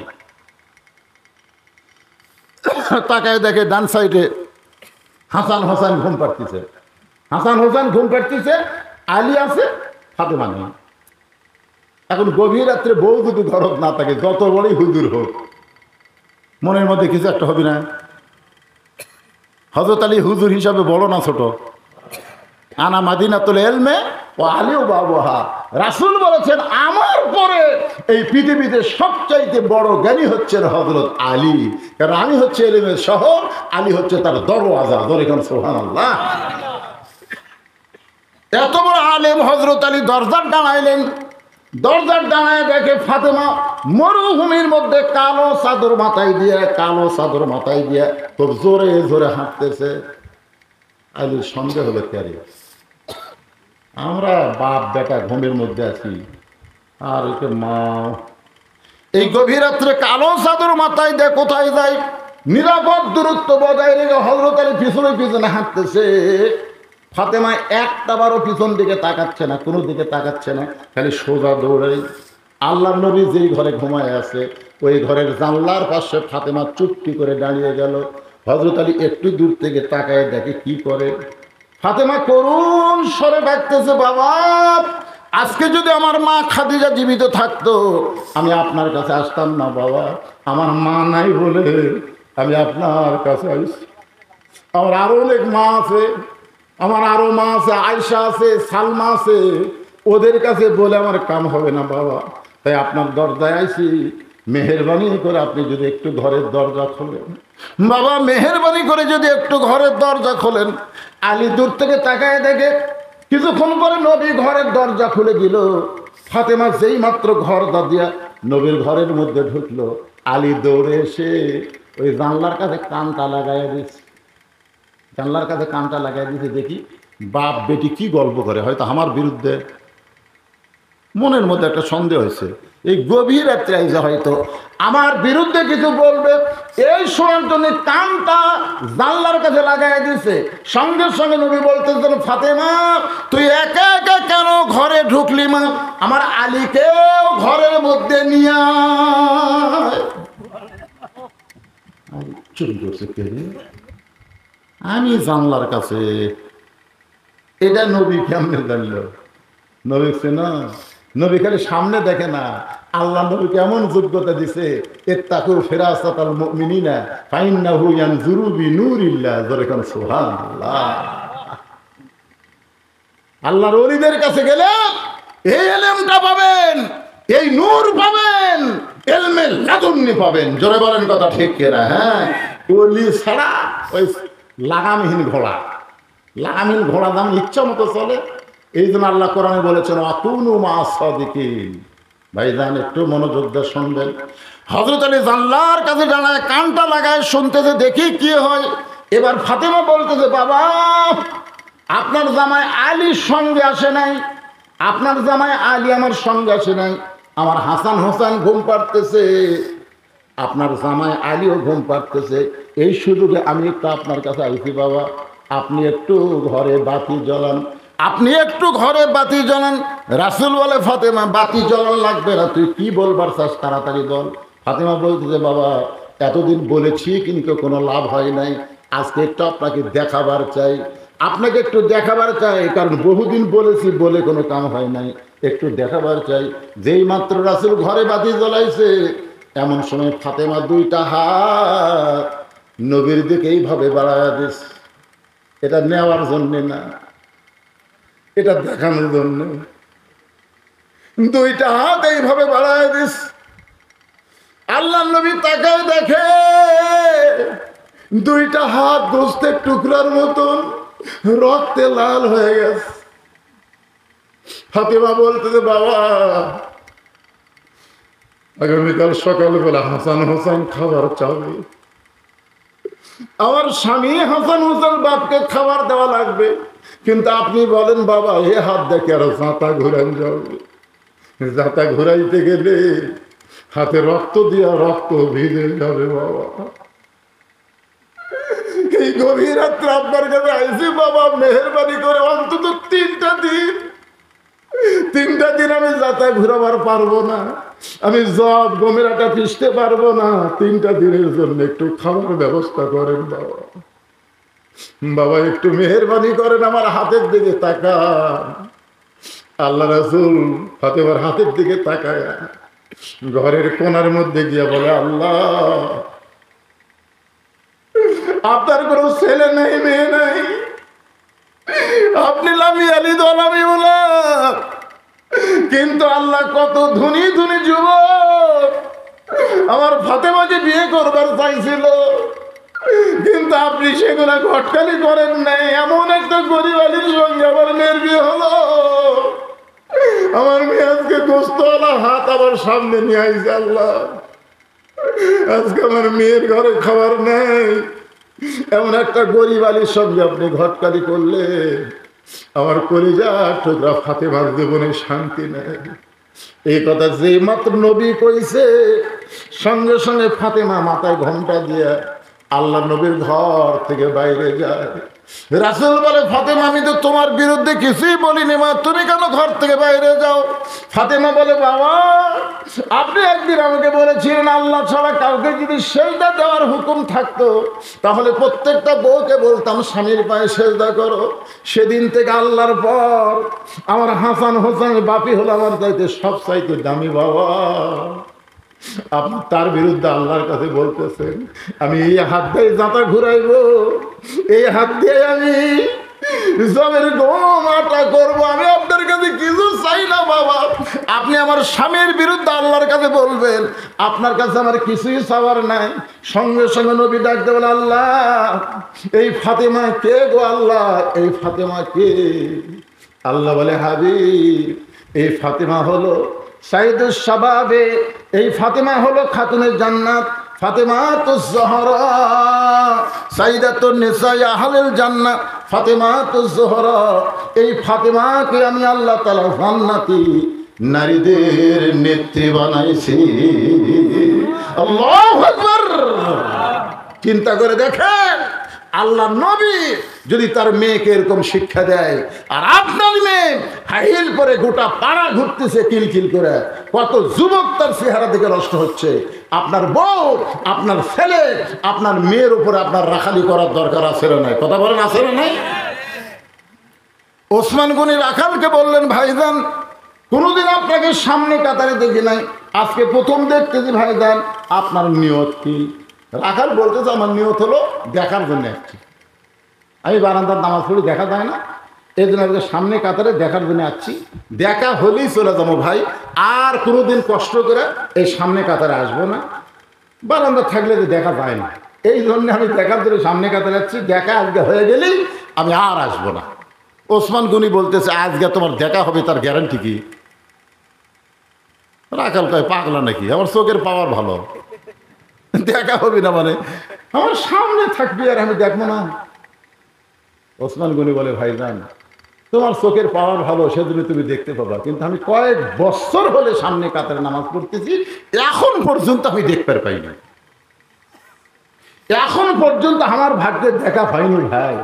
তাকায় দেখে ডান সাইডে হাসান হোসেন ঘুম পাড়তেছে। হাসান হোসেন ঘুম পাড়তেছে, আলী আছে, ফাতেমা নেই। এখন গভীর রাত্রে বউ যদি ঘরত না থাকে, যত বড়ই হুজুর হোক, মনের মধ্যে কিছু একটা হবে না? হযরত আলী হুজুর হিসাবে বড় না ছোট? আনা মাদিনাতুল ইলমে ও আলীও বাবুহা। রাসূল বলেছেন, আমার পরে এই পৃথিবীতে সবচাইতে বড় জ্ঞানী হচ্ছেন হযরত আলী। কারণ আমি হচ্ছে ইলমের শহর, আলী হচ্ছে তার দরওয়াজা। ধরে কেন সুবহানাল্লাহ। এত বড় আলেম হযরত আলী দরজার ডানাইলেন। দরজার ডানায় দেখে ফাতেমা মরুভূমির মধ্যে কালো চাদর মাথায় দিয়ে খুব জোরে জোরে হাঁটতেছে। আলীর সন্দেহ হলো, ক্যারি আমরা বাপ বেটা ঘুমের মধ্যে আছি, আর ওকে মা এই গভীর রাত্রে কালো চাদর মাথায় দিয়ে কোথায় যায়? নিরাপদ দূরত্ব বজায় রেখে হযরত আলী পিছনে পিছনে হাঁটতেছে। ফাতেমা একটাবারও পিছন দিকে তাকাচ্ছে না, কোনো দিকে তাকাচ্ছে না, খালি সোজা দৌড়াই। আল্লাহর নবী যেই ঘরে ঘুমায় আছে, ওই ঘরের জানলার পাশে ফাতেমা চুপটি করে দাঁড়িয়ে গেল। হযরত আলী একটু দূর থেকে তাকায় দেখে কি করে। ফাতেমা করুণ স্বরে ডাকতেছে, বাবা আজকে যদি আমার মা খাদিজা জীবিত থাকতো, আমি আপনার কাছে আসতাম না বাবা। আমার মা নাই বলে আমি আপনার কাছে আসছি। আমার আরো অনেক মা আছে, আমার আরো মা আছে, আয়েশা আছে, সালমা আছে, ওদের কাছে বলে আমার কাম হবে না বাবা। তাই আপনার দরজায় আইছি, মেহেরবানি করে আপনি যদি একটু ঘরের দরজা খোলেন বাবা, মেহেরবানি করে যদি একটু ঘরের দরজা খোলেন। আলী দূর থেকে তাকায় দেখে কিছুক্ষণ পরে নবী ঘরের দরজা খুলে দিল। ফাতেমা যেই মাত্র ঘর দিয়া নবীর ঘরের মধ্যে ঢুকলো, আলী দৌড়ে এসে ওই জানলার কাছে কানটা লাগাইয়া দিচ্ছে। জানলার কাছে কানটা লাগাই দিতে দেখি বাপ বেটি কি গল্প করে, হয়তো আমার বিরুদ্ধে। মনের মধ্যে একটা সন্দেহ হয়েছে, এই গভীর রাত্রে আইসা হয়তো আমার বিরুদ্ধে কিছু বলবে। এই শোনার জন্য কানটা জানলার কাছে লাগাই দিছে। সঙ্গে সঙ্গে নবী বলতেছেন, ফাতেমা তুই একা একা কেন ঘরে ঢুকলি মা? আমার আলীকেও ঘরের মধ্যে নিয়ে আয়। চুরি করছে কে? আমি জানলার কাছে। এটা নবী কেমনে জানল? নবী না, নবী খালি সামনে দেখে না, আল্লাহ নবীকে এমন যোগ্যতা দিছে, ইত্তাকু ফিরাসাতাল মুমিনিনা ফাইন্নাহু ইয়ানজুরু বিনুরিল্লাহ। জোরে কোন সুবহানাল্লাহ। আল্লাহর ওলিদের কাছে গেলে এই ইলমটা পাবেন, এই নূর পাবেন, ইলমে লাদুন্নি পাবেন। জোরে বলেন কথা ঠিক কিনা? হ্যাঁ, ওলি ছাড়া ওই লাগামহীন ঘোড়া, লাগামহীন ঘোড়া দাম ইচ্ছা মতো চলে। এই জন্য আল্লাহ কোরআনে বলেছেন আকুনু মা'আস সাদিকিন। ভাইজান একটু মনোযোগ দিয়ে শুনবেন। হযরত আলী জানলার কাছে দাঁড়ায় কানটা লাগায় শুনতেছে, দেখি কি হয়। এবার ফাতেমা বলতেছে, বাবা আপনার জামাই আলীর সঙ্গে আসে নাই, আপনার জামাই আলী আমার সঙ্গে আসে নাই। আমার হাসান হোসেন ঘুম পাড়তেছে, আপনার জামাই আলীও ঘুম পাড়তেছে। এই সুযোগে আমি একটু আপনার কাছে আইছি বাবা, আপনি একটু ঘরে বাতি জ্বালান, আপনি একটু ঘরে বাতি জ্বালান। রাসূল বলে, ফাতেমা বাতি জ্বালান লাগবে না, তুই কি বলবার চাস তাড়াতাড়ি বল। ফাতেমা বলতেছে, বাবা এতদিন বলেছি কিন্তু কোনো লাভ হয় নাই, আজকে একটু আপনাকে দেখাবার চাই, আপনাকে একটু দেখাবার চাই, কারণ বহুদিন বলেছি বলে কোনো কাম হয় নাই, একটু দেখাবার চাই। যেই মাত্র রাসূল ঘরে বাতি জ্বলাইছে, এমন সময় ফাতেমা দুইটা হাত নবীর দিকে এইভাবে বাড়ায়া দিস। এটা নেওয়ার জন্যে না, এটা দেখানোর জন্য। দুইটা হাত এইভাবে বাড়ায় দিস। আল্লাহ নবী তাকায় দেখে দুইটা হাত গোস্তের টুকরার মতন রক্তে লাল হয়ে গেছে। ফাতেমা বলতেছে, বাবা আগামীকাল সকালবেলা হাসান হোসেন খাবার চাবে, আমার স্বামী হাসান হোসেন বাপকে খাবার দেওয়া লাগবে, কিন্তু আপনি বলেন বাবা এ হাত দেখে আরো জাঁতা ঘুরান যাবে, জাঁতা ঘুরাইতে গেলে হাতে রক্ত দিয়া রক্ত ভিজে যাবে বাবা। এই গভীর রাত্রে আপনার কাছে আইসি বাবা, মেহেরবানি করে অন্তত 3টা দিন আমি যাতা ঘুরাবার পারবো না, আমি জব গমের আটা পিষতে পারবো না, 3টা দিনের জন্য একটু খাবার ব্যবস্থা করেন বাবা। বাবা একটু মেহেরবানি করেন, আমার হাতের দিকে তাকান। আল্লাহ রাসূল ফাতেমার হাতের দিকে তাকায় ঘরের কোণার মধ্যে গিয়া বলে, আল্লাহ আপনার কোনো ছেলে নেই, মেয়ে নাই, আপনি লামি আলী দলামি বলা, কিন্তু আল্লাহ কত ধনী ধনী যুবক আমার ফাতেমাকে বিয়ে করবার চাইছিল, কিন্তু আপনি সেগুলা ঘটকালি করেন নাই। এমন একটা গরিব আলীর সঙ্গে আমার মেয়ের বিয়ে হলো, আমার মেয়ে আজকে গোস্তওয়ালা হাত আমার সামনে নিয়ে আইছে। আল্লাহ আজকে আমার মেয়ের ঘরে খাবার নেই, এমন একটা গরিব আলীর সঙ্গে আপনি ঘটকালি করলে আমার কলিজা টুকরা ফাতেমার জীবনে শান্তি নেই। এই কথা যে মাত্র নবী কইছে, সঙ্গে সঙ্গে ফাতেমা মাথায় ঘোমটা দিয়ে আল্লাহ নবীর ঘর থেকে বাইরে যায়। রাসূল বলে, ফাতেমা আমি তো তোমার বিরুদ্ধে কিছুই বলিনি মা, তুমি কেন ঘর থেকে বাইরে যাও? ফাতেমা বলে, বাবা আপনি একদিন আমাকে বলেছিলেন আল্লাহ ছাড়া কাউকে যদি সেজদা দেওয়ার হুকুম থাকতো তাহলে প্রত্যেকটা বউকে বলতাম স্বামীর পায়ে সেজদা করো। সেদিন থেকে আল্লাহর পর আমার হাসান হোসেনের বাপি হলো আমার চাইতে সব চাইতে দামি বাবা। আপনি তার বিরুদ্ধে আল্লাহর কাছে বলতেছেন আমি এই হাত দিয়ে জাঁতা ঘুরাইবো, এই হাত দিয়ে আমি জমের গম আটা করবো, আমি আপনার কাছে কিছু চাই না বাবা। আপনি আমার স্বামীর বিরুদ্ধে আল্লাহর কাছে বলবেন, আপনার কাছে আমার কিছুই চাওয়ার নাই। সঙ্গে সঙ্গে নবী ডাকতে বলে, আল্লাহ এই ফাতেমা কে গো? আল্লাহ এই ফাতেমা কে? আল্লাহ বলে, হাবিব এই ফাতেমা হলো সাইয়্যিদুশ শাবাবে, এই ফাতেমা হলো খাতুনের জান্নাত, ফাতেমাতুজ জোহরা সাইয়্যিদাতুন নিসাই আহলিল জান্নাহ, ফাতেমাতুজ জোহরা। এই ফাতেমাকে আমি আল্লাহ তাআলা জান্নাতি নারীদের নেত্রী বানাইছি। আল্লাহু আকবার। চিন্তা করে দেখেন, আল্লাহ নবী যদি তার মেয়েকে এরকম শিক্ষা দেয়, আর আপনার মেয়ে হাইল পরে গোটা পাড়া ঘুরতেছে কিলকিল করে, কত যুবক তার চেহারা থেকে নষ্ট হচ্ছে। আপনার বউ, আপনার ছেলে, আপনার মেয়ের উপরে আপনার রাখালি করার দরকার আছে না নাই? কথা বলেন, আছে না নাই? ওসমান গনি রাখালকে বললেন, ভাইজান কোনোদিন আপনাকে সামনে কাতারে দেখি নাই, আজকে প্রথম দেখতেছি ভাইজান, আপনার নিয়ত কি? রাখাল বলতেছে, আমার নিয়ত হলো দেখার জন্য আসছি। আমি বারান্দার নামাজ পড়ি, দেখা যায় না, এই জন্য আজকে সামনে কাতারে দেখার জন্য আসছি। দেখা হলেই চলে যাবো ভাই, আর কোনোদিন কষ্ট করে এই সামনে কাতারে আসবো না। বারান্দা থাকলে যে দেখা যায় না, এই জন্য আমি দেখার জন্য সামনে কাতারে যাচ্ছি। দেখা আজকে হয়ে গেলেই আমি আর আসবো না। ওসমান গনি বলতেছে, আজকে তোমার দেখা হবে তার গ্যারান্টি কি? রাখাল কয়, পাগলা নাকি, আমার চোখের পাওয়ার ভালো, দেখা হবে না মানে আমার সামনে থাকবি আর আমি দেখবো না? ওসমান গনি বলে, ভাইজান তোমার চোখের পাওয়ার ভালো, সেজন্য তুমি দেখতে পাবা, কিন্তু আমি কয়েক বছর হলে সামনে কাতারে নামাজ পড়তেছি, এখন পর্যন্ত আমি দেখতে পাইনি, এখন পর্যন্ত আমার ভাগ্যের দেখা পাইনি ভাই।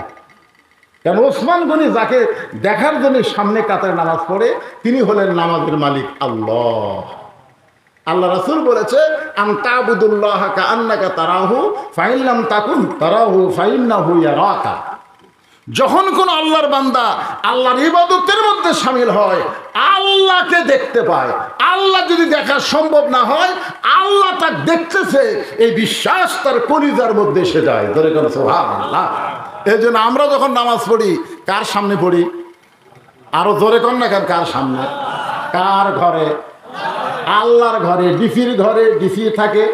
কারণ ওসমান গনি যাকে দেখার জন্য সামনে কাতারে নামাজ পড়ে, তিনি হলেন নামাজের মালিক আল্লাহ। আল্লাহ রাসূল বলেছে, আনতাবুদুল্লাহ কাআন্নাকা তারাহু ফাইন লাম তাকুন তারাহু ফাইন্নাহু ইয়ারাকা। যখন কোন আল্লাহর বান্দা আল্লাহর ইবাদতের মধ্যে শামিল হয়, আল্লাহকে দেখতে পায়। আল্লাহ যদি দেখা সম্ভব না হয়, আল্লাহ তাকে দেখতেছে, এই বিশ্বাস তার কলিজার মধ্যে এসে যায়। ধরে কেন সুবহানাল্লাহ। এই জন্য আমরা যখন নামাজ পড়ি, কার সামনে পড়ি? আরো জোরে কর না কেন, কার সামনে? কার ঘরে? আল্লাহর ঘরে। ডিসির ঘরে ডিসি থাকে,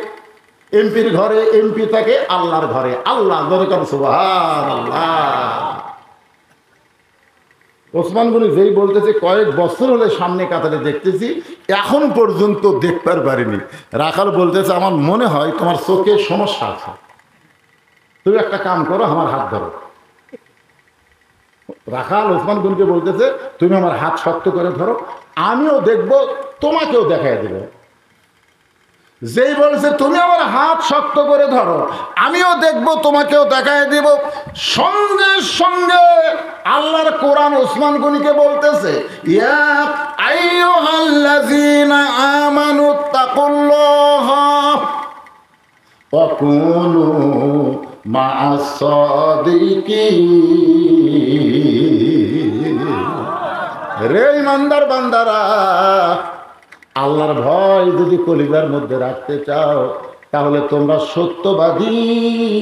এমপির ঘরে এমপি থাকে, আল্লাহর ঘরে আল্লাহ। জোরে কর সুবহানাল্লাহ। ওসমান গনি যেই বলতেছে, কয়েক বছর হলে সামনে কাতারে দেখতেছি, এখন পর্যন্ত দেখতে পারিনি। রাখাল বলতেছে, আমার মনে হয় তোমার চোখে সমস্যা আছে, তুমি একটা কাম করো, আমার হাত ধরো। রাখাল ওসমান গনিকে বলতেছে, তুমি আমার হাত শক্ত করে ধরো, আমিও দেখব, তোমাকেও দেখাই দেব। যেই বলছে তুমি আমার হাত শক্ত করে ধরো, আমিও দেখব, তোমাকেও দেখাই দিব, সঙ্গে সঙ্গে আল্লাহর কোরআন ওসমান গনিকে বলতেছে, ইয়া আইয়ুহাল্লাযীনা আমানুত্তাকুল্লাহা ওয়া কুনু মা'আস সাদিকিন। রে ইমানদার বান্দারা, আল্লাহর ভয় যদি কলিজার মধ্যে রাখতে চাও, তাহলে তোমরা সত্যবাদীর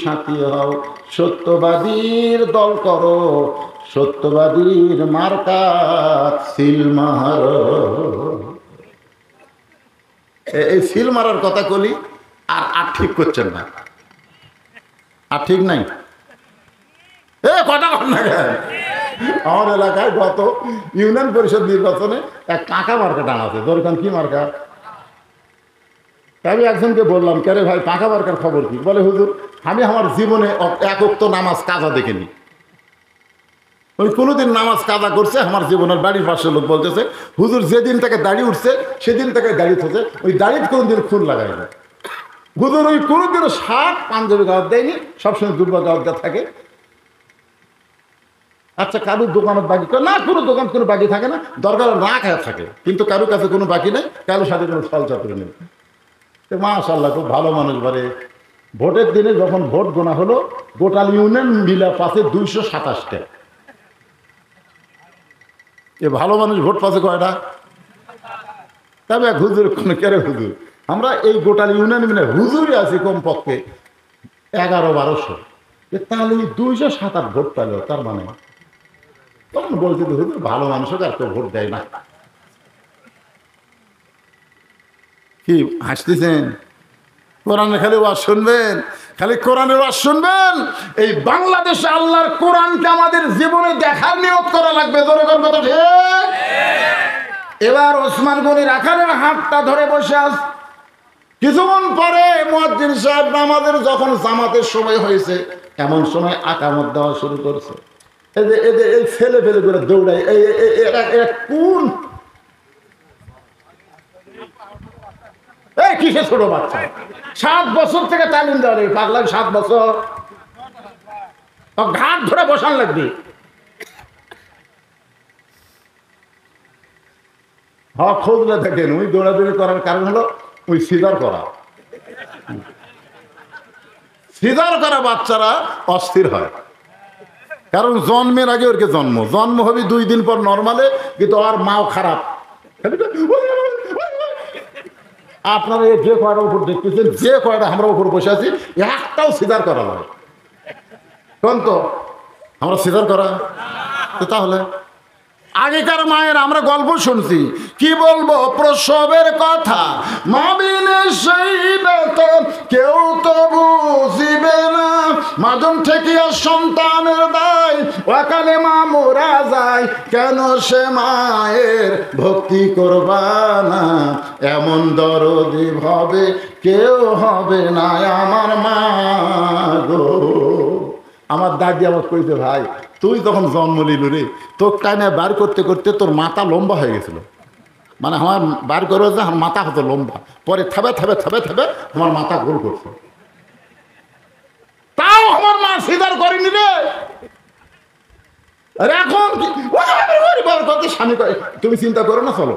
সাথী হও, সত্যবাদীর দল করো, সত্যবাদীর মার্কা সিল মারো। এই সিল মারার কথা কলি, আর ঠিক করছেন না, আর ঠিক নাই। কথা কর না। আমার এলাকায় গত ইউনিয়ন পরিষদ নির্বাচনে এক টাকা মার্কা টানাছে। দরকার কি মার্কা? আমি একজনকে বললাম, কে রে ভাই, টাকা মার্কার খবর কি? বলে, হুজুর আমি আমার জীবনে এক ওয়াক্ত নামাজ কাজা দেখিনি। ওই কোনোদিন নামাজ কাজা করছে আমার জীবনের। বাড়ির পাশের লোক বলতেছে, হুজুর যেদিন থেকে দাড়ি উঠছে সেদিন থেকে দাড়ি থছে, ওই দাড়িতে কোনোদিন খুন লাগাই না। হুজুর ওই কোনোদিনও শার্ট পাঞ্জাবি গাওয়াত দেয়নি, সবসময় দুর্বা গাওয়াত থাকে। আচ্ছা, কারোর দোকানের বাকি না, কোনো দোকান কোনো বাকি থাকে না, দরকার না খায় থাকে, কিন্তু কারোর কাছে কোনো বাকি নেই, কারোর সাথে কোনো ছল চাতুরি নেই। মাশাআল্লাহ, খুব ভালো মানুষ। বারে ভোটের দিনে যখন ভোট গোনা হলো, গোটাল ইউনিয়ন মিলা পাশে 227টা। এ ভালো মানুষ ভোট পাশে কয়টা? তবে এক হুজুর কোনো কেরে হুজুর, আমরা এই গোটাল ইউনিয়ন মিলে হুজুরই আছি কমপক্ষে 1100-1200। তাহলে 207 ভোট পেল, তার মানে তখন বলছে, হুজুর ভালো মানুষও আর তো ভোট দেয় না। কি হাসতেছেন? কোরআনে খালি ওয়াজ শুনবেন, খালি কোরআনের ওয়াজ শুনবেন। এই বাংলাদেশে আল্লাহর কোরআনকে আমাদের জীবনে দেখার নিয়ত করা লাগবে। জোরে করবে তো ঠিক? এবার ওসমান গনি রাখালের হাতটা ধরে বসে আস। কিছুক্ষণ পরে মুয়াজ্জিন সাহেব নামাজের যখন জামাতের সময় হয়েছে, এমন সময় আকামত দেওয়া শুরু করছে। এই ছেলে ফেলে করে দৌড়ায়, কোন এই কিসে ছোট বাচ্চা? 7 বছর থেকে তালিম দেওয়া লাগবে, পাগলা 7 বছর ঘাট ধরে বসান লাগবে। হ্যাঁ, খোঁজলে দেখেন ওই দৌড়াদৌড়ি করার কারণ হলো ওই সিজার করা। সিজার করা বাচ্চারা অস্থির হয়, কারণ জন্মের আগে ওরকে জন্ম হবে 2 দিন পর নর্মালে, কিন্তু আর মাও খারাপ। আপনারা যে কয়টা উপর দেখতেছেন, যে কয়টা আমরা উপর বসে আছি, একটাও সিজার করা নয়। কোন তো আমরা সিজার করা? তাহলে আগেকার মায়ের আমরা গল্প শুনছি, কি বলবো প্রসবের কথা, মাবিনে সেই বেতন কেউ তো বুঝিবে না, মাজন ঠেকিয়া সন্তানের দায় ওয়াকালে মা মোরা যায়, কেন সে মায়ের ভক্তি করবা না, এমন দরদি ভাবে কেউ হবে না আমার মা গো। আমার দাদি আমার কইতে, ভাই তুই তখন জন্ম নিল রে, তোর টাইমে বার করতে করতে তোর মাথা লম্বা হয়ে গেছিল, মানে আমার বার করে যে আমার মাথা হতো লম্বা, পরে থাবে থাবে থাবে থাবে আমার মাথা গোল করছে, তাও আমার মা সিজার করেনি রে। এখন স্বামী কয় তুমি চিন্তা করো না, চলো।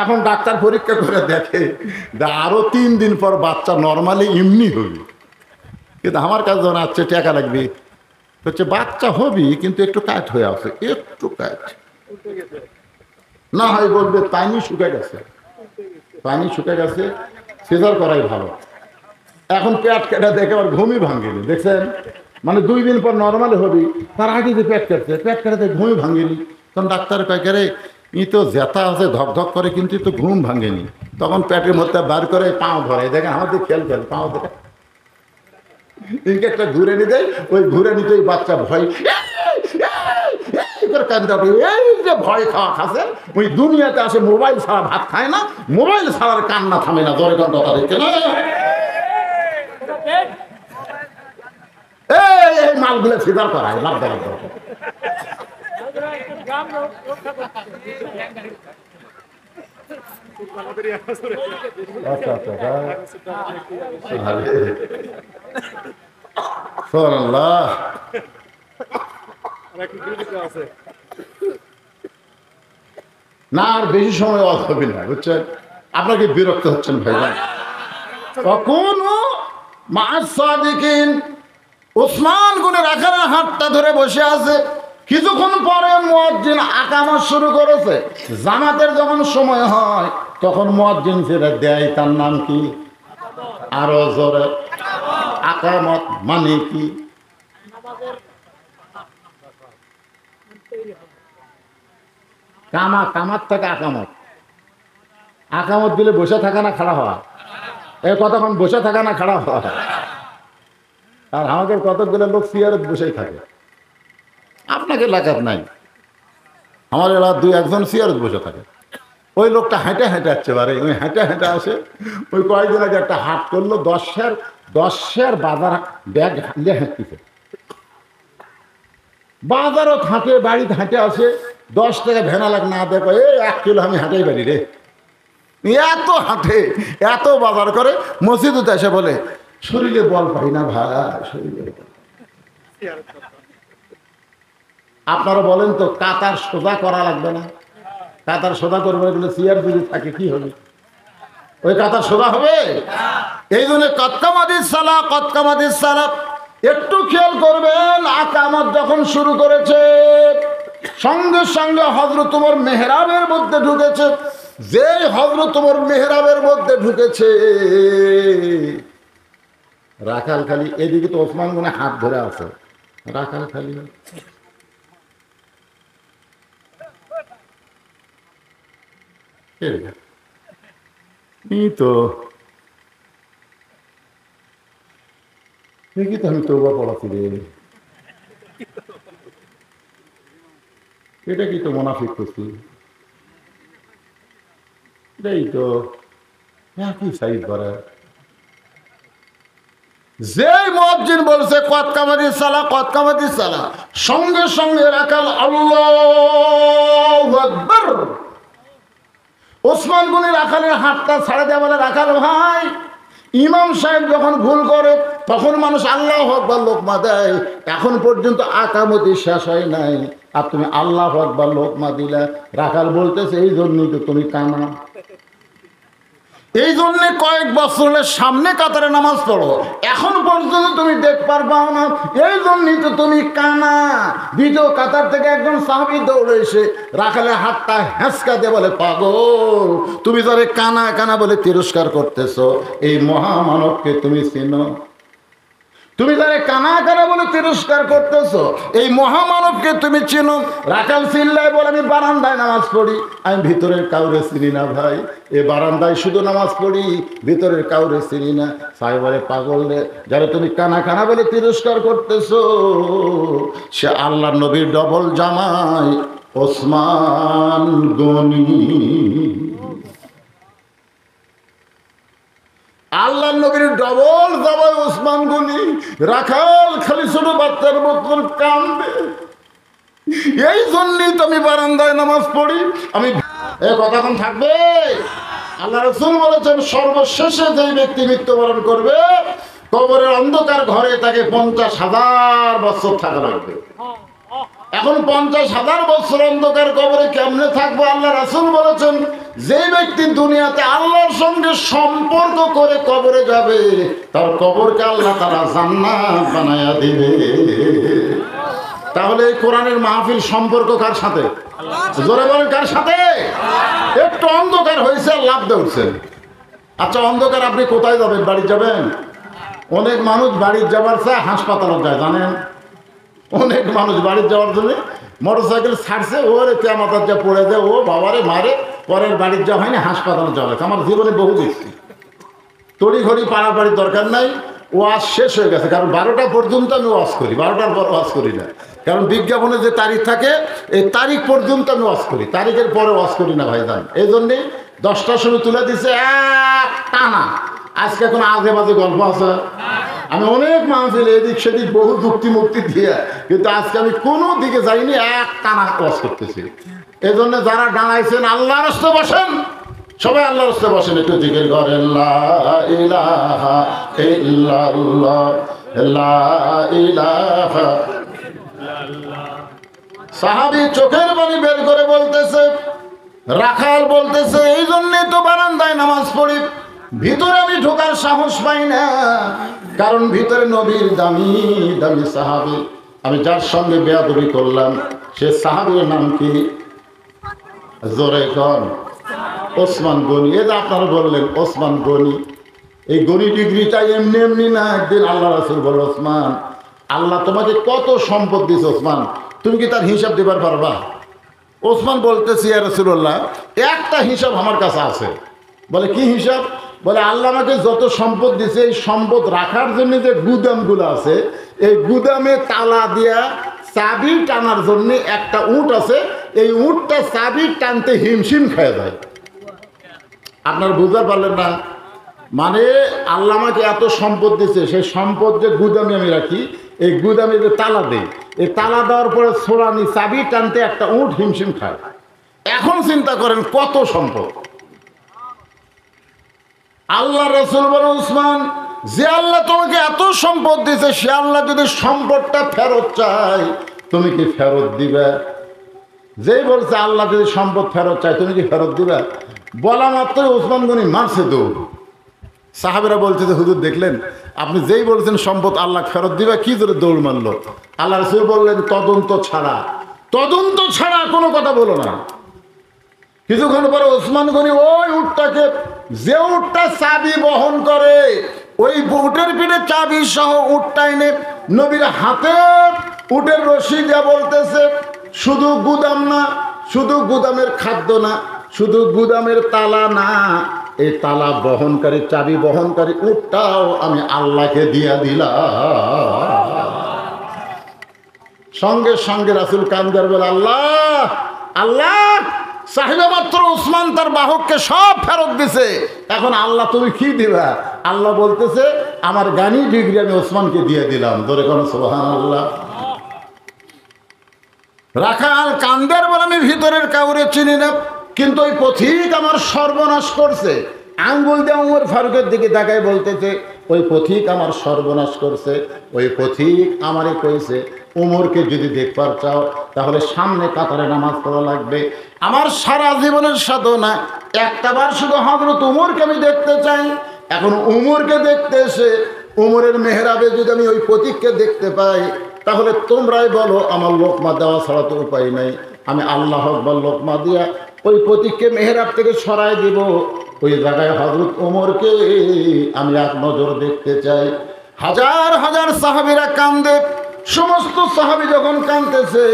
এখন ডাক্তার পরীক্ষা করে দেখে আরো 3 দিন পর বাচ্চা নর্মালি এমনি হবে, কিন্তু আমার কাছে যখন আসছে টাকা লাগবে, হচ্ছে বাচ্চা হবি কিন্তু একটু কাট হয়ে আছে, একটু কাট না হয় বলবে পানি শুকে গেছে, পানি শুকে গেছে, সিজার করাই ভালো। এখন পেট কেটে দেখে আবার ঘুমই ভাঙেনি, দেখছেন? মানে 2 দিন পর নর্মালি হবি, তার আগে যে পেট কাটতে ঘুমই ভাঙেনি। তখন ডাক্তার কয় রে ই তো জেতা আছে, ধক ধক করে, কিন্তু তো ঘুম ভাঙেনি। তখন পেটের মধ্যে বার করে পাও ধরে, দেখেন আমাদের খেল পাও ধরে একটা ঘুরে নিয়ে দেয়, ওই ঘুরে নিতে বাচ্চা ভয় এই যে ভয় খাওয়া খাচ্ছে, ওই দুনিয়াতে আসে মোবাইল ছাড়া ভাত খায় না, মোবাইল ছাড়ার কান্না থামে না, জোরে কান্না দেখে না। এই মালগুলো সিজার করায় লাভ দেওয়ার দরকার। না আর বেশি সময় হবে না, বুঝছেন? আপনাকে বিরক্ত হচ্ছেন ভাইজান। কখনো মাসাদিকিন ওসমান গুনে রাখার হাতটা ধরে বসে আছে, কিছুক্ষণ পরে মুয়াজ্জিন আকামত শুরু করেছে। জামাতের যখন সময় হয় তখন মুয়াজ্জিন সেটা দেয়, তার নাম কি? আরো জোরে আকামত মানে কি? কামাত থেকে আকামত। আকামত দিলে বসে থাকা না খাড়া হওয়া, এই কতক্ষণ বসে থাকা না খাড়া হওয়া। আর আমাদের কতগুলো লোক চেয়ারে বসেই থাকে, আপনাকে এলাকার নাই, আমার এলাকার 2-1জন চেয়ারে বসে থাকে। ওই লোকটা হেঁটে হেঁটে আসছে, বারে ওই হেঁটে হেঁটে আসে। ওই কয়েকদিন আগে একটা হাট করলো, 10 বাজার ব্যাগ নিয়ে হাঁটতেছে, বাজারও থাকে, বাড়িতে হাঁটে আসে, 10 টাকা ভেনা লাগ না দেখো, 1 কিলো আমি হাঁটাই পারি রে, এত হাঁটে, এত বাজার করে। মসজিদে এসে বলে শরীরে বল পাই না ভাই, শরীরে। আপনারা বলেন তো, কাতার সোজা করা লাগবে না? কাতার সোজা করবে বলে চেয়ার যদি থাকে কি হবে? ওই কাতার সোজা হবে? এই জন্য কতকামাদিস সালাহ একটু খেয়াল করবেন। আকামত যখন শুরু করেছে সঙ্গে সঙ্গে হযরত ওমর মেহরাবের মধ্যে ঢুকেছে। যে হযরত ওমর মেহরাবের মধ্যে ঢুকেছে, রাখাল খালি এদিকে তো ওসমান মনে হাত ধরে আছে, রাখাল খালি তো ঠিকই তো আমি তওবা পড়াছি রে, এটা কি তো মুনাফিক করছি, এটাই তো একই সাইড করে। যে মুয়াজ্জিন বলছে কদ কামাতিস সালাহ, সঙ্গে সঙ্গে রাখাল আল্লাহু আকবার, ওসমান গনি রাখালের হাতটা ছাড়ে দেওয়া বলে, রাখাল ভাই, ইমাম সাহেব যখন ভুল করে তখন মানুষ আল্লাহু আকবার লোকমা দেয়, এখন পর্যন্ত আকামতি শেষ হয় নাই, আর তুমি আল্লাহু আকবার লোকমা দিলা। রাখাল বলতেছে, এই জন্যই তো তুমি কানা, এই জন্যে কয়েক বছরের সামনে কাতারে নামাজ পড়ো, এখন পর্যন্ত তুমি দেখ পারবাও না, এই জন্যই তো তুমি কানা। দ্বিতীয় কাতার থেকে একজন সাহাবী দৌড়ে এসে রাখালের হাতটা হেঁচকা দিয়ে বলে, পাগল, তুমি যারে কানা কানা বলে তিরস্কার করতেছো, এই মহামানবকে তুমি চিনো? তুমি যারে কানা কানা বলে তিরস্কার করতেছো, এই মহামানবকে তুমি চিনো? রাখাল চিল্লায় বলে, আমি বারান্দায় নামাজ পড়ি, আমি ভিতরের কাউরে চিনি না ভাই, এ বারান্দায় শুধু নামাজ পড়ি, ভিতরের কাউরে চিনি না। সাহেব বলে, পাগল রে, যারা তুমি কানা কানা বলে তিরস্কার করতেছো, সে আল্লাহ নবীর ডবল জামাই ওসমান গনি। আল্লাহ নবীর ডবল জামাই ওসমান গনি। রাখাল খালি ছোট বাচ্চার মতন কান্দে, এই জন্যই তো আমি বারান্দায় নামাজ পড়ি। আমি এ কথা কোন থাকবে? আল্লাহ রাসূল বলেছেন, সর্বশেষে যেই ব্যক্তি মৃত্যুবরণ করবে, কবরের অন্ধকার ঘরে তাকে 50,000 বছর থাকা লাগবে। এখন 50,000 বছর অন্ধকার কবরে কেমনে থাকবো? আল্লাহ রাসূল বলেছেন, যে ব্যক্তি দুনিয়াতে আল্লাহর সঙ্গে সম্পর্ক করে কবরে যাবে, তার কবরকে আল্লাহ তাআলা জান্নাত বানায়া দিবে। তাহলে এই কোরআনের মাহফিল সম্পর্ক কার সাথে? জোরে বলেন, কার সাথে? একটু অন্ধকার হয়েছে আর লাভ দেউছেন। আচ্ছা, অন্ধকার আপনি কোথায় যাবেন? বাড়ি যাবেন? অনেক মানুষ বাড়ির যাবার চায় হাসপাতালে যায়, জানেন? অনেক মানুষ বাড়ির যাওয়ার জন্য মোটরসাইকেল ছাড়ছে, ওরে কেমাতার যা পড়ে যায়, ও বাবারে মারে, পরের বাড়ির যাওয়া হয়নি, হাসপাতালে যাওয়া লাগে। আমার জীবনে বহু দেখছি। তড়িঘড়ি পাড়াপাড়ির দরকার নাই, ওয়াজ শেষ হয়ে গেছে। কারণ 12টা পর্যন্ত আমি ওয়াজ করি, 12টার পর ওয়াজ করি না। কারণ বিজ্ঞাপনে যে তারিখ থাকে, এই তারিখ পর্যন্ত আমি ওয়াজ করি, তারিখের পরে ওয়াজ করি না ভাইজান। এই জন্যেই 10টার সময় তুলে দিছে এক টানা। আজকে এখন আজে বাজে গল্প আছে। আমি অনেক মাহফিল এদিক সেদিক বহু যুক্তি মুক্তি দিয়ে, কিন্তু আজকে আমি কোনো দিকে যাইনি, এক টানা ওয়াজ করতেছি। এই জন্য যারা দাঁড়াইছেন, আল্লাহর রাস্তায় বসেন, সবাই আল্লাহর রাস্তায় বসেন, একটু জিকির করেন, লা ইলাহা ইল্লাল্লাহ, লা ইলাহা। সাহাবী চোখের পানি বের করে বলতেছে, রাখাল বলতেছে, এই জন্যে তো বারান্দায় নামাজ পড়ি, ভিতরে আমি ঢোকার সাহস পাই না, কারণ ভিতরে নবীর দামি দামি সাহাবী। আমি যার সঙ্গে বেয়াদবি করলাম, সে সাহাবীর নাম কি? জোরে কন। ওসমান গনি। এই যে আপনারা বললেন ওসমান গনি, এই গনি ডিগ্রিটা এমনি এমনি না। একদিন আল্লাহ রাসূল বলল, ওসমান, আল্লাহ তোমাকে কত সম্পদ দিয়েছে ওসমান, তুমি কি তার হিসাব দিবার পারবা? ওসমান বলতেছি, ইয়া রাসূলুল্লাহ, একটা হিসাব আমার কাছে আছে। বলে, কি হিসাব? বলে, আল্লাহ আমাকে যত সম্পদ দিয়েছে, এই সম্পদ রাখার জন্য যে গুদামগুলো আছে, এই গুদামে তালা দিয়া চাবি টানার জন্য একটা উট আছে, এই উটটা চাবি টানতে হিমশিম খেয়ে যায়। আপনার বুঝতে পারলেন না? মানে আল্লাহ আমাকে এত সম্পদ দিয়েছে, সেই সম্পদ যে গুদামে আমি রাখি, এই গুদামে যে তালা দেই, এই তালা দেওয়ার পরে ছোড়ানি চাবি টানতে একটা উট হিমশিম খায়। এখন চিন্তা করেন কত সম্পদ। আল্লাহ রাসূল বলেন, উসমান, যে আল্লাহ তোমাকে এত সম্পদ দিয়েছে, সে আল্লাহ যদি সম্পদটা ফেরত চায়, তুমি কি ফেরত দিবে? যেই বলছে আল্লাহ যদি সম্পদ ফেরত চায়, তুমি কি ফেরত দিবে? বলা মাত্রই ওসমান গনি মারছে দৌড়। সাহাবেরা বলছে যে, হুজুর দেখলেন, আপনি যেই বলছেন সম্পদ আল্লাহ ফেরত দিবে, কি জোরে দৌড় মারলো। আল্লাহ রাসূল বললেন, তদন্ত ছাড়া কোনো কথা বলো না। কিছুক্ষণ পরে ওসমান গনি ওই উটটাকে, যে উটটা চাবি বহন করে, ওই উটের পিঠে চাবি সহ উটটা এনে নবীর হাতে উটের রশি দিয়ে বলতেছে, শুধু গুদাম না, শুধু গুদামের খাদ্য না, শুধু গুদামের তালা না, এই তালা বহনকারী, চাবি বহনকারী উটটাও আমি আল্লাহকে দিয়া দিলাম। সঙ্গে সঙ্গে রাসূল কান্দার বলে, আল্লাহ আল্লাহ, চাহিদা মাত্র উসমান তার বাহককে সব ফেরত দিছে, এখন আল্লাহ তুমি কি দিবা? আল্লাহ বলতেছে, আমার গানি ডিগ্রি আমি ওসমানকে দিয়ে দিলাম। ধরে কোন সুবহানাল্লাহ। রাখাল কান্দার বলে, আমি ভিতরের কাউরে চিনি না, কিন্তু ওই পথিক আমার সর্বনাশ করছে। আঙ্গুল দিয়ে ওমর ফারুকের দিকে তাকায় বলতেছে, ওই পথিক আমার সর্বনাশ করছে, ওই পথিক আমারে কইছে ওমরকে যদি দেখবার চাও তাহলে সামনে কাতারে নামাজ পড়া লাগবে। আমার সারা জীবনের সাধনা একটাবার শুধু হযরত ওমরকে আমি দেখতে চাই। এখন ওমরকে দেখতে এসে ওমরের মেহরাবে যদি আমি ওই পথিককে দেখতে পাই, তাহলে তোমরাই বলো আমার লোকমা দেওয়া ছাড়া তো উপায় নাই। আমি আল্লাহ আকবার লোকমা দিয়া ওই পথিককে মেহরাব থেকে সরাই দিব। ওই জায়গায় হযরত ওমরকে আমি এক নজর দেখতে চাই। হাজার হাজার সাহাবীরা কান্দে। সমস্ত সাহাবী যখন কাঁদতেছে,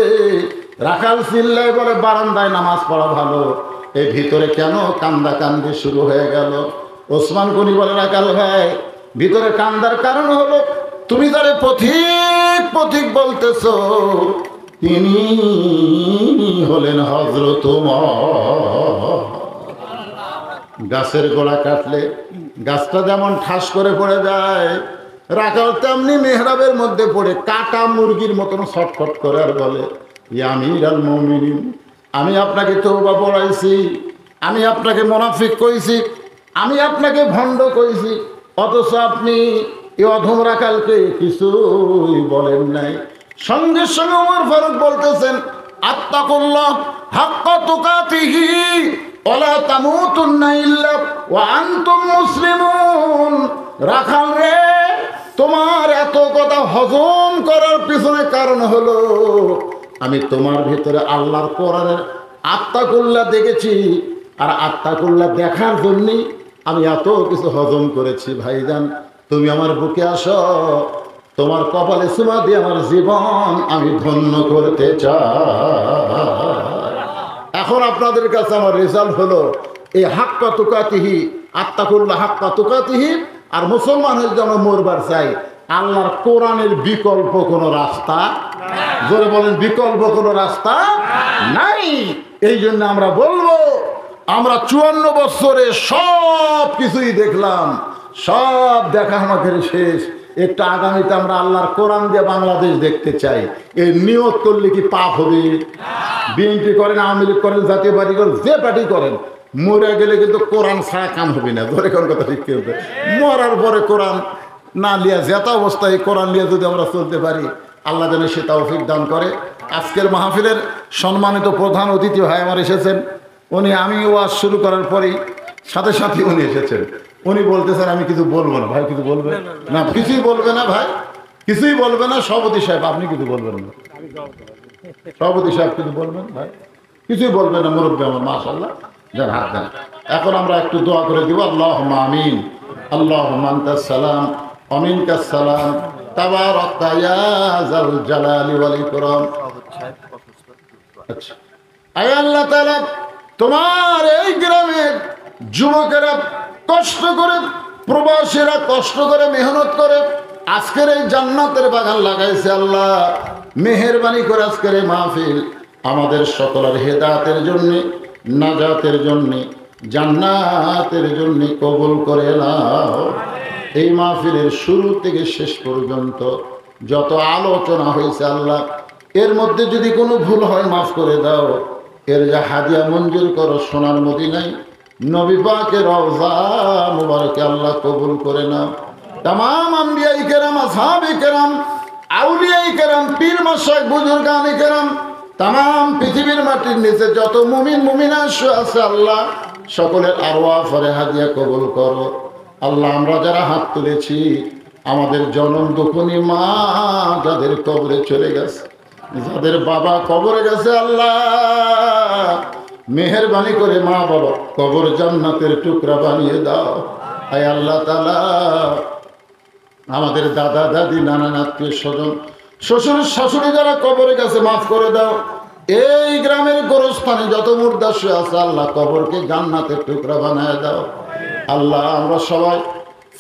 রাখাল চিল্লায় বলে বারান্দায় নামাজ পড়া ভালো, এই ভিতরে কেন কান্দা কান্দি শুরু হয়ে গেল? ওসমান গনি বলে, রাখাল ভাই, ভিতরে কান্দার কারণ হলো তুমি তারে পথিক পথিক বলতেছ, তিনি হলেন হযরত ওমর। গাছের গোড়া কাটলে গাছটা যেমন ঠাস করে পড়ে যায়, রাখাল তেমনি মেহরাবের মধ্যে পড়ে কাটা মুরগির মতন ছটফট করে আর বলে, ইয়া আমিরুল মুমিনিন, আমি আপনাকে তওবা পড়াইছি, আমি আপনাকে মুনাফিক কইছি, আমি আপনাকে ভণ্ড কইছি, অথচ আপনি এই অধম রাখালকে কিছুই বলেন নাই। সঙ্গে সঙ্গে ওমর ফারুক বলতেছেন, আত্তাকুল্লাহ হাক্কা তুকাতিহি ওয়ালা তামুতুন্না ইল্লা ওয়া আনতুম মুসলিমুন। রাখাল রে, তোমার এত কথা হজম করার পিছনে কারণ হলো আমি তোমার ভিতরে আল্লাহর কোরআনের আত্তাকুল্লাহ দেখেছি, আর আত্তাকুল্লাহ দেখার জন্যই আমি এত কিছু হজম করেছি। ভাইজান, তুমি আমার বুকে আসো, তোমার কপালে চুমা দিয়ে আমার জীবন আমি ধন্য করতে চাই। এখন আপনাদের কাছে আমার রেজাল্ট হলো এই হাক্কা তুকাতিহি, আত্তাকুল্লাহ হাক্কা তুকাতিহি, আর মুসলমান হয়ে যেন মরবার চাই। আল্লাহর কোরআনের বিকল্প কোনো রাস্তা, জোরে বলেন, বিকল্প কোনো রাস্তা নাই। এই জন্য আমরা বলবো, আমরা 54 বছরে সব কিছুই দেখলাম, সব দেখা আমাদের শেষ। একটা আগামীতে আমরা আল্লাহর কোরআন দিয়ে বাংলাদেশ দেখতে চাই। এই নিয়ত করলে কি পাপ হবে? বিএনপি করেন, আওয়ামী লীগ করেন, জাতীয় পার্টি করেন, যে পার্টি করেন, মরে গেলে কিন্তু কোরআন ছাড়া কাম হবে না। ধরে কোন কথা ঠিক করবে, মরার পরে কোরআন না লিয়া যেত অবস্থায় কোরআন লিয়া যদি আমরা চলতে পারি, আল্লাহ যেন সে তৌফিক দান করে। আজকের মাহফিলের সম্মানিত প্রধান অতিথি ভাই আমার এসেছেন। উনি আমি ওয়াজ শুরু করার পরেই সাথে সাথে উনি এসেছেন। উনি বলতেছেন আমি কিছু বলবো না। ভাই কিছু বলবেন না? কিছুই বলবে না ভাই, কিছুই বলবে না। সভাপতি সাহেব আপনি কিছু বলবেন না? সভাপতি সাহেব কিছু বলবেন? ভাই কিছুই বলবেন না। মুরব্বী আমার, মাশাআল্লাহ, যার হাত দেন। এখন আমরা একটু দোয়া করে দিব। আল্লাহুম্মা আমিন, আল্লাহুম্মা আনতাস সালাম ওয়া মিনকাস সালাম, তাবারাকতা ইয়া যাল জালালি ওয়াল ইকরাম। আচ্ছা, আয় আল্লাহ তাআলা, তোমার এই গ্রামের যুবকেরা কষ্ট করে, প্রবাসীরা কষ্ট করে, মেহনত করে আজকের এই জান্নাতের বাগান লাগাইছে। আল্লাহ মেহেরবানি করে আজকের এই মাহফিল আমাদের সকলের হেদায়েতের জন্য, নাজাতের জন্য, জান্নাতের জন্য কবুল করে নাও। এই মাহফিলের শুরু থেকে শেষ পর্যন্ত যত আলোচনা হয়েছে আল্লাহ, এর মধ্যে যদি কোনো ভুল হয় মাফ করে দাও। এর যা হাদিয়া মঞ্জুর করো সোনার মদিনায় নবী পাকের রওজা মুবারকে আল্লাহ কবুল করে নাও। तमाम अंबिया केराम, असहाबे केराम, আউলিয়াই কেরাম, পীর মাশায়েখ, বুজুর্গানে কেরাম, तमाम পৃথিবীর মাটির নিচে যত মুমিন মুমিনা আছে আল্লাহ সকলের আরওয়াহ ফরহাদিয়া কবুল করো। আল্লাহ আমরা যারা হাত তুলেছি, আমাদের জনম দুঃখনী মা যাদের কবরে চলে গেছে, যাদের বাবা কবরে গেছে, আল্লাহ মেহেরবানি করে মা বাবা কবর জান্নাতের টুকরা বানিয়ে দাও। আয় আল্লাহ তাআলা আমাদের দাদা দাদি, নানা আত্মীয় স্বজন, শ্বশুর শাশুড়ি যারা কবরে গেছে মাফ করে দাও। এই গ্রামের গোরস্থানে যত মুর্দা শুয়ে আছে আল্লাহ কবরকে জান্নাতের টুকরা বানায় দাও। আল্লাহ আমরা সবাই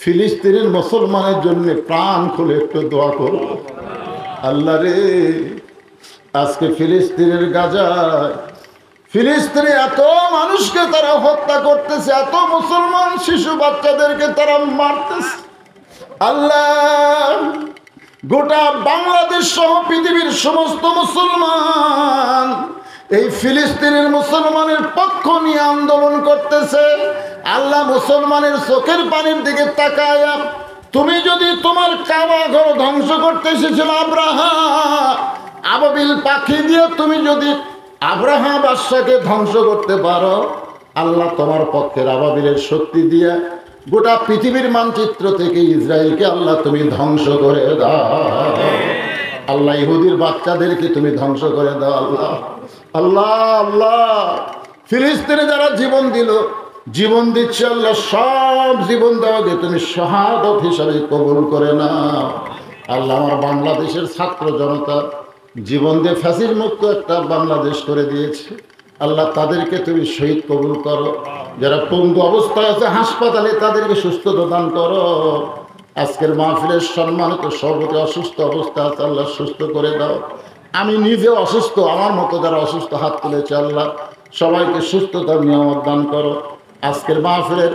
ফিলিস্তিনের মুসলমানের জন্য প্রাণ খুলে একটু দোয়া করব। আল্লাহ রে, আজকে ফিলিস্তিনের গাজায়, ফিলিস্তিনে এত মানুষকে তারা হত্যা করতেছে, এত মুসলমান শিশু বাচ্চাদেরকে তারা মারতেছে। আল্লাহ গোটা বাংলাদেশ সহ পৃথিবীর সমস্ত মুসলমান এই ফিলিস্তিনের মুসলমানের পক্ষ নিয়ে আন্দোলন করতেছে। আল্লাহ মুসলমানের চোখের পানির দিকে তাকায়া, তুমি যদি তোমার কাবা ঘর ধ্বংস করতে এসেছিল আব্রাহা, আবাবিল পাখি দিয়ে তুমি যদি আব্রাহা বাদশাকে ধ্বংস করতে পারো, আল্লাহ তোমার পক্ষের আবাবিলের শক্তি দিয়ে গোটা পৃথিবীর মানচিত্র থেকে ইসরায়েলকে আল্লাহ তুমি ধ্বংস করে দাও। আল্লাহ ইহুদির বাচ্চাদেরকে তুমি ধ্বংস করে দাও। আল্লাহ আল্লাহ আল্লাহ ফিলিস্তিনে যারা জীবন দিল, জীবন দিচ্ছে আল্লাহ, সব জীবন দেওয়াকে তুমি শাহাদত হিসাবে কবুল করে নাও। আল্লাহ আমার বাংলাদেশের ছাত্র জনতা জীবন দিয়ে ফাঁসির মুক্ত একটা বাংলাদেশ করে দিয়েছে। আল্লাহ তাদেরকে তুমি শহীদ কবুল করো। যারা পঙ্গু অবস্থায় আছে হাসপাতালে, তাদেরকে সুস্থতা দান করো। আজকের মাহফিলের সম্মানিত সর্বতে অসুস্থ অবস্থা আছে, আল্লাহ সুস্থ করে দাও। আমি নিজে অসুস্থ, আমার মতো যারা অসুস্থ হাত তুলেছে, আল্লাহ সবাইকে সুস্থতার নিয়ামত দান করো। আজকের মাহফিলের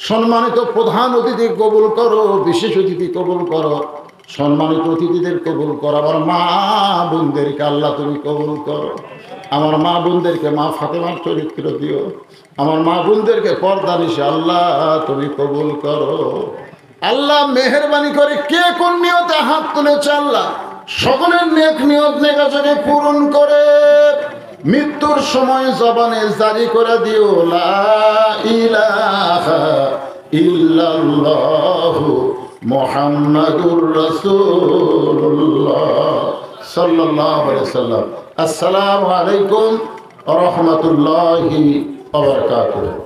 সম্মানিত প্রধান অতিথি কবুল করো, বিশেষ অতিথি কবুল করো, সম্মানিত অতিথিদের কবুল করো। আমার মা বোনদেরকে আল্লাহ তুমি কবুল করো। আমার মা বোনদেরকে মা ফাতেমার চরিত্র দিও। আমার মা বোনদেরকে পর্দা নিশে আল্লাহ তুমি কবুল করো। আল্লাহ মেহেরবানি করে কে কোন নিয়তে হাত তুলেছে, আল্লাহ সকলের নেক নিয়ত নেকাজকে পূরণ করে মৃত্যুর সময় জবানে জারি করে দিও, লা ইলাহা ইল্লাল্লাহু মুহাম্মাদুর রাসূলুল্লাহ সাল্লাল্লাহু আলাইহি ওয়াসাল্লাম। আসসালামু আলাইকুম ওয়া রাহমাতুল্লাহি ওয়া বারাকাতুহু।